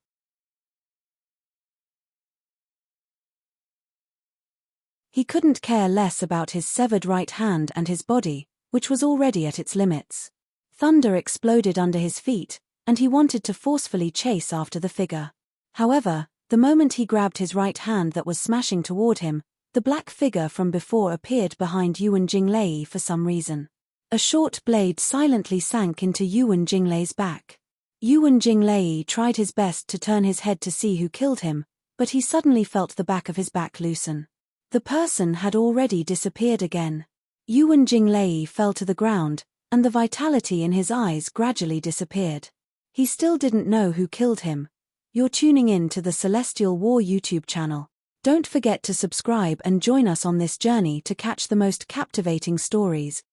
Speaker 1: He couldn't care less about his severed right hand and his body, which was already at its limits. Thunder exploded under his feet, and he wanted to forcefully chase after the figure. However, the moment he grabbed his right hand that was smashing toward him, the black figure from before appeared behind Yuan Jinglei for some reason. A short blade silently sank into Yuan Jinglei's back. Yuan Jinglei tried his best to turn his head to see who killed him, but he suddenly felt the back of his back loosen. The person had already disappeared again. Yuan Jinglei fell to the ground, and the vitality in his eyes gradually disappeared. He still didn't know who killed him. You're tuning in to the Celestial War YouTube channel. Don't forget to subscribe and join us on this journey to catch the most captivating stories.